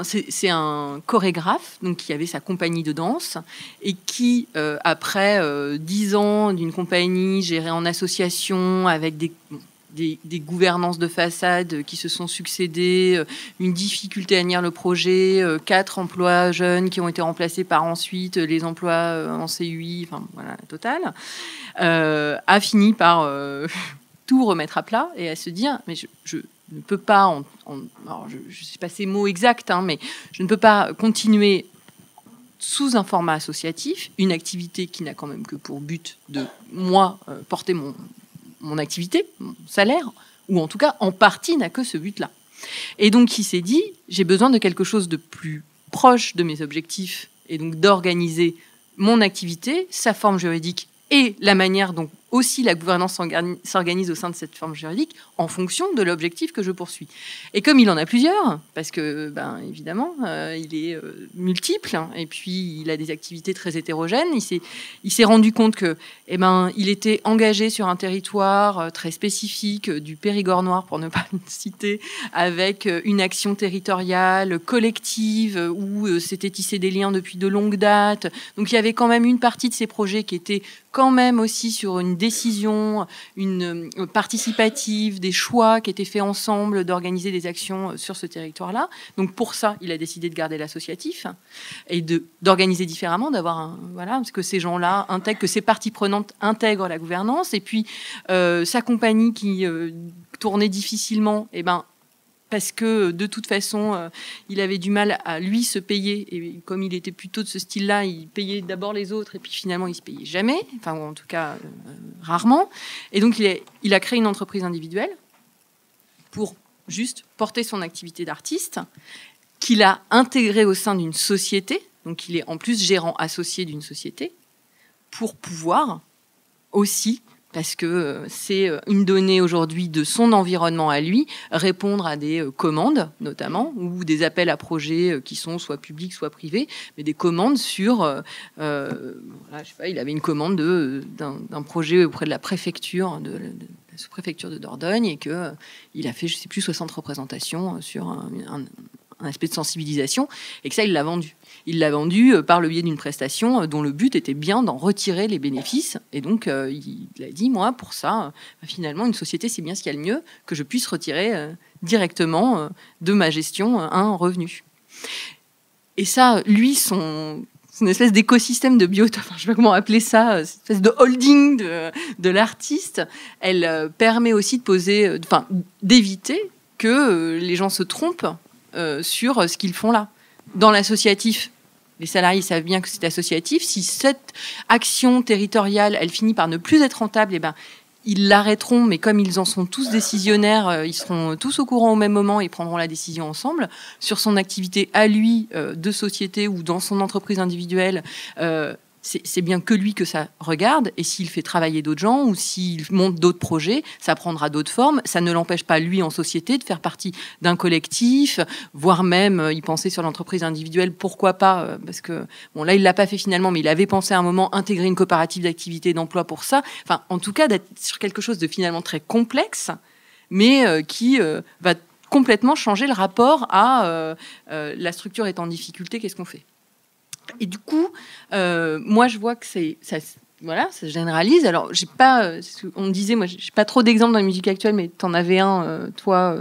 c'est un chorégraphe donc qui avait sa compagnie de danse et qui après 10 ans d'une compagnie gérée en association avec des gouvernances de façade qui se sont succédées, une difficulté à tenir le projet, 4 emplois jeunes qui ont été remplacés par ensuite les emplois en CUI, enfin voilà, total, a fini par tout remettre à plat et à se dire mais je ne peux pas, alors je ne sais pas ces mots exacts, hein, mais je ne peux pas continuer sous un format associatif, une activité qui n'a quand même que pour but de moi porter mon activité, mon salaire, ou en tout cas, en partie, n'a que ce but-là. Et donc, il s'est dit, j'ai besoin de quelque chose de plus proche de mes objectifs, et donc d'organiser mon activité, sa forme juridique, et la manière dont aussi la gouvernance s'organise au sein de cette forme juridique en fonction de l'objectif que je poursuis. Et comme il en a plusieurs, parce que, évidemment, il est multiple, hein, et puis il a des activités très hétérogènes, il s'est rendu compte que, il était engagé sur un territoire très spécifique du Périgord noir, pour ne pas le citer, avec une action territoriale collective où s'étaient tissés des liens depuis de longues dates. Donc il y avait quand même une partie de ces projets qui était quand même aussi sur une décision, une participative, des choix qui étaient faits ensemble d'organiser des actions sur ce territoire-là. Donc pour ça, il a décidé de garder l'associatif et d'organiser différemment, d'avoir parce que ces gens-là intègrent, que ces parties prenantes intègrent la gouvernance. Et puis sa compagnie qui tournait difficilement, parce que de toute façon, il avait du mal à lui se payer. Et comme il était plutôt de ce style-là, il payait d'abord les autres et puis finalement, il se payait jamais. Enfin, en tout cas, rarement. Et donc, il a créé une entreprise individuelle pour juste porter son activité d'artiste, qu'il a intégrée au sein d'une société. Donc, il est en plus gérant associé d'une société pour pouvoir aussi parce que c'est une donnée aujourd'hui de son environnement à lui, répondre à des commandes notamment, ou des appels à projets qui sont soit publics, soit privés, mais des commandes sur, voilà, je sais pas, il avait une commande d'un projet auprès de la préfecture, de la sous-préfecture de Dordogne, et qu'il a fait, je sais plus, 60 représentations sur un aspect de sensibilisation, et que ça, il l'a vendu. Il l'a vendu par le biais d'une prestation dont le but était bien d'en retirer les bénéfices. Et donc, il a dit, moi, pour ça, finalement, une société, c'est bien ce qu'il y a de mieux, que je puisse retirer directement de ma gestion un revenu. Et ça, lui, c'est une espèce d'écosystème de enfin, je sais pas comment appeler ça, une espèce de holding de l'artiste. Elle permet aussi de poser, enfin, d'éviter que les gens se trompent sur ce qu'ils font là. Dans l'associatif, les salariés savent bien que c'est associatif. Si cette action territoriale, elle finit par ne plus être rentable, eh ben, ils l'arrêteront, mais comme ils en sont tous décisionnaires, ils seront tous au courant au même moment et prendront la décision ensemble. Sur son activité à lui, de société ou dans son entreprise individuelle, c'est bien que lui que ça regarde, et s'il fait travailler d'autres gens ou s'il monte d'autres projets, ça prendra d'autres formes. Ça ne l'empêche pas, lui, en société, de faire partie d'un collectif, voire même y penser sur l'entreprise individuelle, pourquoi pas, parce que, bon, là, il l'a pas fait finalement, mais il avait pensé à un moment intégrer une coopérative d'activité d'emploi pour ça. Enfin, en tout cas, d'être sur quelque chose de finalement très complexe, mais qui va complètement changer le rapport à la structure est en difficulté, qu'est-ce qu'on fait ? Et du coup, moi, je vois que ça se généralise. Alors, j'ai pas, on me disait, moi, j'ai pas trop d'exemples dans la musique actuelle, mais tu en avais un, toi,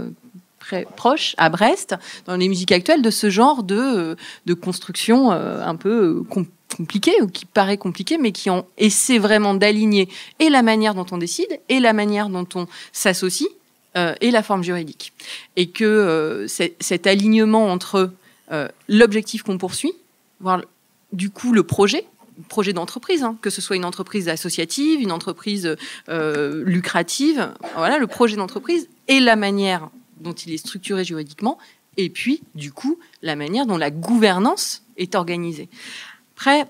très proche, à Brest, dans les musiques actuelles, de ce genre de construction un peu compliquée, ou qui paraît compliquée, mais qui essaie vraiment d'aligner et la manière dont on décide, et la manière dont on s'associe, et la forme juridique. Et que cet alignement entre l'objectif qu'on poursuit, voire du coup le projet d'entreprise, hein, que ce soit une entreprise associative, une entreprise lucrative, voilà, le projet d'entreprise et la manière dont il est structuré juridiquement, et puis du coup la manière dont la gouvernance est organisée. Après,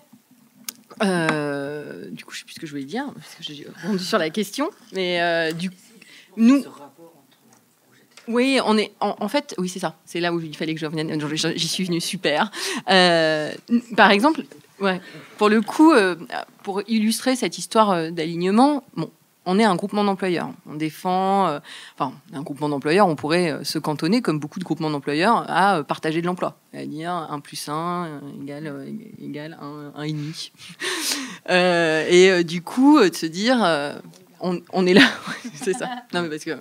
du coup je sais plus ce que je voulais dire, parce que j'ai rebondi sur la question, mais du coup, nous... Oui, on est en fait, oui, c'est ça. C'est là où il fallait que je revienne. J'y suis venue, super. Par exemple, ouais, pour le coup, pour illustrer cette histoire d'alignement, bon, on est un groupement d'employeurs. On défend, enfin, un groupement d'employeurs, on pourrait se cantonner, comme beaucoup de groupements d'employeurs, à partager de l'emploi, c'est-à-dire 1 + 1 égale 1,5. Et du coup, de se dire, on est là, c'est ça. Non, mais parce que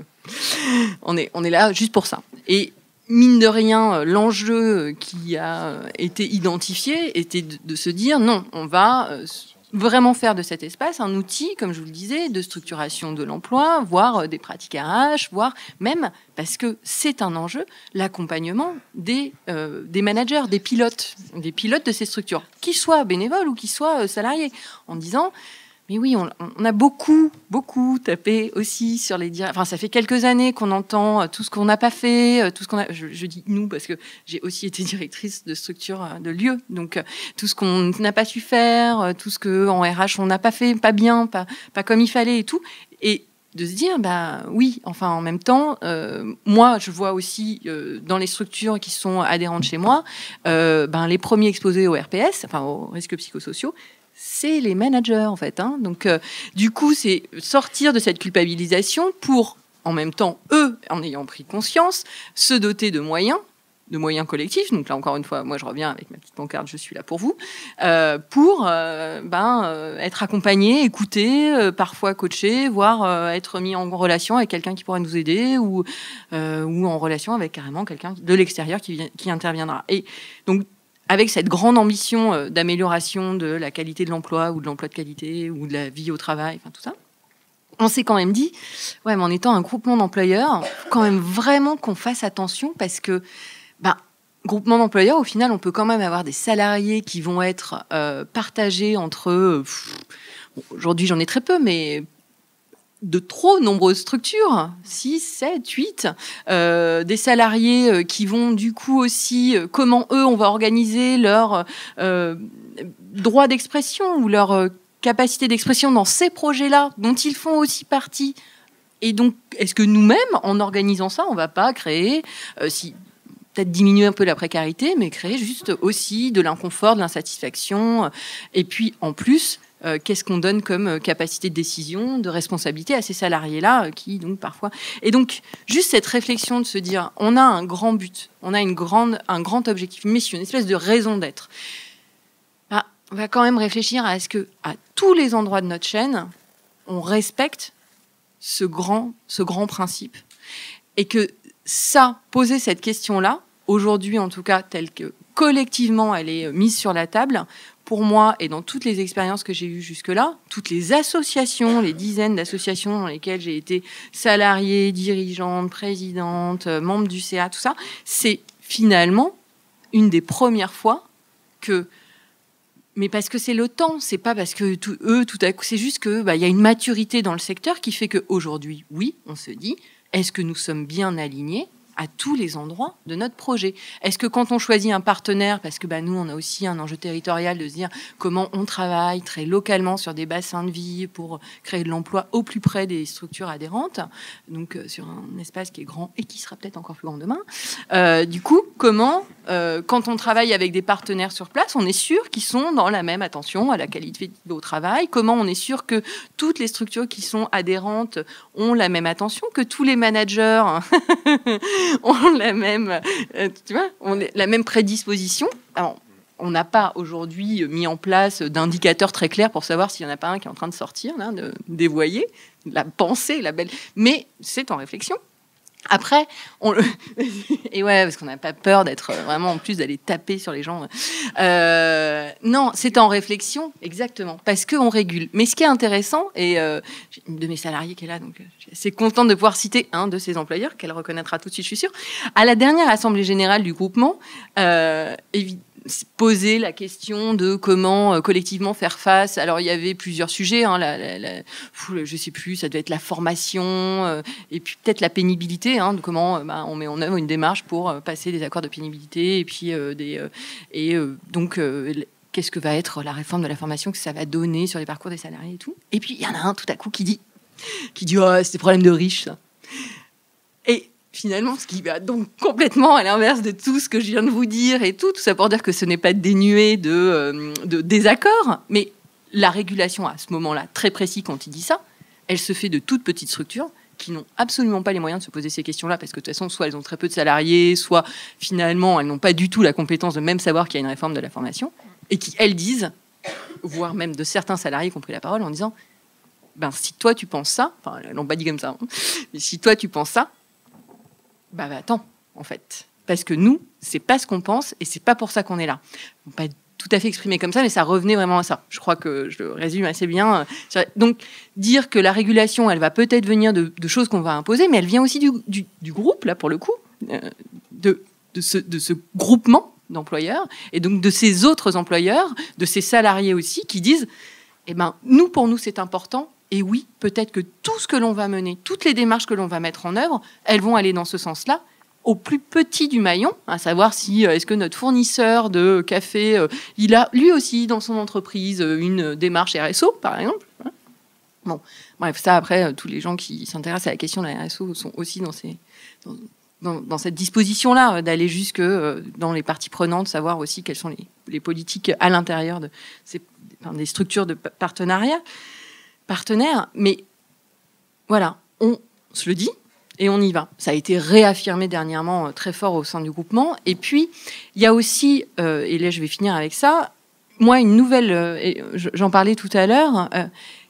on est là juste pour ça. Et mine de rien, l'enjeu qui a été identifié était de se dire non, on va vraiment faire de cet espace un outil, comme je vous le disais, de structuration de l'emploi, voire des pratiques RH, voire même, parce que c'est un enjeu, l'accompagnement des managers, des pilotes de ces structures, qu'ils soient bénévoles ou qu'ils soient salariés, en disant... Mais oui, on a beaucoup tapé aussi sur les directeurs. Enfin, ça fait quelques années qu'on entend tout ce qu'on n'a pas fait, tout ce qu'on a. Je dis nous parce que j'ai aussi été directrice de structure de lieu, donc tout ce qu'on n'a pas su faire, tout ce que en RH on n'a pas fait, pas bien, pas comme il fallait et tout, et de se dire bah oui, enfin en même temps, moi je vois aussi dans les structures qui sont adhérentes chez moi, les premiers exposés au RPS, enfin aux risques psychosociaux. C'est les managers, en fait. Hein. Donc, du coup, c'est sortir de cette culpabilisation pour, en même temps, eux, en ayant pris conscience, se doter de moyens collectifs. Donc là, encore une fois, moi, je reviens avec ma petite pancarte, je suis là pour vous, pour être accompagné, écouté, parfois coaché, voire être mis en relation avec quelqu'un qui pourrait nous aider ou en relation avec carrément quelqu'un de l'extérieur qui interviendra. Et donc, avec cette grande ambition d'amélioration de la qualité de l'emploi ou de l'emploi de qualité ou de la vie au travail, enfin tout ça, on s'est quand même dit, ouais, mais en étant un groupement d'employeurs, faut quand même vraiment qu'on fasse attention parce que, groupement d'employeurs, au final, on peut quand même avoir des salariés qui vont être partagés entre, aujourd'hui j'en ai très peu, mais de trop nombreuses structures, 6, 7, 8, des salariés qui vont du coup aussi, comment eux, on va organiser leur droit d'expression ou leur capacité d'expression dans ces projets-là, dont ils font aussi partie. Et donc, est-ce que nous-mêmes, en organisant ça, on ne va pas créer, peut-être diminuer un peu la précarité, mais créer juste aussi de l'inconfort, de l'insatisfaction. Et puis, en plus, qu'est-ce qu'on donne comme capacité de décision, de responsabilité à ces salariés-là, qui, donc, parfois... Et donc, juste cette réflexion de se dire, on a un grand but, on a un grand objectif, une mission, une espèce de raison d'être. On va quand même réfléchir à ce que, à tous les endroits de notre chaîne, on respecte ce grand principe. Et que ça, poser cette question-là, aujourd'hui en tout cas, telle que collectivement elle est mise sur la table, pour moi et dans toutes les expériences que j'ai eues jusque-là, toutes les associations, les dizaines d'associations dans lesquelles j'ai été salariée, dirigeante, présidente, membre du CA, tout ça, c'est finalement une des premières fois que... Mais parce que c'est le temps, c'est pas parce que tout à coup, c'est juste que y a une maturité dans le secteur qui fait qu'aujourd'hui, oui, on se dit, est-ce que nous sommes bien alignés à tous les endroits de notre projet? Est-ce que quand on choisit un partenaire, parce que nous, on a aussi un enjeu territorial de se dire comment on travaille très localement sur des bassins de vie pour créer de l'emploi au plus près des structures adhérentes, donc sur un espace qui est grand et qui sera peut-être encore plus grand demain. Du coup, comment, quand on travaille avec des partenaires sur place, on est sûr qu'ils sont dans la même attention à la qualité au travail? Comment on est sûr que toutes les structures qui sont adhérentes ont la même attention, que tous les managers ont la même, la même prédisposition? Alors, on n'a pas aujourd'hui mis en place d'indicateurs très clairs pour savoir s'il n'y en a pas un qui est en train de sortir, là, de dévoyer la pensée, la belle. Mais c'est en réflexion. Après, et ouais, parce qu'on n'a pas peur d'être vraiment, en plus, d'aller taper sur les gens. Non, c'est en réflexion, exactement, parce qu'on régule. Mais ce qui est intéressant, et j'ai une de mes salariés qui est là, donc je suis assez contente de pouvoir citer un de ses employeurs, qu'elle reconnaîtra tout de suite, je suis sûre. À la dernière assemblée générale du groupement, poser la question de comment collectivement faire face. Alors, il y avait plusieurs sujets. Je sais plus, ça devait être la formation et puis peut-être la pénibilité. De comment on met en œuvre une démarche pour passer des accords de pénibilité et puis donc qu'est-ce que va être la réforme de la formation que ça va donner sur les parcours des salariés et tout. Et puis, il y en a un tout à coup qui dit c'est des problèmes de riches, ça. Et finalement, ce qui va donc complètement à l'inverse de tout ce que je viens de vous dire et tout ça pour dire que ce n'est pas dénué de désaccords, mais la régulation à ce moment-là, très précis quand il dit ça, elle se fait de toutes petites structures qui n'ont absolument pas les moyens de se poser ces questions-là, parce que de toute façon, soit elles ont très peu de salariés, soit finalement, elles n'ont pas du tout la compétence de même savoir qu'il y a une réforme de la formation, et qui, elles, disent, voire même de certains salariés qui ont pris la parole en disant, si toi tu penses ça, enfin, elles l'ont pas dit comme ça, mais si toi tu penses ça, attends, en fait. Parce que nous, c'est pas ce qu'on pense et c'est pas pour ça qu'on est là. Pas tout à fait exprimé comme ça, mais ça revenait vraiment à ça. Je crois que je le résume assez bien. Donc, dire que la régulation, elle va peut-être venir de choses qu'on va imposer, mais elle vient aussi du groupe, là, pour le coup, de ce groupement d'employeurs, et donc de ces autres employeurs, de ces salariés aussi, qui disent, nous, pour nous, c'est important. Et oui, peut-être que tout ce que l'on va mener, toutes les démarches que l'on va mettre en œuvre, elles vont aller dans ce sens-là, au plus petit du maillon, à savoir si est-ce que notre fournisseur de café, il a lui aussi dans son entreprise une démarche RSO, par exemple. Bon, bref, ça après, tous les gens qui s'intéressent à la question de la RSO sont aussi dans cette disposition-là, d'aller jusque dans les parties prenantes, savoir aussi quelles sont les politiques à l'intérieur des structures de partenariat. Partenaires, mais voilà, on se le dit et on y va. Ça a été réaffirmé dernièrement très fort au sein du groupement. Et puis, il y a aussi, et là je vais finir avec ça, moi une nouvelle, j'en parlais tout à l'heure,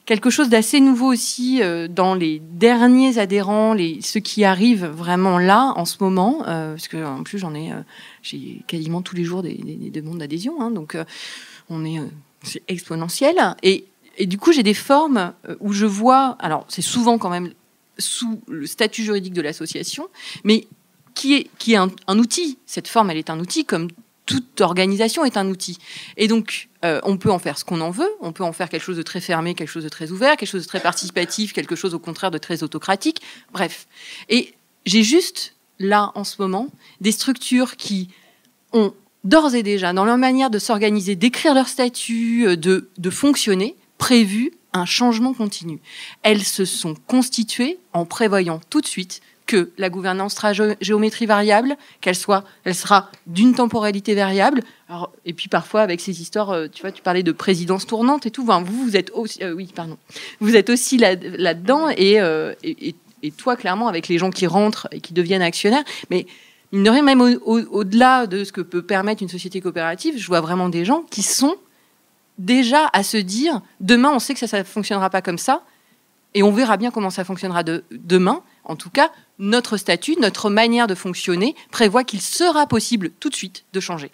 quelque chose d'assez nouveau aussi dans les derniers adhérents, ceux qui arrivent vraiment là en ce moment, parce que en plus j'ai quasiment tous les jours des demandes d'adhésion, donc c'est exponentiel. Et du coup, j'ai des formes où je vois, alors c'est souvent quand même sous le statut juridique de l'association, mais qui est un outil. Cette forme, elle est un outil, comme toute organisation est un outil. Et donc, on peut en faire ce qu'on en veut, on peut en faire quelque chose de très fermé, quelque chose de très ouvert, quelque chose de très participatif, quelque chose au contraire de très autocratique, bref. Et j'ai juste, là, en ce moment, des structures qui ont d'ores et déjà, dans leur manière de s'organiser, d'écrire leur statut, de fonctionner, prévu un changement continu. Elles se sont constituées en prévoyant tout de suite que la gouvernance sera géométrie variable, elle sera d'une temporalité variable. Alors, et puis parfois avec ces histoires, tu parlais de présidence tournante et tout. Enfin, vous êtes aussi, vous êtes aussi là-dedans et toi clairement avec les gens qui rentrent et qui deviennent actionnaires. Mais mine de rien, même au-delà de ce que peut permettre une société coopérative, je vois vraiment des gens qui sont déjà à se dire demain, on sait que ça ne fonctionnera pas comme ça et on verra bien comment ça fonctionnera demain. En tout cas, notre statut, notre manière de fonctionner prévoit qu'il sera possible tout de suite de changer.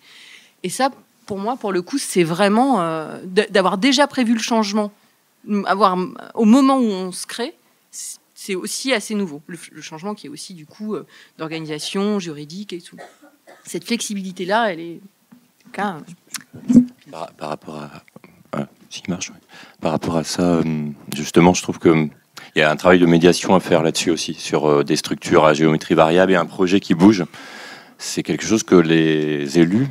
Et ça, pour moi, pour le coup, c'est vraiment d'avoir déjà prévu le changement, au moment où on se crée, c'est aussi assez nouveau. Le changement qui est aussi du coup d'organisation juridique et tout. Cette flexibilité-là, elle est... Par rapport à... s'il marche, ouais. Par rapport à ça, justement, je trouve qu'il y a un travail de médiation à faire là-dessus aussi, sur des structures à géométrie variable et un projet qui bouge. C'est quelque chose que les élus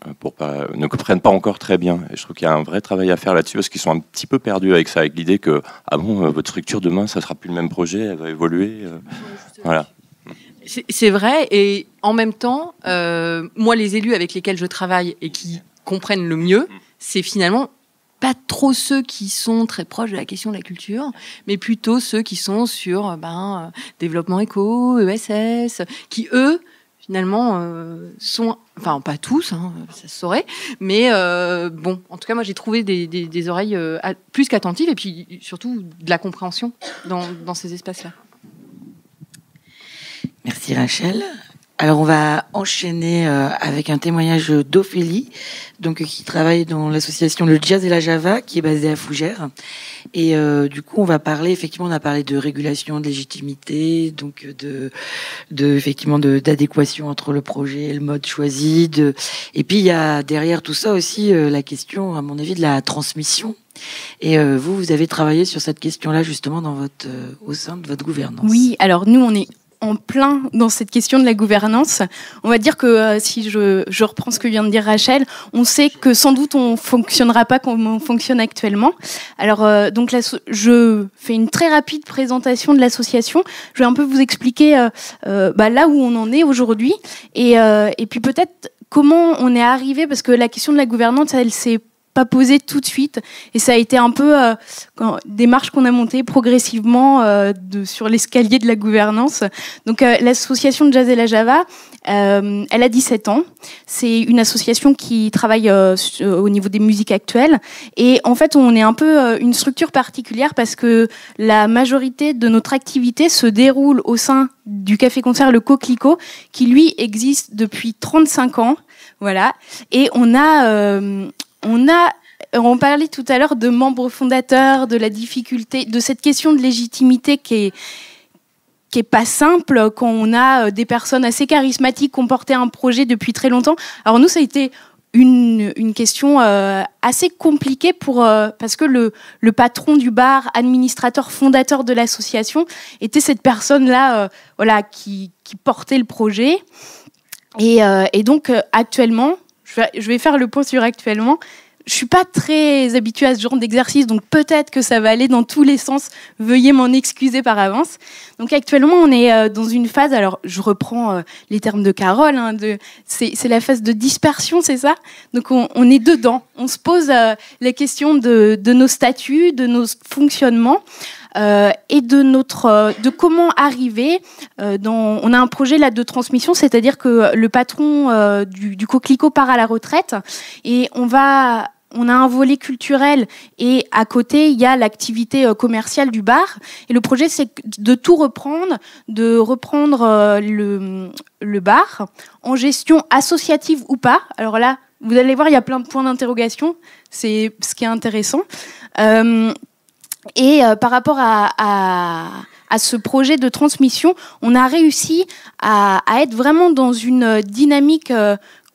ne comprennent pas encore très bien. Et je trouve qu'il y a un vrai travail à faire là-dessus, parce qu'ils sont un petit peu perdus avec ça, avec l'idée que, votre structure demain, ça ne sera plus le même projet, elle va évoluer. Voilà. C'est vrai, et en même temps, moi, les élus avec lesquels je travaille et qui comprennent le mieux, c'est finalement pas trop ceux qui sont très proches de la question de la culture, mais plutôt ceux qui sont sur développement éco, ESS, qui eux, finalement, sont... Enfin, pas tous, ça se saurait, mais bon, en tout cas, moi, j'ai trouvé des oreilles plus qu'attentives, et puis surtout de la compréhension dans ces espaces-là. Merci Rachel. Alors on va enchaîner avec un témoignage d'Ophélie, donc qui travaille dans l'association Le Jazz et la Java, qui est basée à Fougères. Et du coup, on va parler, effectivement, on a parlé de régulation, de légitimité, donc effectivement d'adéquation entre le projet et le mode choisi. Et puis il y a derrière tout ça aussi la question, à mon avis, de la transmission. Et vous avez travaillé sur cette question-là justement au sein de votre gouvernance. Oui, alors nous, on est en plein dans cette question de la gouvernance. On va dire que si je reprends ce que vient de dire Rachel, on sait que sans doute on fonctionnera pas comme on fonctionne actuellement. Alors donc je fais une très rapide présentation de l'association. Je vais un peu vous expliquer là où on en est aujourd'hui et puis peut-être comment on est arrivé, parce que la question de la gouvernance, elle s'est pas posé tout de suite, et ça a été un peu des marches qu'on a montées progressivement sur l'escalier de la gouvernance. Donc l'association de Jazz et la Java, elle a 17 ans. C'est une association qui travaille au niveau des musiques actuelles, et en fait on est un peu une structure particulière parce que la majorité de notre activité se déroule au sein du café-concert Le Coquelicot, qui lui existe depuis 35 ans. Voilà, et on parlait tout à l'heure de membres fondateurs, de la difficulté, de cette question de légitimité qui est pas simple quand on a des personnes assez charismatiques qui ont porté un projet depuis très longtemps. Alors nous, ça a été une question assez compliquée parce que le patron du bar, administrateur, fondateur de l'association, était cette personne-là, qui portait le projet. Et donc actuellement, je vais faire le point sur actuellement. Je suis pas très habituée à ce genre d'exercice, donc peut-être que ça va aller dans tous les sens. Veuillez m'en excuser par avance. Donc actuellement, on est dans une phase, alors je reprends les termes de Carole, c'est la phase de dispersion, c'est ça ? Donc on est dedans. On se pose la question de nos statuts, de nos fonctionnements. Et de comment arriver on a un projet là de transmission, c'est-à-dire que le patron du Coquelicot part à la retraite et on a un volet culturel et à côté il y a l'activité commerciale du bar, et le projet c'est de tout reprendre, le bar en gestion associative ou pas. Alors là vous allez voir, il y a plein de points d'interrogation, c'est ce qui est intéressant. Et par rapport à ce projet de transmission, on a réussi à être vraiment dans une dynamique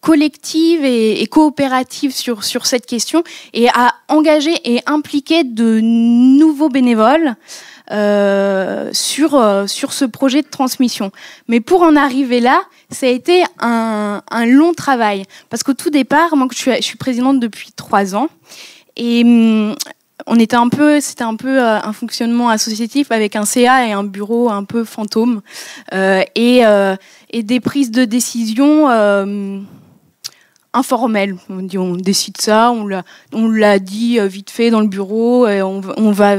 collective et coopérative sur cette question, et à engager et impliquer de nouveaux bénévoles sur ce projet de transmission. Mais pour en arriver là, ça a été un long travail, parce qu'au tout départ, moi je suis présidente depuis 3 ans, et c'était un peu un fonctionnement associatif avec un CA et un bureau un peu fantôme, et des prises de décision informelles. On dit on décide ça, on l'a dit vite fait dans le bureau, et on va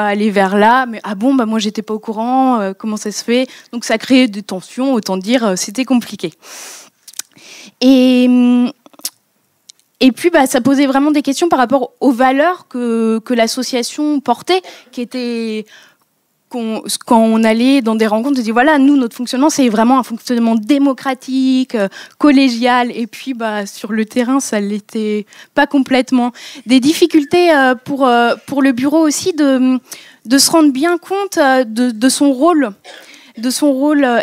aller vers là, mais ah bon, bah moi j'étais pas au courant, comment ça se fait? Donc ça créait des tensions, autant dire c'était compliqué. Et puis, ça posait vraiment des questions par rapport aux valeurs que l'association portait, qui étaient, quand on allait dans des rencontres, on disait, voilà, nous, notre fonctionnement, c'est vraiment un fonctionnement démocratique, collégial, et puis, sur le terrain, ça l'était pas complètement. Des difficultés pour le bureau aussi de se rendre bien compte de son rôle.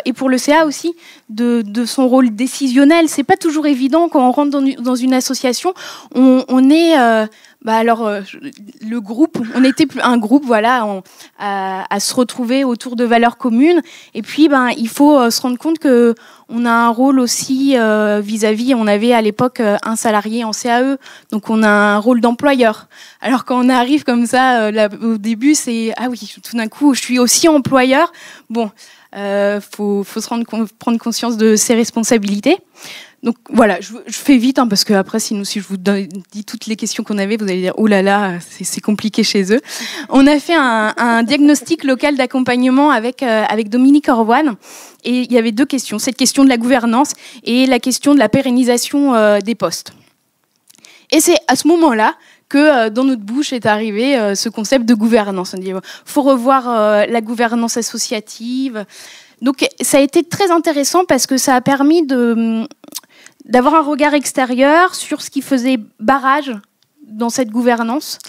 Et pour le CA aussi, de son rôle décisionnel. C'est pas toujours évident quand on rentre dans une association. On est, le groupe, on était un groupe, voilà, à se retrouver autour de valeurs communes. Et puis, il faut se rendre compte que on a un rôle aussi vis-à-vis. On avait à l'époque un salarié en CAE, donc on a un rôle d'employeur. Alors quand on arrive comme ça, au début, c'est ah oui, tout d'un coup, je suis aussi employeur. Bon. Faut prendre conscience de ses responsabilités. Donc voilà, je fais vite parce que après, si je vous dis toutes les questions qu'on avait, vous allez dire oh là là, c'est compliqué chez eux. On a fait un diagnostic local d'accompagnement avec Dominique Orvoine, et il y avait deux questions, cette question de la gouvernance et la question de la pérennisation des postes. Et c'est à ce moment-là que dans notre bouche est arrivé ce concept de gouvernance. On dit faut revoir la gouvernance associative. Donc ça a été très intéressant parce que ça a permis d'avoir un regard extérieur sur ce qui faisait barrage dans cette gouvernance.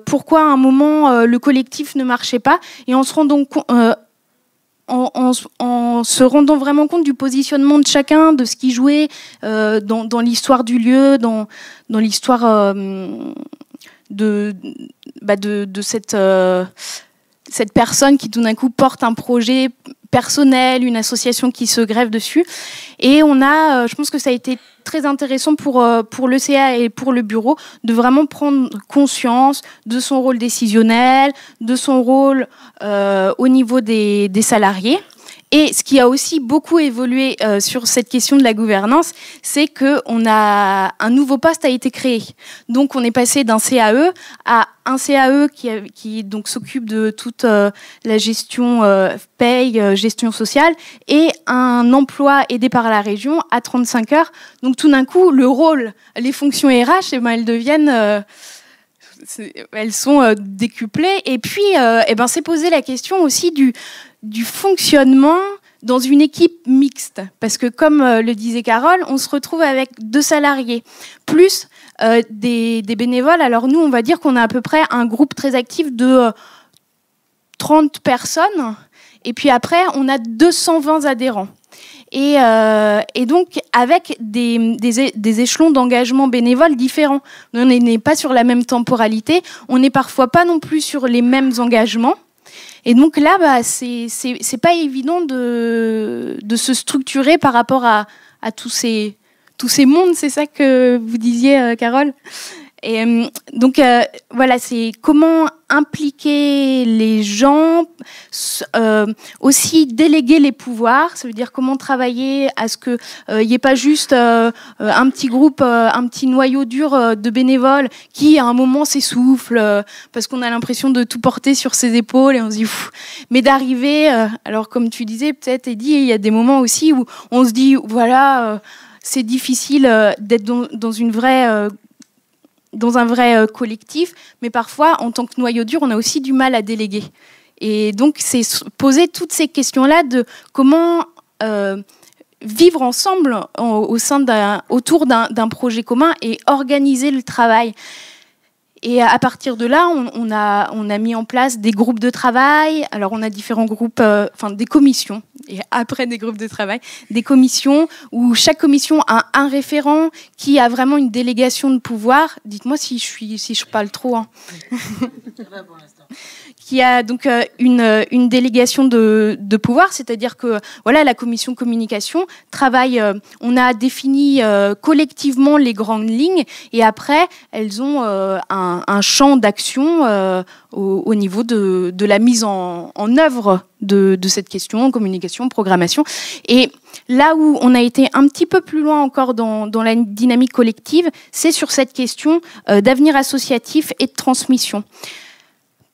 Pourquoi à un moment le collectif ne marchait pas, et en se rendant en se rendant vraiment compte du positionnement de chacun, de ce qui jouait dans l'histoire du lieu, dans l'histoire de cette personne qui tout d'un coup porte un projet personnel, une association qui se greffe dessus. Et je pense que ça a été très intéressant pour le CA et pour le bureau de vraiment prendre conscience de son rôle décisionnel, de son rôle au niveau des salariés. Et ce qui a aussi beaucoup évolué sur cette question de la gouvernance, c'est un nouveau poste a été créé. Donc on est passé d'un CAE à un CAE qui donc s'occupe de toute la gestion paye, gestion sociale, et un emploi aidé par la région à 35 heures. Donc tout d'un coup, le rôle, les fonctions RH, elles deviennent... elles sont décuplées. Et puis, s'est posé la question aussi du fonctionnement dans une équipe mixte. Parce que, comme le disait Carole, on se retrouve avec 2 salariés, plus des bénévoles. Alors nous, on va dire qu'on a à peu près un groupe très actif de 30 personnes. Et puis après, on a 220 adhérents. Et donc, avec des échelons d'engagement bénévole différents. On n'est pas sur la même temporalité, on n'est parfois pas non plus sur les mêmes engagements. Et donc là, c'est pas évident de se structurer par rapport à tous ces mondes, c'est ça que vous disiez, Carole? Et donc voilà, c'est comment impliquer les gens, aussi déléguer les pouvoirs, ça veut dire comment travailler à ce que il n'y ait pas juste un petit groupe, un petit noyau dur de bénévoles qui à un moment s'essouffle parce qu'on a l'impression de tout porter sur ses épaules et on se dit pff. Mais d'arriver, alors comme tu disais peut-être Eddy, il y a des moments aussi où on se dit voilà, c'est difficile d'être dans un vrai collectif, mais parfois, en tant que noyau dur, on a aussi du mal à déléguer. Et donc, c'est poser toutes ces questions-là de comment vivre ensemble autour d'un projet commun et organiser le travail. Et à partir de là, on a mis en place des groupes de travail. Alors, on a différents groupes, des commissions. Et après des groupes de travail, des commissions où chaque commission a un référent qui a vraiment une délégation de pouvoir. Dites-moi si je parle trop. Hein. Qui a donc une délégation de pouvoir, c'est-à-dire que voilà, la commission communication travaille, on a défini collectivement les grandes lignes et après elles ont un champ d'action au niveau de la mise en œuvre de cette question, communication, programmation. Et là où on a été un petit peu plus loin encore dans la dynamique collective, c'est sur cette question d'avenir associatif et de transmission.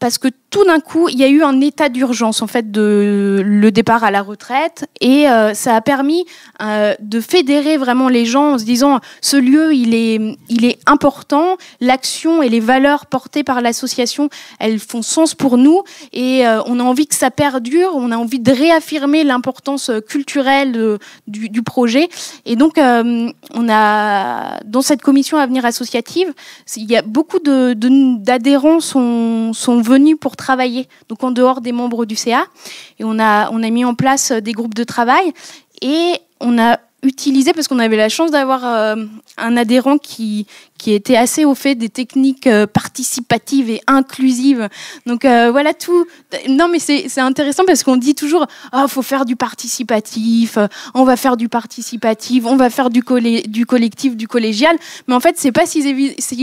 Parce que tout d'un coup, il y a eu un état d'urgence en fait de le départ à la retraite et ça a permis de fédérer vraiment les gens en se disant ce lieu il est important, l'action et les valeurs portées par l'association elles font sens pour nous et on a envie que ça perdure, on a envie de réaffirmer l'importance culturelle du projet et donc on a dans cette commission avenir associative il y a beaucoup d'adhérents sont venus pour travailler, donc en dehors des membres du CA. Et on a mis en place des groupes de travail et on a utilisé, parce qu'on avait la chance d'avoir un adhérent qui était assez au fait des techniques participatives et inclusives. Donc voilà tout. Non mais c'est intéressant parce qu'on dit toujours faut faire du participatif, on va faire du participatif, on va faire du collectif, du collégial. Mais en fait c'est pas si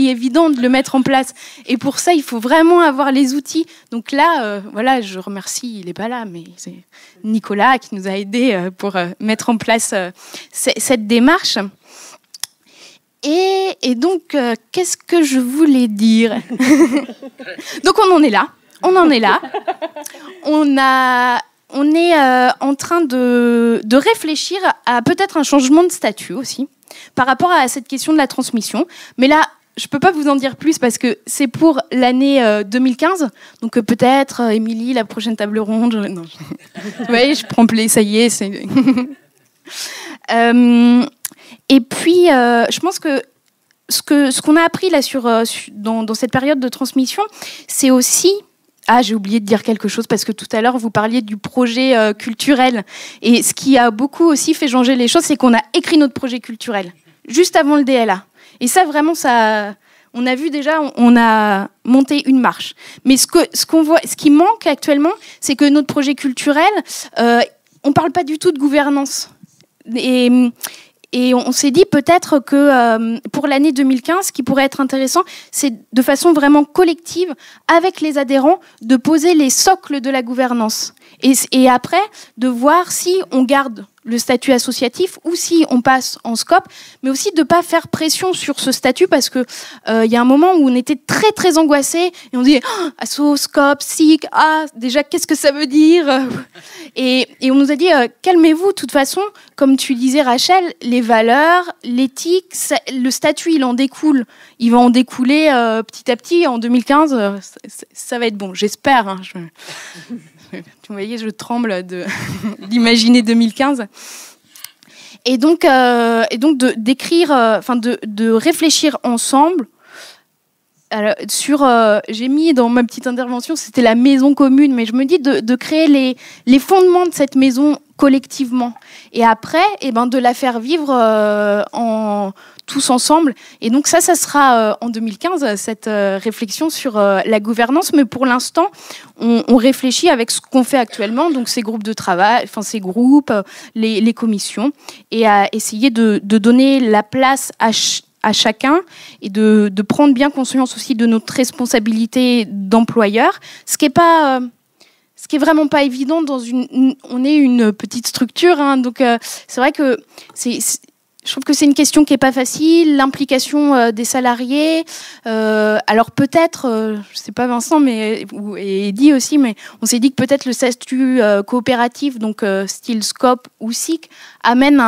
évident de le mettre en place. Et pour ça il faut vraiment avoir les outils. Donc là voilà, je remercie, il est pas là, mais c'est Nicolas qui nous a aidés pour mettre en place cette démarche. Et donc, qu'est-ce que je voulais dire? Donc, on en est là. On est en train de réfléchir à peut-être un changement de statut aussi, par rapport à cette question de la transmission. Mais là, je ne peux pas vous en dire plus parce que c'est pour l'année 2015. Donc peut-être, Émilie, la prochaine table ronde. Non. Vous voyez, je prends plaisir, ça y est. Et puis, je pense que ce qu'on a appris là dans cette période de transmission, c'est aussi... Ah, j'ai oublié de dire quelque chose parce que tout à l'heure, vous parliez du projet culturel. Et ce qui a beaucoup aussi fait changer les choses, c'est qu'on a écrit notre projet culturel juste avant le DLA. Et ça, vraiment, on a vu déjà, on a monté une marche. Mais ce qu'on voit, ce qui manque actuellement, c'est que notre projet culturel, on ne parle pas du tout de gouvernance. Et on s'est dit peut-être que pour l'année 2015, ce qui pourrait être intéressant, c'est de façon vraiment collective, avec les adhérents, de poser les socles de la gouvernance. Et après, de voir si on garde le statut associatif ou si on passe en scope, mais aussi de ne pas faire pression sur ce statut parce que y a un moment où on était très très angoissés et on dit asso, scope, SIC, déjà qu'est-ce que ça veut dire et on nous a dit calmez-vous, de toute façon, comme tu disais Rachel, les valeurs, l'éthique, le statut il va en découler petit à petit en 2015, ça va être bon, j'espère. Hein, vous voyez, je tremble d'imaginer 2015. Et donc d'écrire, de réfléchir ensemble sur. J'ai mis dans ma petite intervention, c'était la maison commune, mais je me dis de créer les fondements de cette maison collectivement. Et après, de la faire vivre tous ensemble. Et donc ça sera en 2015, cette réflexion sur la gouvernance. Mais pour l'instant, on réfléchit avec ce qu'on fait actuellement, donc ces groupes de travail, ces groupes, les commissions, et à essayer de donner la place à chacun et de prendre bien conscience aussi de notre responsabilité d'employeur, ce qui est vraiment pas évident on est une petite structure, hein, donc c'est vrai que je trouve que c'est une question qui est pas facile, l'implication des salariés. Alors peut-être, je sais pas Vincent, et Eddy aussi, mais on s'est dit que peut-être le statut coopératif, donc style SCOP ou SIC, amène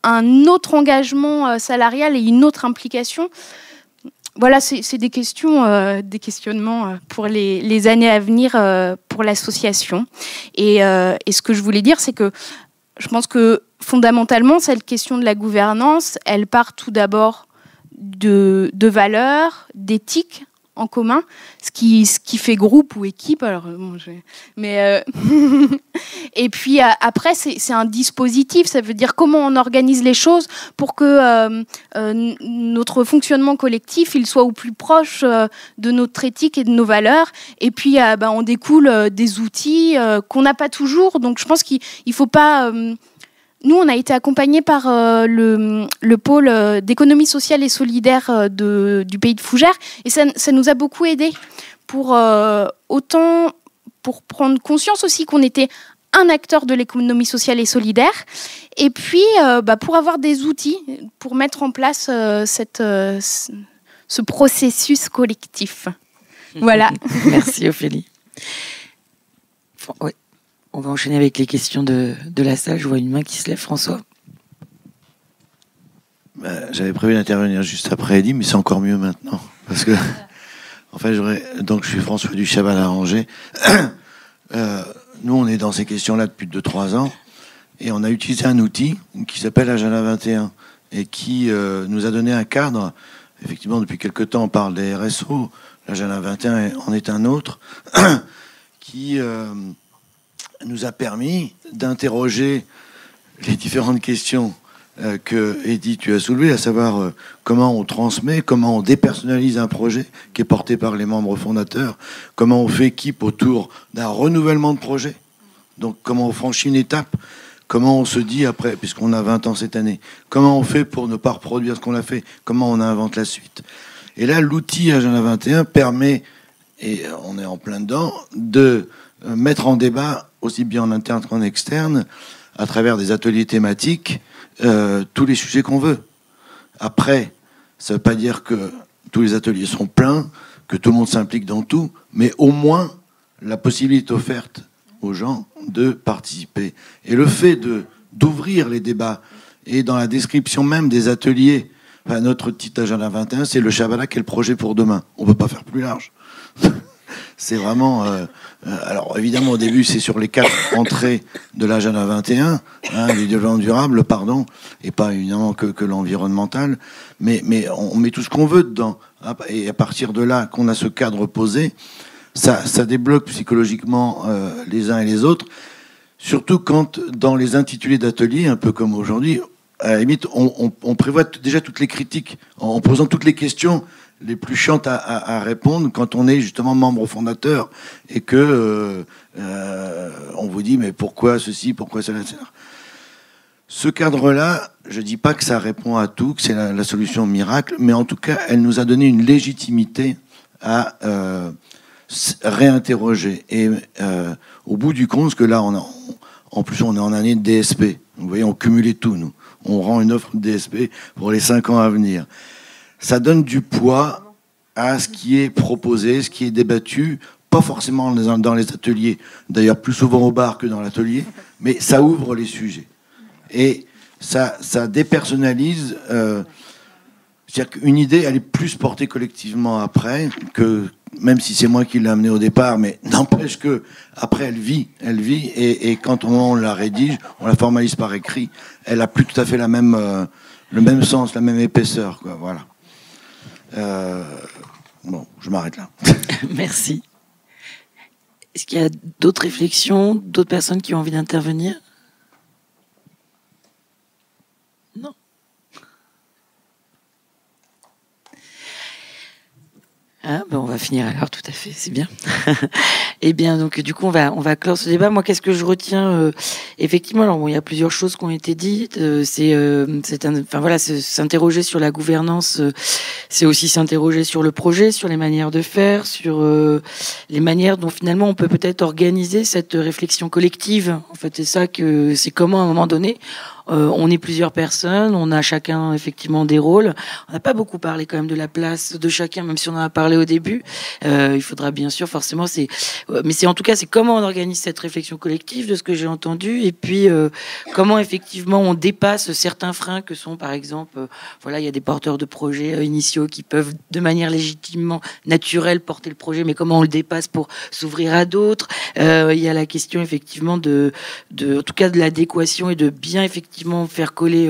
un autre engagement salarial et une autre implication. Voilà, c'est des questionnements pour les années à venir pour l'association. Et ce que je voulais dire, c'est que je pense que fondamentalement, cette question de la gouvernance, elle part tout d'abord de valeurs, d'éthique en commun, ce qui fait groupe ou équipe. Alors, et puis après, c'est un dispositif. Ça veut dire comment on organise les choses pour que notre fonctionnement collectif, il soit au plus proche de notre éthique et de nos valeurs. Et puis, on découle des outils qu'on n'a pas toujours. Donc, je pense qu'il ne faut pas nous, on a été accompagnés par le pôle d'économie sociale et solidaire du pays de Fougères, et ça nous a beaucoup aidés pour prendre conscience aussi qu'on était un acteur de l'économie sociale et solidaire, et puis pour avoir des outils pour mettre en place ce processus collectif. Voilà. Merci Ophélie. Ouais. On va enchaîner avec les questions de la salle. Je vois une main qui se lève, François. J'avais prévu d'intervenir juste après Eddie, mais c'est encore mieux maintenant. Parce que, en fait, donc je suis François du Chaval à Angers. Nous, on est dans ces questions-là depuis 2-3 ans. Et on a utilisé un outil qui s'appelle Agenda 21 et qui nous a donné un cadre. Effectivement, depuis quelque temps, on parle des RSO. L'Agenda 21 en est un autre qui nous a permis d'interroger les différentes questions que, Eddy, tu as soulevées, à savoir comment on transmet, comment on dépersonnalise un projet qui est porté par les membres fondateurs, comment on fait équipe autour d'un renouvellement de projet, donc comment on franchit une étape, comment on se dit après, puisqu'on a 20 ans cette année, comment on fait pour ne pas reproduire ce qu'on a fait, comment on invente la suite. Et là, l'outil Agenda 21 permet, et on est en plein dedans, de mettre en débat, aussi bien en interne qu'en externe, à travers des ateliers thématiques, tous les sujets qu'on veut. Après, ça ne veut pas dire que tous les ateliers sont pleins, que tout le monde s'implique dans tout, mais au moins la possibilité offerte aux gens de participer. Et le fait d'ouvrir les débats, et dans la description même des ateliers, enfin, notre petit Agenda 21, c'est le Chabala qui est le projet pour demain. On ne peut pas faire plus large. C'est vraiment... alors évidemment au début c'est sur les 4 entrées de l'Agenda 21, les développements durables, pardon, et pas évidemment que l'environnemental, mais on met tout ce qu'on veut dedans. Et à partir de là qu'on a ce cadre posé, ça débloque psychologiquement les uns et les autres, surtout quand dans les intitulés d'ateliers, un peu comme aujourd'hui, à la limite on prévoit déjà toutes les critiques, en posant toutes les questions les plus chiantes à répondre quand on est justement membre fondateur et que on vous dit mais pourquoi ceci, pourquoi cela, etc. Ce cadre-là, je dis pas que ça répond à tout, que c'est la solution miracle, mais en tout cas, elle nous a donné une légitimité à réinterroger. Et au bout du compte, parce que là, en plus, on est en année de DSP. Vous voyez, on cumulait tout, nous. On rend une offre de DSP pour les 5 ans à venir. Ça donne du poids à ce qui est proposé, ce qui est débattu, pas forcément dans les ateliers, d'ailleurs plus souvent au bar que dans l'atelier, mais ça ouvre les sujets. Et ça dépersonnalise, c'est-à-dire qu'une idée, elle est plus portée collectivement après, que même si c'est moi qui l'ai amenée au départ, mais n'empêche que après elle vit, et quand on la rédige, on la formalise par écrit, elle a plus tout à fait le même sens, la même épaisseur, quoi, voilà. Bon, je m'arrête là. Merci. Est-ce qu'il y a d'autres réflexions, d'autres personnes qui ont envie d'intervenir? Non. Ah, ben on va finir alors, tout à fait, c'est bien. Eh bien, donc du coup, on va clore ce débat. Moi, qu'est-ce que je retiens effectivement, alors bon, il y a plusieurs choses qui ont été dites. S'interroger sur la gouvernance, c'est aussi s'interroger sur le projet, sur les manières de faire, sur les manières dont finalement on peut peut-être organiser cette réflexion collective. En fait, c'est comment à un moment donné. On est plusieurs personnes, on a chacun effectivement des rôles. On n'a pas beaucoup parlé quand même de la place de chacun, même si on en a parlé au début. Il faudra bien sûr, forcément, mais c'est en tout cas, c'est comment on organise cette réflexion collective, de ce que j'ai entendu, et puis comment effectivement on dépasse certains freins que sont, par exemple, il y a des porteurs de projets initiaux qui peuvent de manière légitimement naturelle porter le projet, mais comment on le dépasse pour s'ouvrir à d'autres. Il y a la question effectivement en tout cas de l'adéquation et de bien effectivement faire coller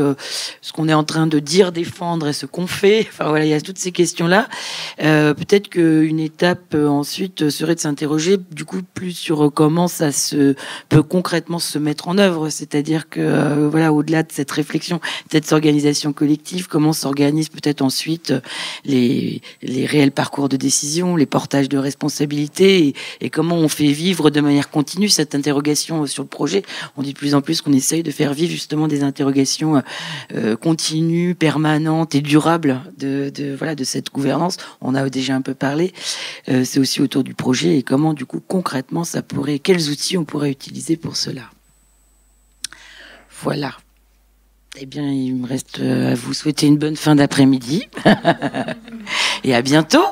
ce qu'on est en train de dire, défendre et ce qu'on fait. Enfin voilà, il y a toutes ces questions-là. Peut-être qu'une étape ensuite serait de s'interroger du coup plus sur comment ça peut concrètement se mettre en œuvre. C'est-à-dire que au-delà de cette réflexion, cette organisation collective, comment s'organisent peut-être ensuite les réels parcours de décision, les portages de responsabilités et comment on fait vivre de manière continue cette interrogation sur le projet. On dit de plus en plus qu'on essaye de faire vivre justement des interrogations continues, permanentes et durables de cette gouvernance. On a déjà un peu parlé. C'est aussi autour du projet et comment, du coup, concrètement, quels outils on pourrait utiliser pour cela. Voilà. Eh bien, il me reste à vous souhaiter une bonne fin d'après-midi et à bientôt.